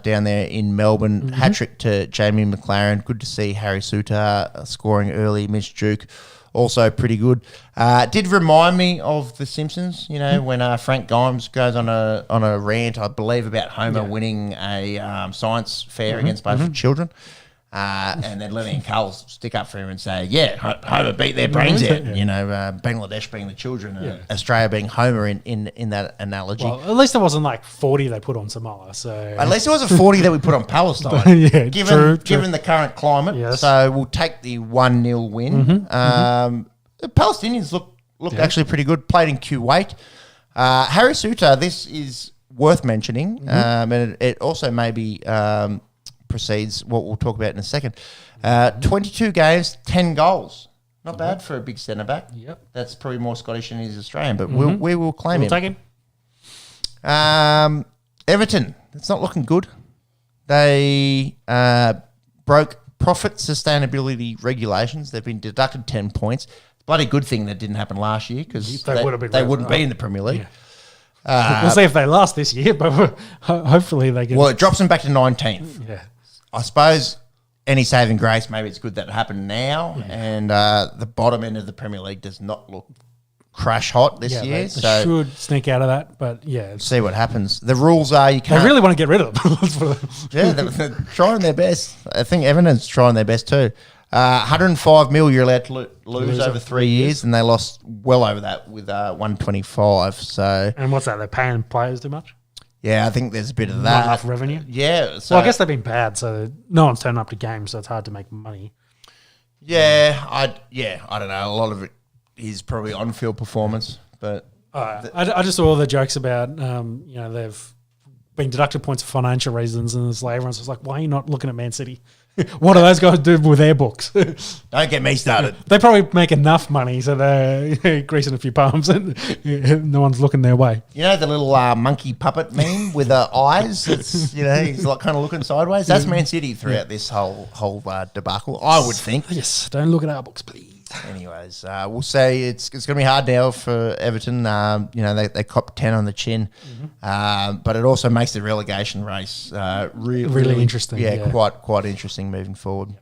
down there in Melbourne. Hat-trick to Jamie McLaren. Good to see Harry Suter scoring early. Mitch Duke also pretty good. Did remind me of The Simpsons, you know, when Frank Grimes goes on a rant, I believe, about Homer winning a science fair against both children. And then Lillian Coles stick up for him and say, yeah, Homer beat their brains out. You know, Bangladesh being the children, and Australia being Homer in that analogy. Well, at least it wasn't like 40 they put on Samoa. So at least it wasn't 40 that we put on Palestine. True. Given the current climate. Yes. So we'll take the 1-0 win. The Palestinians looked actually pretty good. Played in Kuwait. Harry Suter, this is worth mentioning, and it also maybe precedes what we'll talk about in a second. 22 games, 10 goals. Not bad for a big centre back. Yep. That's probably more Scottish than he is Australian, but we will claim we'll him. take him. Everton, it's not looking good. They broke profit sustainability regulations. They've been deducted 10 points. Bloody good thing that didn't happen last year because they wouldn't be in the Premier League. Yeah. We'll see if they last this year, but hopefully they can. Well, it drops them back to 19th. Yeah. I suppose any saving grace, maybe it's good that it happened now, and the bottom end of the Premier League does not look crash hot this year. They So should sneak out of that, but see what happens. The rules are you can't. They really want to get rid of them. They're trying their best. I think Everton's trying their best too. 105 mil you're allowed to lose over 3 years, and they lost well over that with 125. So, and what's that? They're paying players too much. Yeah, I think there's a bit of Not that. enough revenue. Yeah. So well, I guess they've been bad, so no one's turning up to games, so it's hard to make money. Yeah, I don't know. A lot of it is probably on-field performance, but I just saw all the jokes about they've been deducted points for financial reasons, and it's like everyone's just like, why are you not looking at Man City? What do those guys do with their books? Don't get me started. They probably make enough money, so they're greasing a few palms, and no one's looking their way. You know the little monkey puppet meme with the eyes? It's, he's like kind of looking sideways. That's Man City throughout this whole debacle, I would think. Yes, don't look at our books, please. Anyways, we'll say it's going to be hard now for Everton. They copped 10 on the chin, but it also makes the relegation race really interesting. Yeah, quite interesting moving forward. Do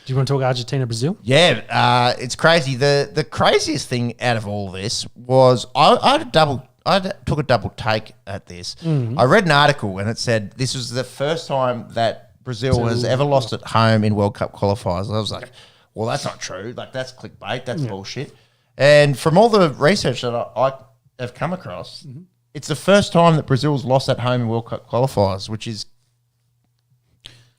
you want to talk Argentina, Brazil? Yeah, it's crazy. The craziest thing out of all this was I took a double take at this. I read an article and it said this was the first time that Brazil has ever lost at home in World Cup qualifiers. I was like, well, that's not true. Like, that's clickbait. That's bullshit. And from all the research that I have come across, it's the first time that Brazil's lost at home in World Cup qualifiers, which is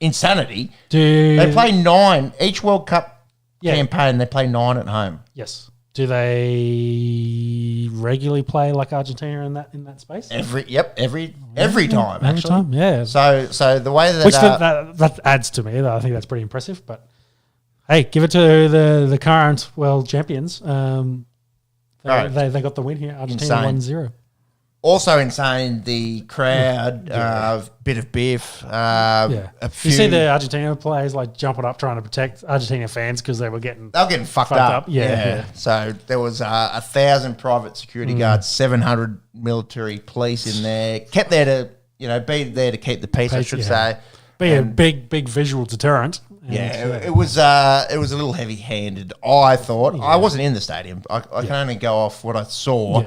insanity. They play 9 each World Cup campaign. They play 9 at home. Yes. Do they regularly play like Argentina in that space? Every time. Every time, yeah. So the way that which that adds to me, I think that's pretty impressive. But hey, give it to the current world champions. They got the win here. Argentina 1-0. Also insane, the crowd, bit of biff. A few. You see the Argentina players like jumping up trying to protect Argentina fans because they were getting fucked up. Yeah. So there was 1,000 private security guards, 700 military police in there, kept there to be there to keep the peace. I should say. Be a big visual deterrent. It was a little heavy-handed. I thought I wasn't in the stadium. I can only go off what I saw.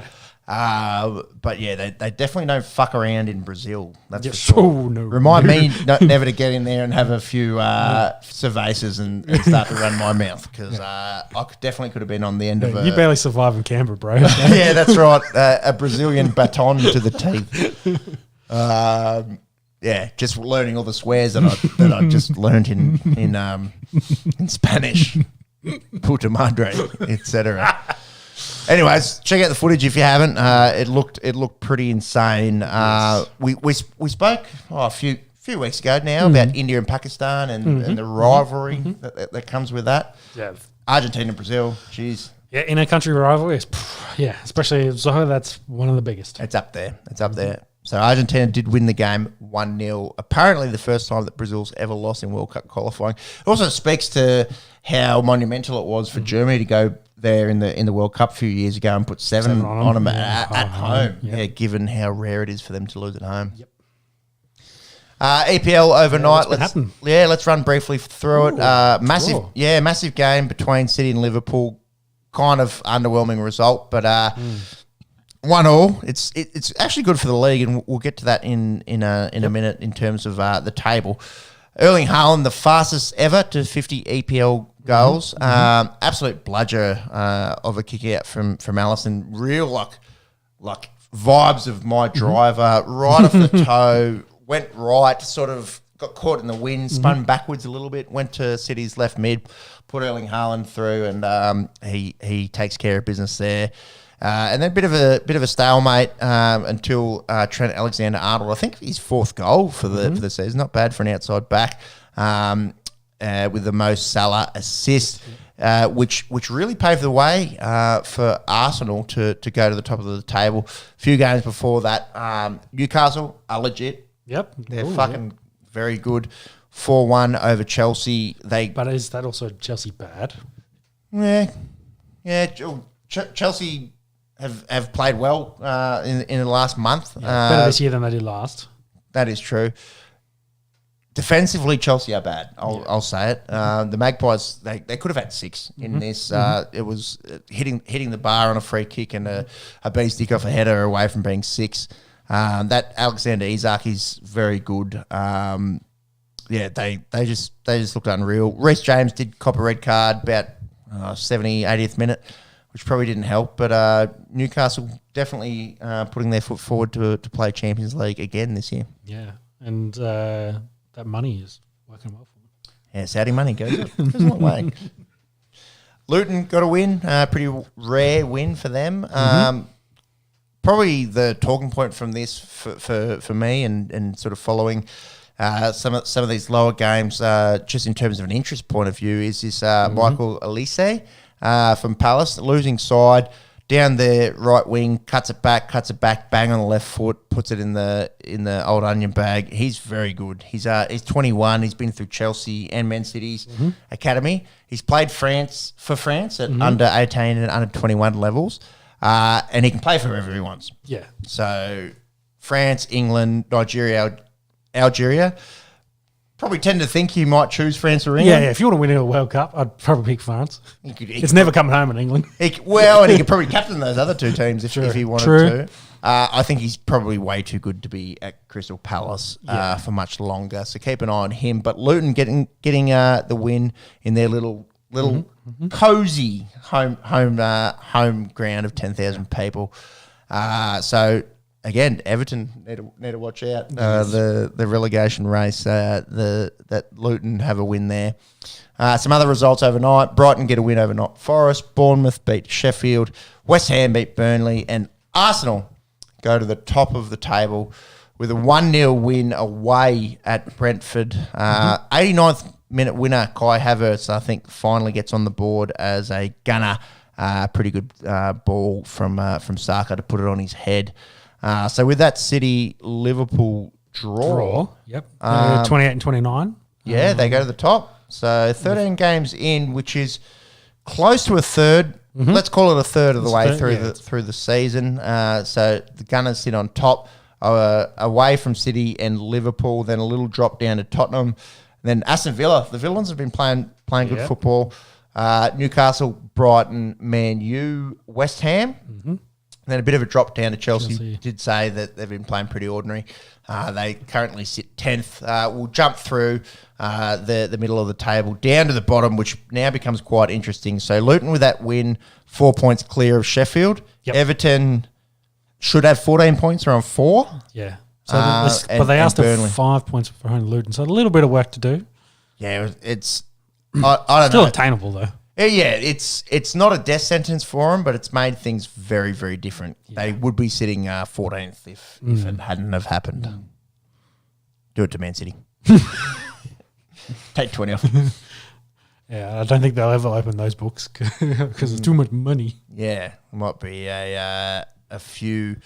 But they definitely don't fuck around in Brazil. That's for sure. Oh, no. Remind me never to get in there and have a few cervezas and start to run my mouth because I definitely could have been on the end of You barely survive in Canberra, bro. Yeah, that's right. A Brazilian baton to the teeth. Just learning all the swears that I just learned in Spanish, puta madre, etc. Anyways, check out the footage if you haven't. It looked pretty insane. We spoke a few weeks ago now about India and Pakistan and the rivalry that comes with that. Yeah, Argentina and Brazil. Jeez. Yeah, in a country rivalry, especially Zoho, that's one of the biggest. It's up there. So Argentina did win the game 1-0. Apparently the first time that Brazil's ever lost in World Cup qualifying. It also speaks to how monumental it was for Germany to go there in the World Cup a few years ago and put 7 on them at home. Yeah, given how rare it is for them to lose at home. Yep. EPL overnight. Let's run briefly through it. Massive game between City and Liverpool. Kind of underwhelming result, but 1-1. It's actually good for the league, and we'll get to that in a minute in terms of the table. Erling Haaland, the fastest ever to 50 EPL goals. Absolute bludger of a kick out from Allison. Real like vibes of my driver, right off the toe, went right, sort of got caught in the wind, spun backwards a little bit, went to City's left mid, put Erling Haaland through, and he takes care of business there. And then a bit of a stalemate until Trent Alexander-Arnold. I think his fourth goal for the season, not bad for an outside back, with the Mo Salah assist, which really paved the way for Arsenal to go to the top of the table. A few games before that, Newcastle are legit. Yep, They're very good. 4-1 over Chelsea. But is that also Chelsea bad? Yeah. Chelsea have played well in the last month. Better this year than they did last. That is true. Defensively, Chelsea are bad. I'll say it. The Magpies they could have had 6 in this. It was hitting the bar on a free kick and a beat stick off a header away from being 6. That Alexander Isak is very good. They just looked unreal. Reece James did cop a red card about 70, 80th minute, which probably didn't help. But Newcastle definitely putting their foot forward to play Champions League again this year. Yeah, and that money is working well for them. Yeah, Saudi money goes a long way. Luton got a win, pretty rare win for them. Probably the talking point from this for me and sort of following some of these lower games, just in terms of an interest point of view, is this Michael Elise from Palace, losing side, down the right wing, cuts it back, bang on the left foot, puts it in the old onion bag. He's very good. He's 21. He's been through Chelsea and Man City's academy. He's played for France at under 18 and under 21 levels, and he can play for whoever he wants. Yeah. So France, England, Nigeria, Algeria. Probably tend to think you might choose France or England. Yeah. If you want to win a World Cup, I'd probably pick France. It's never coming home in England. And he could probably captain those other two teams if he wanted to. I think he's probably way too good to be at Crystal Palace for much longer. So keep an eye on him. But Luton getting the win in their little cozy home ground of 10,000 people. So. Again, Everton need to watch out the relegation race. That Luton have a win there. Some other results overnight: Brighton get a win over Nottingham Forest. Bournemouth beat Sheffield. West Ham beat Burnley, and Arsenal go to the top of the table with a 1-0 win away at Brentford. 89th minute winner Kai Havertz, I think, finally gets on the board as a gunner. Pretty good ball from Saka to put it on his head. So with that City-Liverpool draw. Yep. 28 and 29. Yeah, they go to the top. So 13 games in, which is close to a third. Let's call it a third of the way through the season. So the Gunners sit on top, away from City and Liverpool, then a little drop down to Tottenham. Then Aston Villa. The Villains have been playing good football. Newcastle, Brighton, Man U, West Ham. Then a bit of a drop down to Chelsea. Did say that they've been playing pretty ordinary. They currently sit 10th. We'll jump through the middle of the table down to the bottom, which now becomes quite interesting. So Luton with that win, 4 points clear of Sheffield. Yep. Everton should have 14 points, around 4. Yeah. So but they are still 5 points behind Luton. So a little bit of work to do. Yeah, it's I don't know. Still attainable though. Yeah, it's not a death sentence for them, but it's made things very, very different. Yeah. They would be sitting 14th if it hadn't have happened. Do it to Man City. Take 20 off. Yeah, I don't think they'll ever open those books because it's too much money. Yeah, there might be a few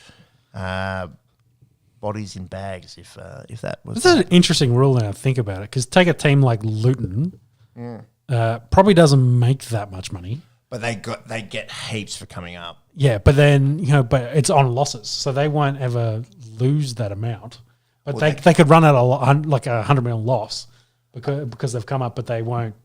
bodies in bags if that was. This is an interesting rule now. Think about it, because take a team like Luton. Probably doesn't make that much money, but they get heaps for coming up. Yeah, but then but it's on losses, so they won't ever lose that amount. But they could run at like a 100 million loss because they've come up, but they won't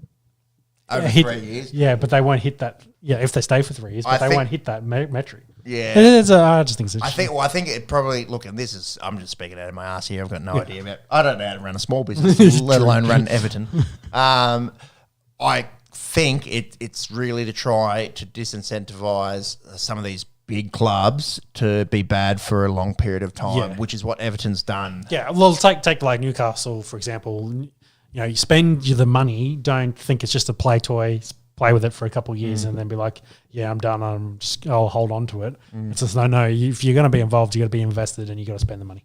over 3 years. Yeah, but they won't hit that. Yeah, if they stay for 3 years, but they won't hit that metric. Yeah. I just think it's interesting. I think it probably, look, and I'm just speaking out of my ass here. I've got no idea about, I don't know how to run a small business, let alone run Everton. I think it's really to try to disincentivize some of these big clubs to be bad for a long period of time, which is what Everton's done. Yeah, well, take like Newcastle, for example. You spend the money, don't think it's just a play toy, play with it for a couple of years and then be like, yeah, I'm done, I'll hold on to it. It's just, no, if you're going to be involved, you got to be invested and you got to spend the money.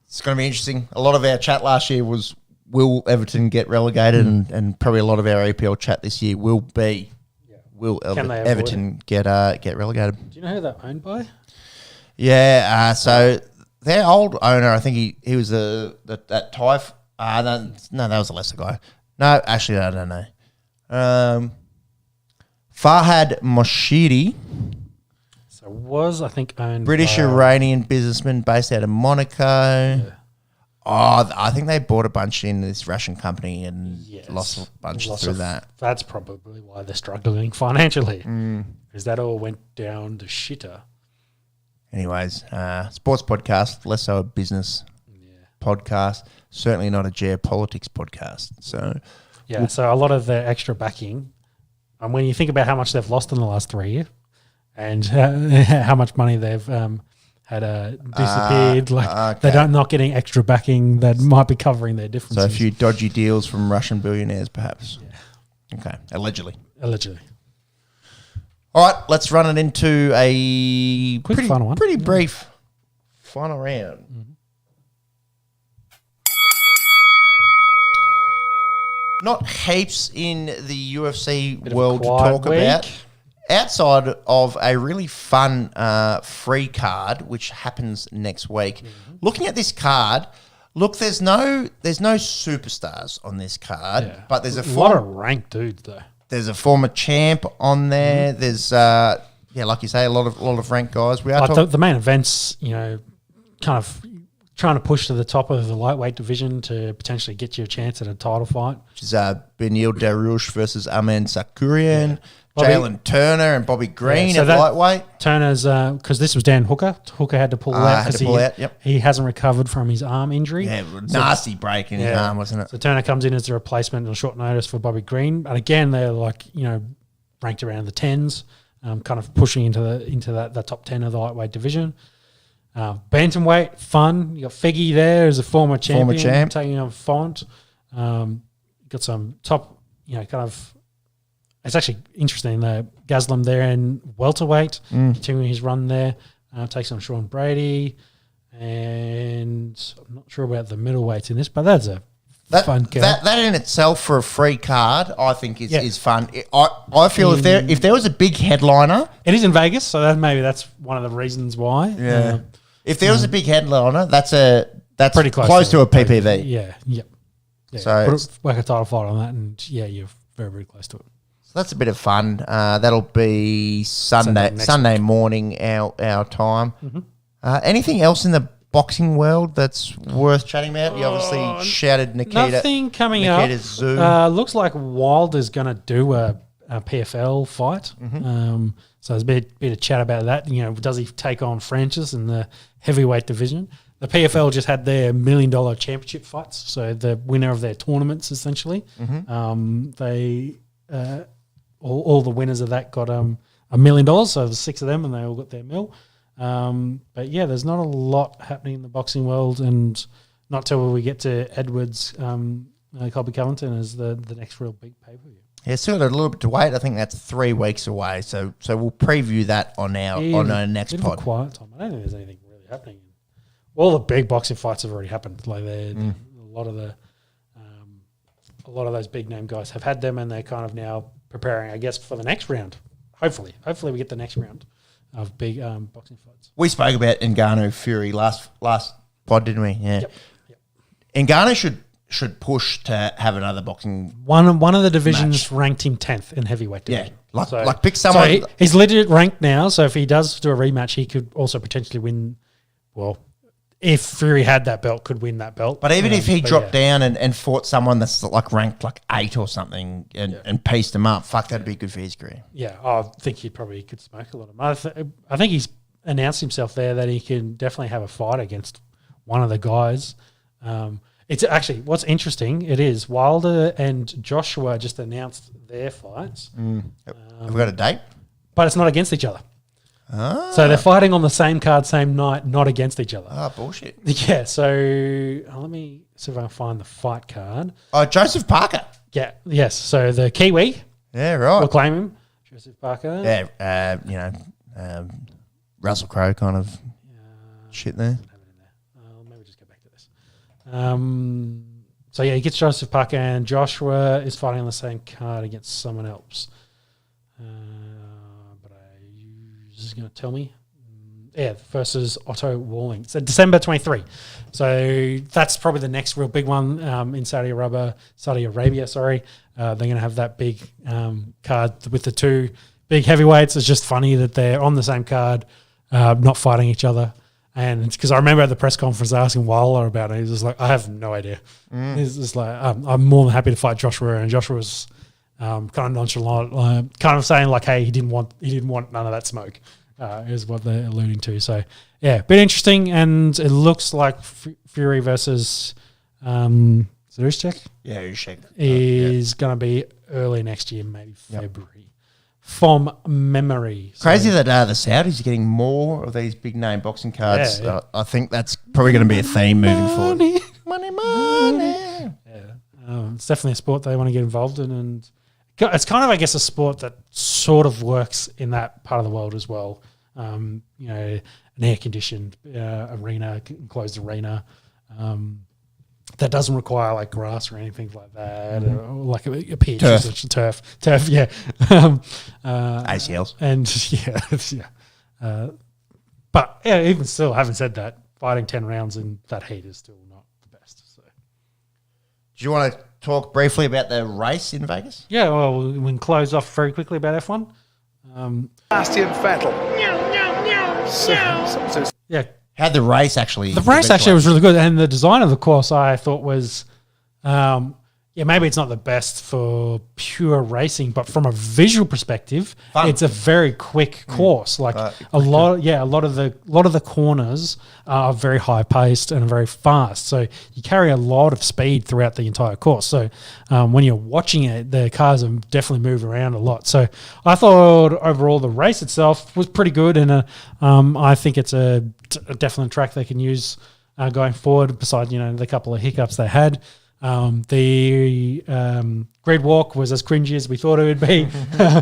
It's going to be interesting. A lot of our chat last year was, will Everton get relegated? And probably a lot of our EPL chat this year will be, will Everton get relegated? Do you know who they're owned by? Yeah, so their old owner, I think he was that Thai. No, that was a lesser guy. No, actually, I don't know. Farhad Moshiri. So was, I think, owned British by Iranian businessman based out of Monaco. Yeah. Oh, I think they bought a bunch in this Russian company and lost a bunch through that. That's probably why they're struggling financially. Because that all went down the shitter. Anyways, sports podcast, less so a business podcast. Certainly not a geopolitics podcast. So, so a lot of the extra backing, and when you think about how much they've lost in the last 3 years and how much money they've had disappeared, they're not getting extra backing that might be covering their differences. So a few dodgy deals from Russian billionaires, perhaps. Yeah. Okay, allegedly. All right, let's run it into a pretty brief final round. Not heaps in the UFC world to talk about. Outside of a really fun free card, which happens next week. Looking at this card, look, there's no superstars on this card, but there's a lot of ranked dudes though. There's a former champ on there. There's like you say, a lot of ranked guys. We are the main events, kind of trying to push to the top of the lightweight division to potentially get you a chance at a title fight. Which is Benil Dariush versus Aman Sakurian. Jalen Turner and Bobby Green at lightweight. Turner's, because this was Dan Hooker. Hooker had to pull out because he hasn't recovered from his arm injury. Yeah, nasty break in his arm, wasn't it? So Turner comes in as a replacement on short notice for Bobby Green. And again, they're ranked around the 10s, kind of pushing into the top 10 of the lightweight division. Bantamweight, fun. You got Feggy there as a former champion. Taking on Font. Got some top, kind of. It's actually interesting. Gaslam there in welterweight, continuing his run there. Takes on Sean Brady. And I'm not sure about the middleweights in this, but that's a fun card. That in itself for a free card, I think is fun. I feel if there was a big headliner. It is in Vegas, so that's one of the reasons why. Yeah. If there was a big headliner, that's pretty close to a PPV. Yeah. So work a title fight on that, and you're very, very close to it. So that's a bit of fun. That'll be Sunday morning our time. Anything else in the boxing world that's worth chatting about? You obviously shouted Nikita. Nothing coming Nikita's Zoo. Looks like Wilder's going to do a PFL fight. So there's a bit of chat about that. Does he take on Francis in the heavyweight division? The PFL just had their $1 million championship fights, so the winner of their tournaments essentially. They all the winners of that got $1 million. So there's 6 of them, and they all got their mil. But there's not a lot happening in the boxing world, and not till we get to Edwards, Colby Covington as the next real big pay per view. Yeah, still got a little bit to wait. I think that's 3 weeks away. So we'll preview that on our next pod. A quiet time. I don't think there's anything really happening. All the big boxing fights have already happened. Like a lot of those big name guys have had them, and they're kind of now preparing, I guess, for the next round. Hopefully we get the next round of big boxing fights. We spoke about Ngannou Fury last pod, didn't we? Yeah. Yep. Ngannou should push to have another boxing one of the divisions match. Ranked him 10th in heavyweight division. Yeah, pick someone. So he's legit ranked now. So if he does do a rematch, he could also potentially win. Well, if Fury had that belt, could win that belt. But even if he dropped yeah. down and fought someone that's like ranked like 8 or something and pieced him up, fuck, that'd be good for his career. Yeah, I think he probably could smoke a lot of them. I think he's announced himself there that he can definitely have a fight against one of the guys. It's actually, what's interesting, it is Wilder and Joshua just announced their fights. Have we got a date? But it's not against each other. Ah. So they're fighting on the same card, same night, not against each other. Ah, bullshit. Yeah, so let me see if I can find the fight card. Oh, Joseph Parker. Yeah, yes. So the Kiwi, Yeah, right. we'll claim him. Joseph Parker. Yeah, Russell Crowe kind of shit there. Maybe just go back to this. So yeah, he gets Joseph Parker, and Joshua is fighting on the same card against someone else. But this is going to tell me. Yeah, versus Otto Walling. So December 23. So that's probably the next real big one in Saudi Arabia. Sorry, they're going to have that big card with the two big heavyweights. It's just funny that they're on the same card, not fighting each other. And because I remember at the press conference asking Wilder about it, he was just like, I have no idea. He's just like, I'm more than happy to fight Joshua, and Joshua was kind of nonchalant, kind of saying like, hey, he didn't want none of that smoke, is what they're alluding to. So yeah, a bit interesting, and it looks like Fury versus Zurishek is going to be early next year, maybe February. From memory. Crazy that the Saudis are getting more of these big name boxing cards. Yeah. I think that's probably going to be a theme moving forward. Money. Yeah, it's definitely a sport they want to get involved in, and it's kind of, I guess, a sport that sort of works in that part of the world as well. An air-conditioned arena, enclosed arena. That doesn't require like grass or anything like that, or like a pitch, turf, yeah. ACLs. And but yeah, even still, having said that, fighting 10 rounds in that heat is still not the best. So, do you want to talk briefly about the race in Vegas? yeah, well, we can close off very quickly about F1. Bastian Vettel. Yeah. How'd the race actually? The race actually was really good, and the design of the course I thought was, maybe it's not the best for pure racing, but from a visual perspective, it's a very quick course. Like a lot of the corners are very high paced and very fast, so you carry a lot of speed throughout the entire course. So when you're watching it, the cars are definitely move around a lot. So I thought overall the race itself was pretty good, and I think it's a definite track they can use going forward. Besides, the couple of hiccups they had. The grid walk was as cringy as we thought it would be. I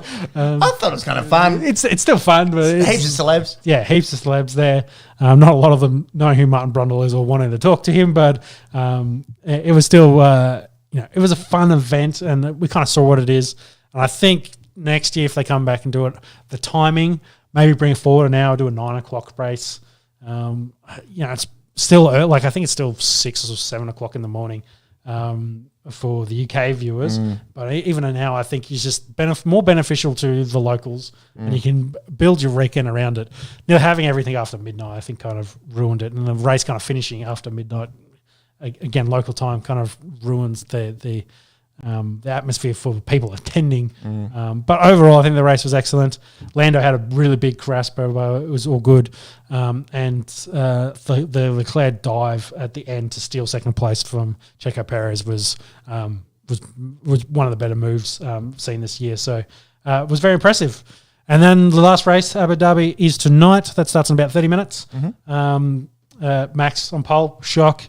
thought it was kind of fun. It's still fun, but Heaps of celebs. Yeah, heaps of celebs there. Not a lot of them know who Martin Brundle is or wanting to talk to him, but it was still, it was a fun event, and we kind of saw what it is. And I think next year, if they come back and do it, the timing, maybe bring it forward an hour, do a 9 o'clock race. It's still early, like I think it's still 6 or 7 o'clock in the morning. For the UK viewers, but even now I think it's just more beneficial to the locals, and you can build your weekend around it. Now having everything after midnight, I think, kind of ruined it, and the race kind of finishing after midnight, again, local time, kind of ruins the atmosphere for people attending. But overall, I think the race was excellent. Lando had a really big crash, but it was all good. And the Leclerc dive at the end to steal second place from Checo Perez was one of the better moves seen this year. So it was very impressive. And then the last race, Abu Dhabi, is tonight. That starts in about 30 minutes. Max on pole, shock.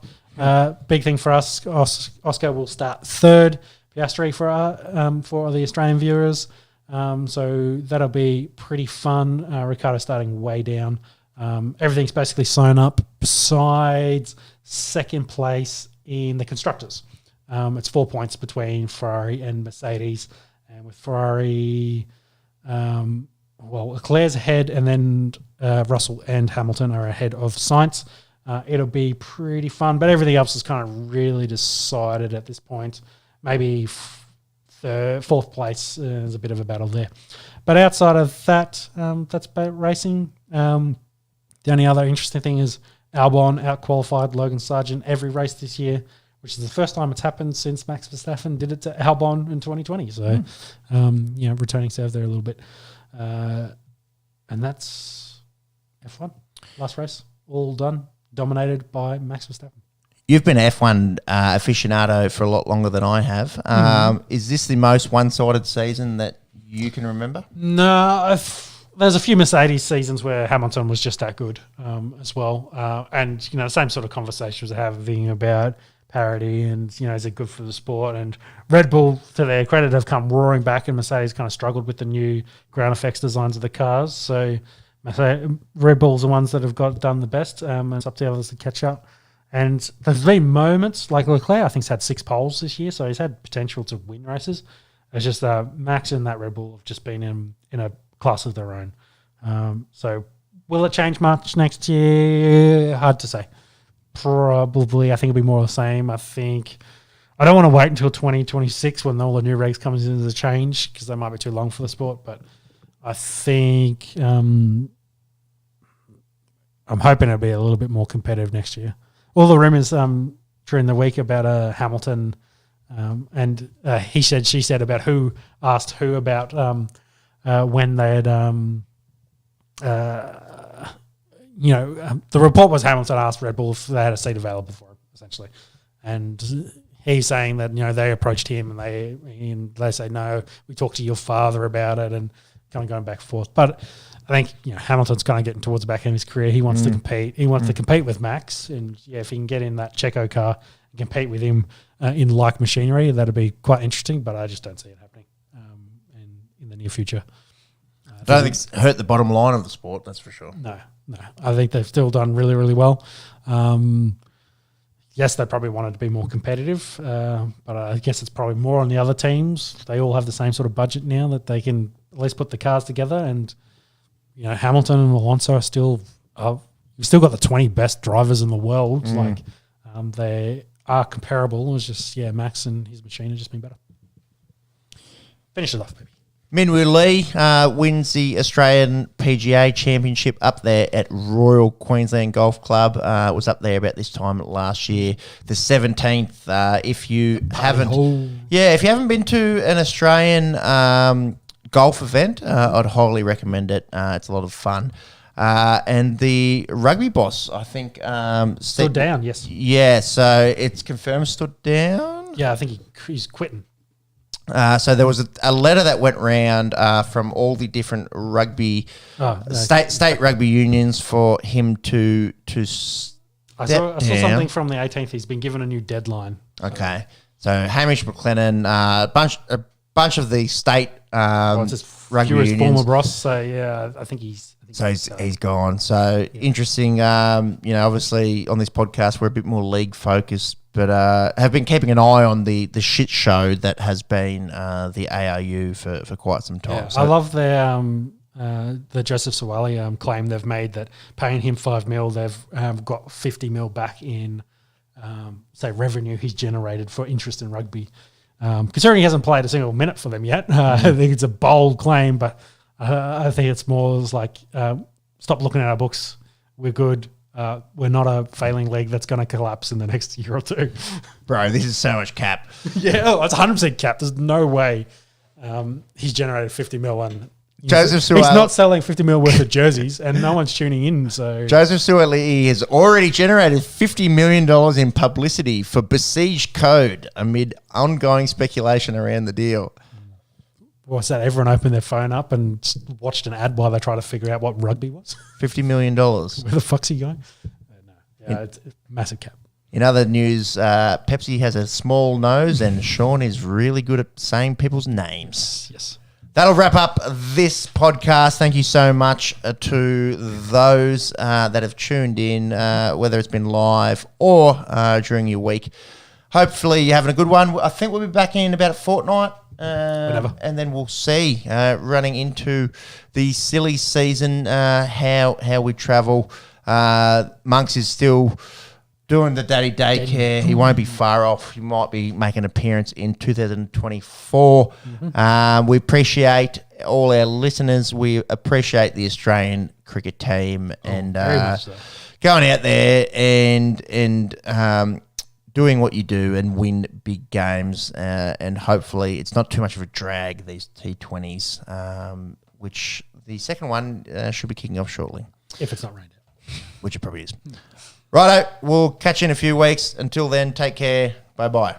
Big thing for us. Oscar will start third. Piastri for the Australian viewers. So that'll be pretty fun. Ricciardo starting way down. Everything's basically sewn up besides second place in the constructors. It's 4 points between Ferrari and Mercedes. And with Ferrari, Leclerc's ahead, and then Russell and Hamilton are ahead of Sainz. It'll be pretty fun, but everything else is kind of really decided at this point. Maybe fourth place is a bit of a battle there. But outside of that, that's about racing. The only other interesting thing is Albon out-qualified Logan Sargent every race this year, which is the first time it's happened since Max Verstappen did it to Albon in 2020. So, returning serve there a little bit. And that's F1. Last race, all done, dominated by Max Verstappen. You've been an F1 aficionado for a lot longer than I have. Is this the most one-sided season that you can remember? No, there's a few Mercedes seasons where Hamilton was just that good as well. And, the same sort of conversations we're having about parity and, is it good for the sport? And Red Bull, to their credit, have come roaring back, and Mercedes kind of struggled with the new ground effects designs of the cars. So Red Bull's the ones that have done the best, and it's up to the others to catch up. And there's been moments, like Leclerc, I think, has had 6 poles this year, so he's had potential to win races. It's just Max and that Red Bull have just been in a class of their own. So will it change much next year? Hard to say. Probably. I think it'll be more of the same. I don't want to wait until 2026 when all the new regs comes into the change, because they might be too long for the sport. But I think I'm hoping it'll be a little bit more competitive next year. All the rumours during the week about Hamilton and he said, she said about who asked who about when they had, the report was Hamilton asked Red Bull if they had a seat available for him, essentially. And he's saying that, they approached him and they say, no, we talked to your father about it, and kind of going back and forth. But I think Hamilton's kind of getting towards the back end of his career. He wants to compete. He wants to compete with Max, and if he can get in that Checo car and compete with him in like machinery, that'd be quite interesting. But I just don't see it happening in the near future. I don't think it's hurt the bottom line of the sport. That's for sure. No. I think they've still done really, really well. Yes, they probably wanted to be more competitive, but I guess it's probably more on the other teams. They all have the same sort of budget now that they can at least put the cars together. And Hamilton and Alonso are still you've still got the 20 best drivers in the world. They are comparable. It's just Max and his machine have just been better. Finish it off, baby. Minwoo Lee wins the Australian PGA Championship up there at Royal Queensland Golf Club. It was up there about this time last year, the 17th. If you haven't been to an Australian golf event, I'd highly recommend it. It's a lot of fun. And the rugby boss, I think, stood down. Yes. Yeah, so it's confirmed stood down. Yeah, I think he's quitting. So there was a letter that went round from all the different rugby state rugby unions for him to I saw something from the 18th. He's been given a new deadline. Okay, so Hamish McLennan, a bunch of the state rugby unions. Former boss. So I think he's. He's gone. So interesting. Obviously on this podcast we're a bit more league focused, but have been keeping an eye on the shit show that has been the ARU for quite some time. Yeah, I love the Joseph Sawali claim they've made that paying him $5 million, they've got $50 million back in revenue he's generated for interest in rugby. Considering he hasn't played a single minute for them yet, I think it's a bold claim, but I think it's more like stop looking at our books. We're good. We're not a failing league that's going to collapse in the next year or two. Bro, this is so much cap. It's 100% cap. There's no way he's generated $50 million. Joseph Suwali. He's not selling $50 million worth of jerseys, and no one's tuning in. So Joseph Suwali has already generated $50 million in publicity for Besiege Code amid ongoing speculation around the deal. What's that? Everyone opened their phone up and watched an ad while they try to figure out what rugby was. $50 million. Where the fuck's he going? It's massive cap. In other news, Pepsi has a small nose and Sean is really good at saying people's names. Yes. That'll wrap up this podcast. Thank you so much to those that have tuned in, whether it's been live or during your week. Hopefully you're having a good one. I think we'll be back in about a fortnight. And then we'll see running into the silly season how we travel. Monks is still doing the daddy daycare. He won't be far off. He might be making an appearance in 2024. We appreciate all our listeners. We appreciate the Australian cricket team and very much so. going out there and doing what you do and win big games. And hopefully it's not too much of a drag, these T20s, which the second one should be kicking off shortly. If it's not rained out. Which it probably is. Righto, we'll catch you in a few weeks. Until then, take care. Bye-bye.